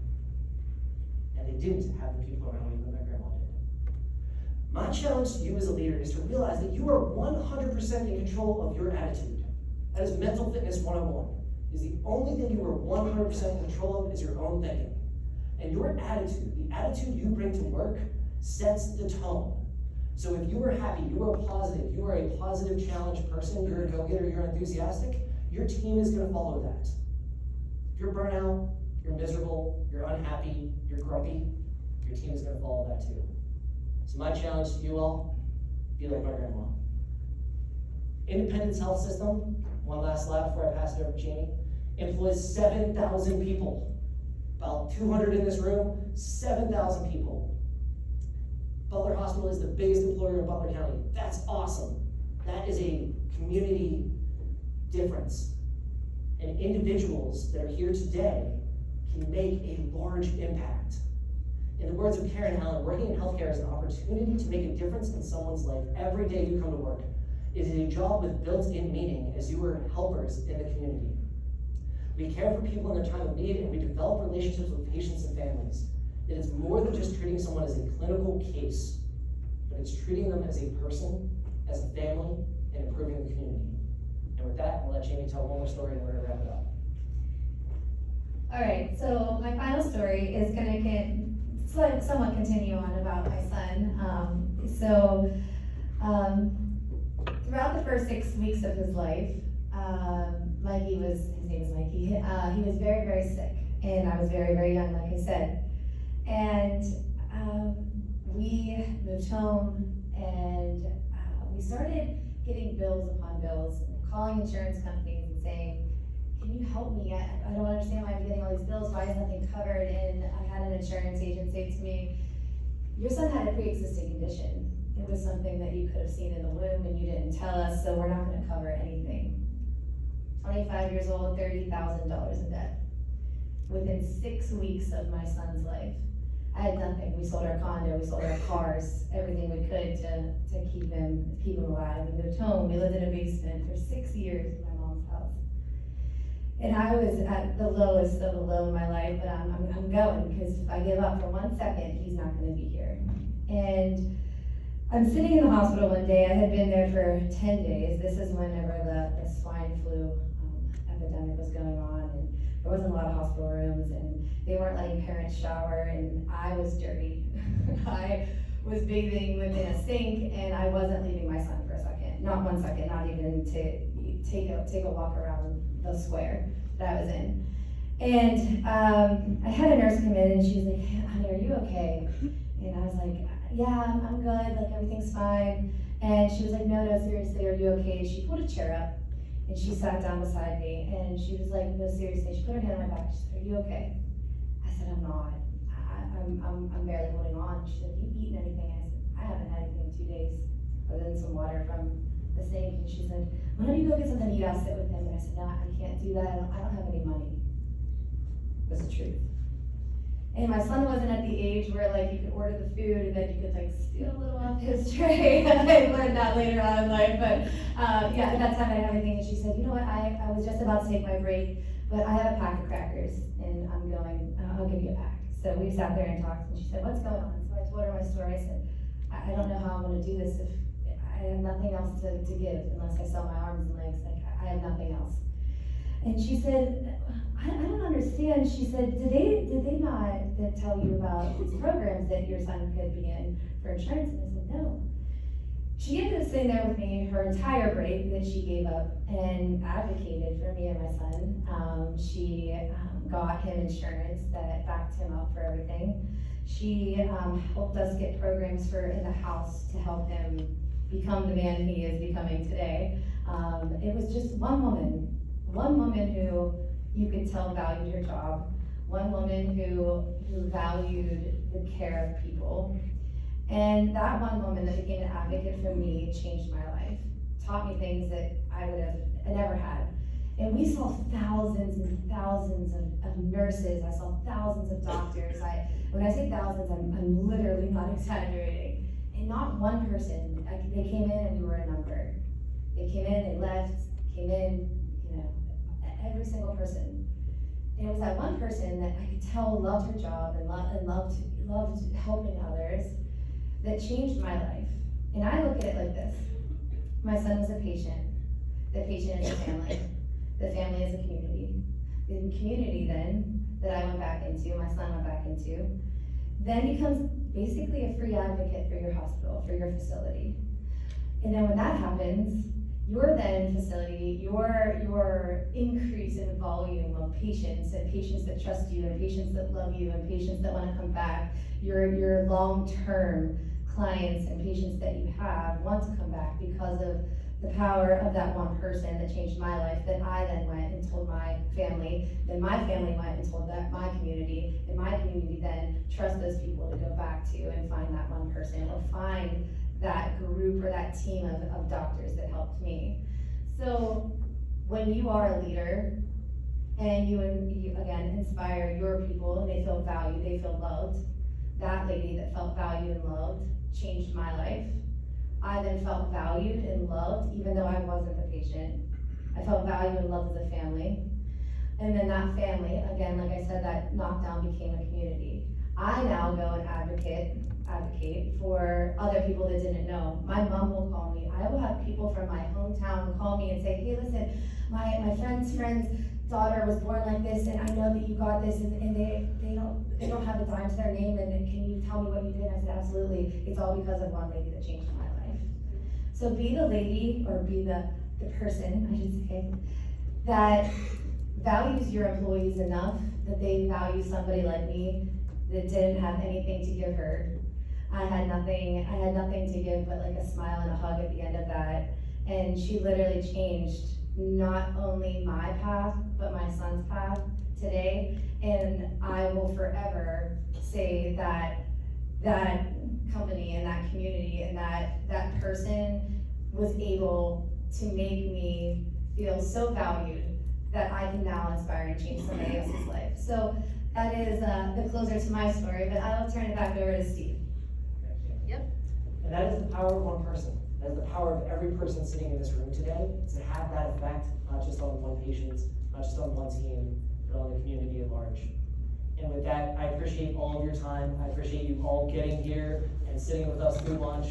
And they didn't have the people around them that my grandma did. My challenge to you as a leader is to realize that you are 100% in control of your attitude. That is mental fitness 101. Is the only thing you are 100% in control of is your own thinking. And your attitude, the attitude you bring to work, sets the tone. So if you are happy, you are positive, you are a positive challenge person, you're a go-getter, you're enthusiastic, your team is going to follow that. If you're burnout, you're miserable, you're unhappy, you're grumpy, your team is going to follow that too. So my challenge to you all, be like my grandma. Independence Health System, one last slide before I pass it over to Jamie, employs 7,000 people. About 200 in this room, 7,000 people. Butler Hospital is the biggest employer in Butler County. That's awesome. That is a community difference. And individuals that are here today can make a large impact. In the words of Karen Allen, working in healthcare is an opportunity to make a difference in someone's life. Every day you come to work, it is a job with built-in meaning as you are helpers in the community. We care for people in their time of need, and we develop relationships with patients and families. It is more than just treating someone as a clinical case, but it's treating them as a person, as a family, and improving the community. And with that, I'll let Jamie tell one more story and we're going to wrap it up. All right, so my final story is going to somewhat continue on about my son. Throughout the first 6 weeks of his life, his name is Mikey, he was very, very sick, and I was very, very young, like I said. And we moved home, and we started getting bills upon bills, calling insurance companies and saying, can you help me? I don't understand why I'm getting all these bills. Why is nothing covered? And I had an insurance agent say to me, your son had a pre-existing condition. It was something that you could have seen in the womb and you didn't tell us, so we're not going to cover anything. 25 years old, $30,000 in debt. Within 6 weeks of my son's life, I had nothing. We sold our condo, we sold our cars, everything we could to keep him alive. We moved home. We lived in a basement for 6 years in my mom's house. And I was at the lowest of the low in my life, but I'm going, because if I give up for 1 second, he's not going to be here. And I'm sitting in the hospital one day. I had been there for 10 days. This is whenever the swine flu epidemic was going on, and there wasn't a lot of hospital rooms, and they weren't letting parents shower, and I was dirty. I was bathing within a sink, and I wasn't leaving my son for a second. Not 1 second, not even to take a walk around the square that I was in. And I had a nurse come in, and she was like, hey, honey, are you okay? And I was like, yeah, I'm good, like everything's fine. And she was like, no, seriously, are you okay? She pulled a chair up, and she sat down beside me, and she was like, no, seriously. She put her hand on my back. She said, are you okay? I said, I'm not. I'm barely holding on. She said, have you eaten anything? I said, I haven't had anything in 2 days, other than some water from the sink. And she said, why don't you go get something to eat? I'll sit with him. And I said, no, I can't do that. I don't have any money. It was the truth. And my son wasn't at the age where like you could order the food and then you could like steal a little off his tray. I learned that later on in life, but yeah, at that time I had everything. And she said, you know what, I was just about to take my break, but I have a pack of crackers and I'm going, I'll give you a pack. So we sat there and talked, and she said, what's going on? So I told her my story. I said, I don't know how I'm going to do this if I have nothing else to give unless I sell my arms and legs. Like I have nothing else. And she said, I don't understand. She said, did they not tell you about these programs that your son could be in for insurance? And I said, no. She ended up sitting there with me her entire break that she gave up and advocated for me and my son. She got him insurance that backed him up for everything. She helped us get programs in the house to help him become the man he is becoming today. It was just one woman who you could tell valued her job, one woman who valued the care of people. And that one woman that became an advocate for me changed my life, taught me things that I would have never had. And we saw thousands and thousands of nurses. I saw thousands of doctors. When I say thousands, I'm literally not exaggerating. And not one person, they came in and we were a number. They came in, they left, came in, every single person. And it was that one person that I could tell loved her job and loved helping others that changed my life. And I look at it like this. My son was a patient. The patient is a family. The family is a community. The community then, that I went back into, my son went back into, then becomes basically a free advocate for your hospital, for your facility. And then when that happens, your then facility, your increase in volume of patients and patients that trust you and patients that love you and patients that want to come back, your long-term clients and patients that you have want to come back because of the power of that one person that changed my life. Then I then went and told my family, then my family went and told my community, and my community then trust those people to go back to and find that one person or find that group or that team of doctors that helped me. So when you are a leader and you again inspire your people and they feel valued, they feel loved, that lady that felt valued and loved changed my life. I then felt valued and loved even though I wasn't the patient. I felt valued and loved as a family. And then that family, again, like I said, that knockdown became a community. I now go and advocate for other people that didn't know. My mom will call me. I will have people from my hometown call me and say, hey, listen, my friend's daughter was born like this, and I know that you got this, and they don't have a dime to their name, and can you tell me what you did? I said, absolutely. It's all because of one lady that changed my life. So be the lady, or be the person, I should say, that values your employees enough that they value somebody like me that didn't have anything to give her. I had nothing to give but like a smile and a hug at the end of that. And she literally changed not only my path, but my son's path today. And I will forever say that that company and that community and that person was able to make me feel so valued that I can now inspire and change somebody else's life. So that is the closer to my story, but I'll turn it back over to Steve. Yep. And that is the power of one person. That is the power of every person sitting in this room today, to have that effect, not just on one patient, not just on one team, but on the community at large. And with that, I appreciate all of your time. I appreciate you all getting here and sitting with us through lunch.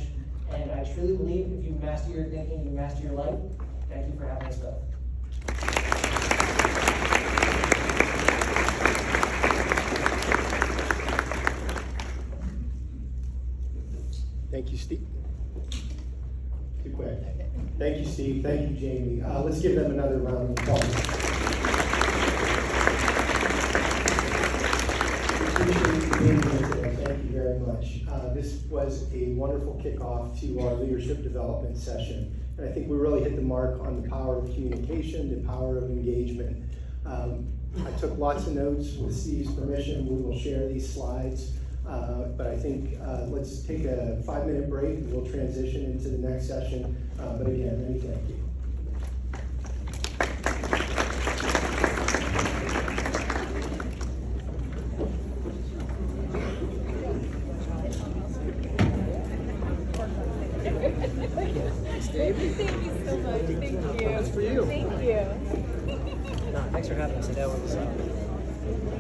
And I truly believe if you master your thinking, you master your life. Thank you for having us both. Thank you, Steve. Too quick. Thank you, Steve. Thank you, Jamie. Let's give them another round of applause. Thank you very much. This was a wonderful kickoff to our leadership development session. And I think we really hit the mark on the power of communication, the power of engagement. I took lots of notes. With Steve's permission, we will share these slides. But I think let's take a 5-minute break and we'll transition into the next session. But again, many thank you. Thank you so much. Thank you. That's for you. Thank you. No, thanks for having us. I know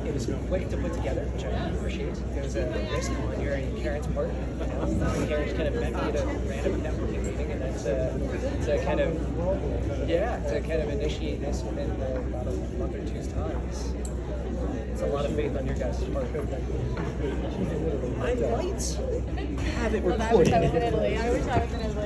it was was quick to put together, which I appreciate. There was a risk on your and Karen's part. Karen kind of met me at a random networking meeting, and that's to kind of initiate this within about a month or two's time. It's a lot of faith on your guys' part. I might have it Well, I wish recorded. I was in Italy. I wish I was in Italy.